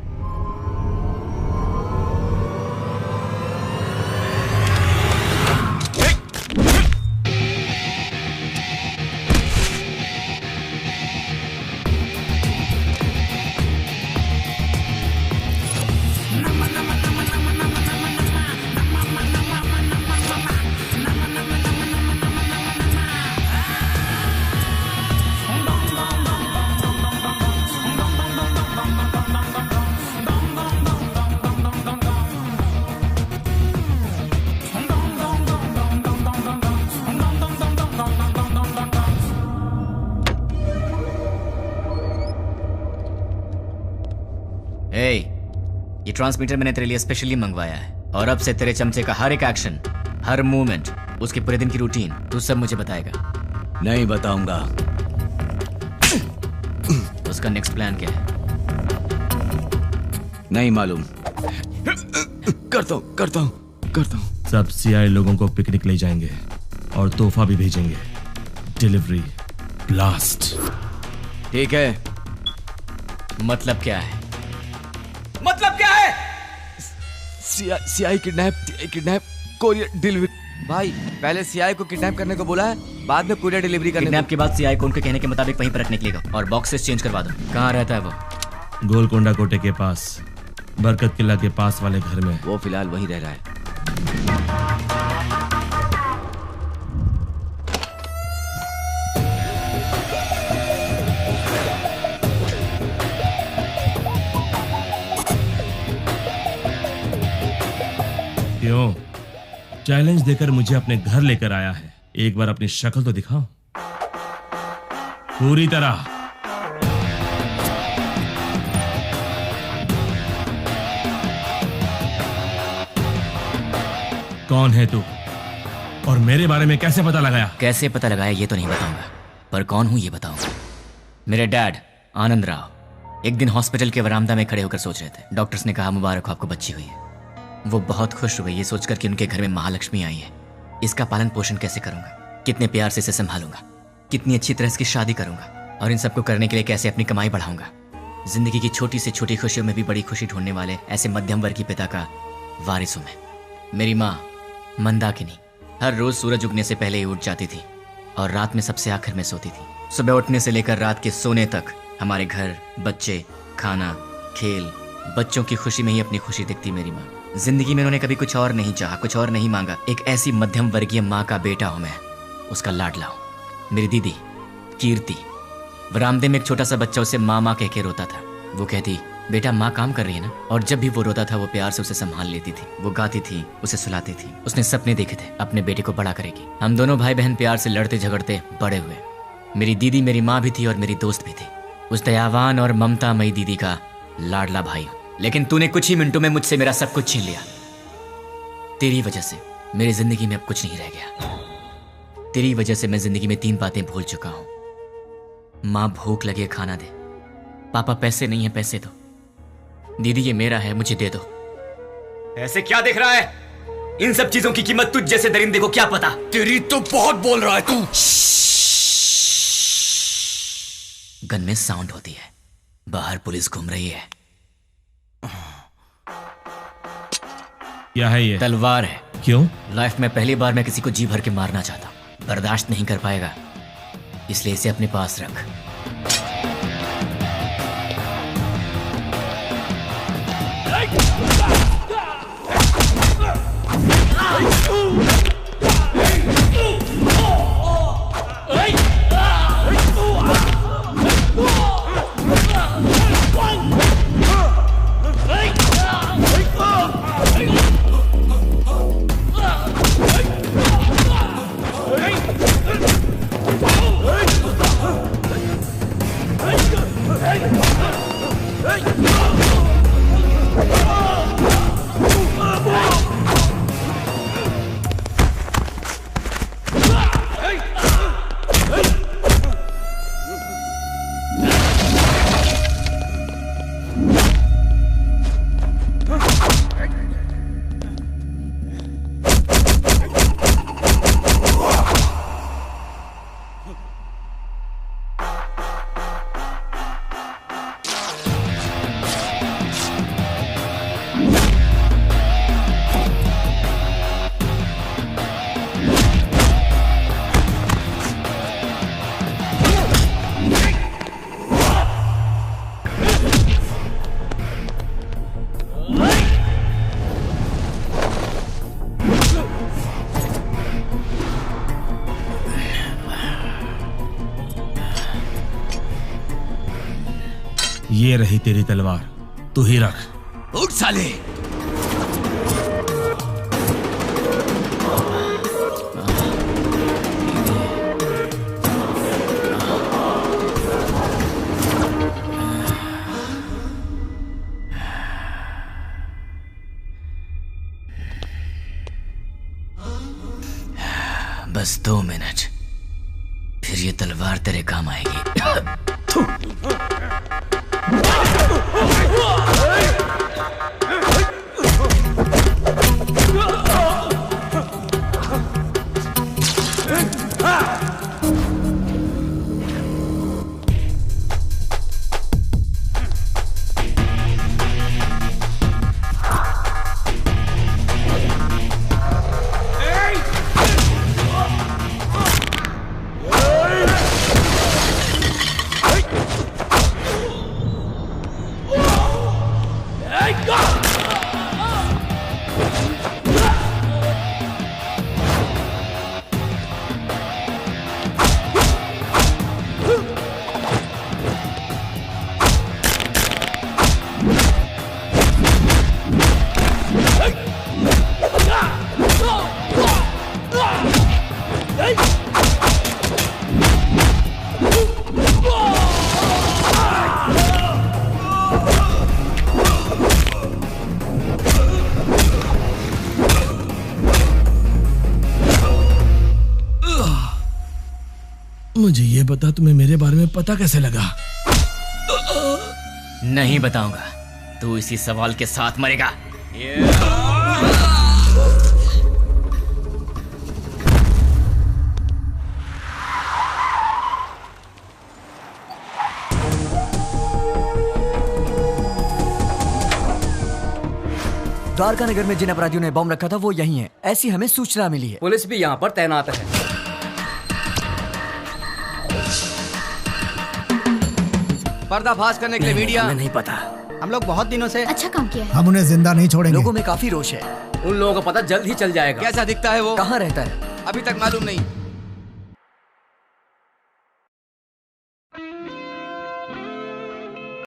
ट्रांसमीटर मैंने तेरे लिए स्पेशली मंगवाया है और अब से तेरे चमचे का हर एक एक्शन, हर मूवमेंट, उसके पूरे दिन की रूटीन तू सब मुझे बताएगा। नहीं बताऊंगा। उसका नेक्स्ट प्लान क्या है? नहीं मालूम। करता हूँ। सब सीआई लोगों को पिकनिक ले जाएंगे और तोहफा भी भेजेंगे। Delivery blast. ठीक है। मतलब क्या है? मतलब क्या है? CI kidnap courier delivery. भाई पहले सीआई को किडनैप करने को बोला है, बाद में कोरियर डिलीवरी करने। किडनैप के बाद सीआई को उनके कहने के मुताबिक वहीं पर रखने के लिए और बॉक्सेस चेंज करवा दो। कहाँ रहता है वो? गोलकोंडा कोटे के पास, बरकत किला के पास वाले घर में। वो फिलहाल वहीं रह रहा है। क्यों? चैलेंज देकर मुझे अपने घर लेकर आया है, एक बार अपनी शक्ल तो दिखाओ पूरी तरह। कौन है तू और मेरे बारे में कैसे पता लगाया? कैसे पता लगाया ये तो नहीं बताऊंगा, पर कौन हूं ये बताऊंगा। मेरे डैड आनंद राव एक दिन हॉस्पिटल के वरामदा में खड़े होकर सोच रहे थे। डॉक्टर्स ने कहा मुबारक हो, आपको बच्ची हुई है। वो बहुत खुश हुए ये सोचकर कि उनके घर में महालक्ष्मी आई है। इसका पालन पोषण कैसे करूंगा, कितने प्यार से इसे संभालूंगा, कितनी अच्छी तरह इसकी शादी करूंगा और इन सबको करने के लिए कैसे अपनी कमाई बढ़ाऊंगा। जिंदगी की छोटी से छोटी खुशियों में भी बड़ी खुशी ढूंढने वाले ऐसे मध्यम वर्ग के पिता का वारिस हूं मैं। मेरी माँ मंदाकिनी हर रोज सूरज उगने से पहले ही उठ जाती थी और रात में सबसे आखिर में सोती थी। सुबह उठने से लेकर रात के सोने तक हमारे घर, बच्चे, खाना, खेल, बच्चों की खुशी में ही अपनी खुशी दिखती मेरी माँ। जिंदगी में उन्होंने कभी कुछ और नहीं चाहा, कुछ और नहीं मांगा। एक ऐसी मध्यम वर्गीय माँ का बेटा हूं मैं, उसका लाडला हूं। मेरी दीदी कीर्ति बरामदे में एक छोटा सा बच्चा उसे माँ माँ कह के रोता था। वो कहती बेटा माँ काम कर रही है ना, और जब भी वो रोता था वो प्यार से उसे संभाल लेती थी। वो गाती थी, उसे सुलाती थी। उसने सपने देखे थे अपने बेटे को बड़ा करेगी। हम दोनों भाई बहन प्यार से लड़ते झगड़ते बड़े हुए। मेरी दीदी मेरी माँ भी थी और मेरी दोस्त भी थी। उस दयावान और ममतामयी दीदी का लाडला भाई। लेकिन तूने कुछ ही मिनटों में मुझसे मेरा सब कुछ छीन लिया। तेरी वजह से मेरी जिंदगी में अब कुछ नहीं रह गया। तेरी वजह से मैं जिंदगी में 3 बातें भूल चुका हूं। माँ भूख लगे खाना दे, पापा पैसे नहीं है पैसे दो, दीदी ये मेरा है मुझे दे दो। ऐसे क्या देख रहा है? इन सब चीजों की कीमत तुझ जैसे दरिंदे को क्या पता? तेरी तो बहुत बोल रहा है तू। गन में साउंड होती है, बाहर पुलिस घूम रही है। क्या है ये? तलवार है। क्यों? लाइफ में पहली बार मैं किसी को जी भर के मारना चाहता हूं। बर्दाश्त नहीं कर पाएगा, इसलिए इसे अपने पास रख। ये रही तेरी तलवार, तू ही रख। उठ साले। बस 2 मिनट, फिर ये तलवार तेरे काम आएगी। मुझे ये बता, तुम्हें मेरे बारे में पता कैसे लगा? नहीं बताऊंगा, तू इसी सवाल के साथ मरेगा। द्वारका नगर में जिन अपराधियों ने बम रखा था वो यही है, ऐसी हमें सूचना मिली है। पुलिस भी यहाँ पर तैनात है। पर्दाफाश करने के लिए मीडिया। हमें नहीं पता। हम लोग बहुत दिनों से अच्छा काम किया है। हम उन्हें जिंदा नहीं छोड़ेंगे। लोगों में काफी रोष है। उन लोगों का पता जल्द ही चल जाएगा। कैसा दिखता है वो? कहाँ रहता है? अभी तक मालूम नहीं।